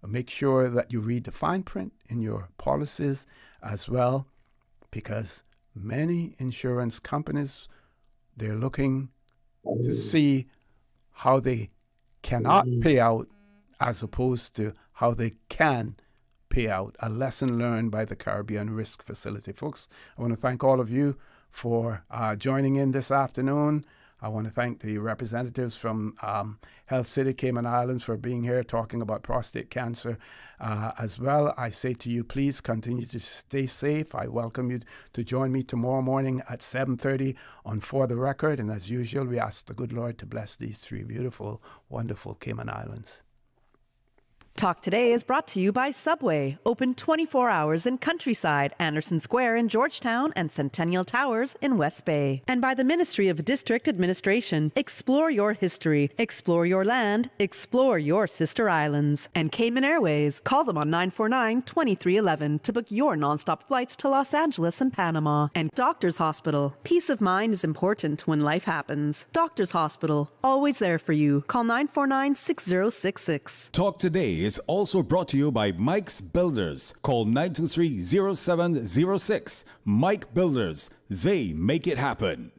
Make sure that you read the fine print in your policies as well, because many insurance companies, they're looking to see how they cannot pay out as opposed to how they can pay out. A lesson learned by the Caribbean Risk Facility. Folks, I want to thank all of you for joining in this afternoon. I want to thank the representatives from Health City Cayman Islands for being here talking about prostate cancer as well. I say to you, please continue to stay safe. I welcome you to join me tomorrow morning at 7:30 on For the Record. And as usual, we ask the good Lord to bless these three beautiful, wonderful Cayman Islands. Talk Today is brought to you by Subway, open 24 hours in Countryside, Anderson Square in Georgetown, and Centennial Towers in West Bay. And by the Ministry of District Administration. Explore your history, explore your land, explore your sister islands. And Cayman Airways. Call them on 949-2311 to book your nonstop flights to Los Angeles and Panama. And Doctors Hospital. Peace of mind is important when life happens. Doctors Hospital, always there for you. Call 949-6066. Talk Today is also brought to you by Mike's Builders. Call 923-0706. Mike Builders. They make it happen.